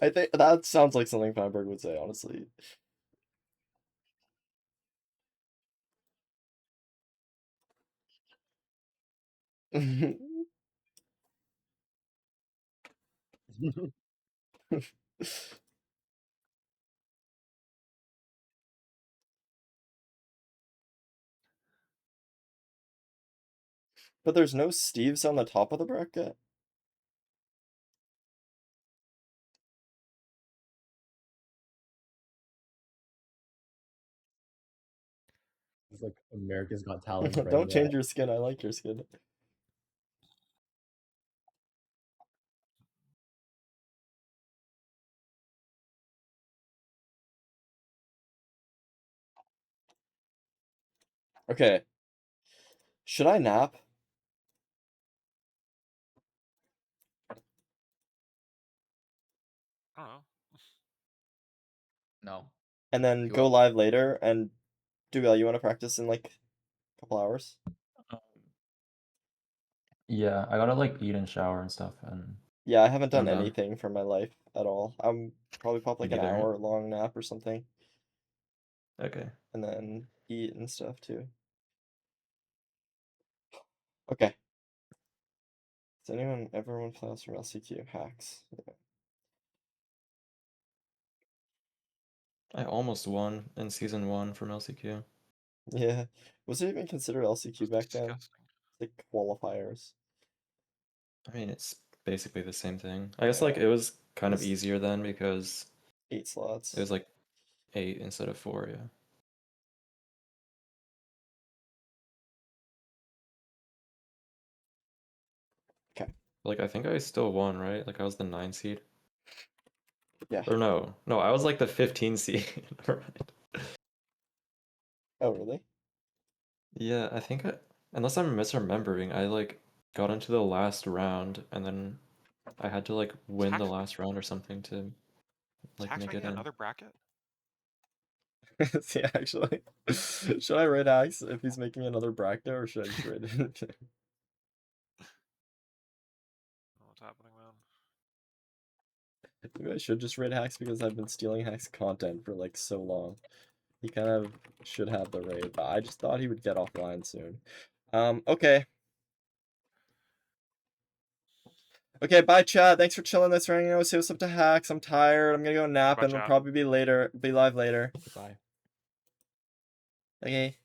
I think that sounds like something Feinberg would say, honestly. But there's no Steves on the top of the bracket? It's like America's Got Talent. Don't change your skin. I like your skin. Okay. Should I nap? I don't know. No. And then You go will. live later and Dugal, you want to practice in like a couple hours? Yeah, I gotta like eat and shower and stuff, and Yeah, I haven't done I'm done. anything for my life at all. I'm probably pop Me like an neither. hour long nap or something, Okay. and then eat and stuff too. Okay. Does anyone ever win playoffs from LCQ hacks? Yeah. I almost won in season 1 from LCQ. Yeah. Was it even considered LCQ back then? Disgusting. Like qualifiers. I mean, it's basically the same thing. I guess like it was kind of It's easier then because 8 slots. it was like 8 instead of 4, yeah. Okay. Like I think I still won, right? Like I was the 9 seed. Yeah. Or no, I was like the 15 seed. Never mind. Oh, really? Yeah, I think unless I'm misremembering, I like got into the last round and then I had to like win the Hack- last round or something to like Hack's make it making in. another bracket? See, actually, should I rate Axe if he's making another bracket, or should I just rate it? What's happening, man? Maybe I should just rate Hacks because I've been stealing Hacks content for like so long. He kind of should have the raid, but I just thought he would get offline soon. Okay. Okay, bye chat. Thanks for chilling this morning. Say what's up to Hacks. I'm tired. I'm gonna go nap Bye, and we'll chat. probably be live later. Bye. Okay.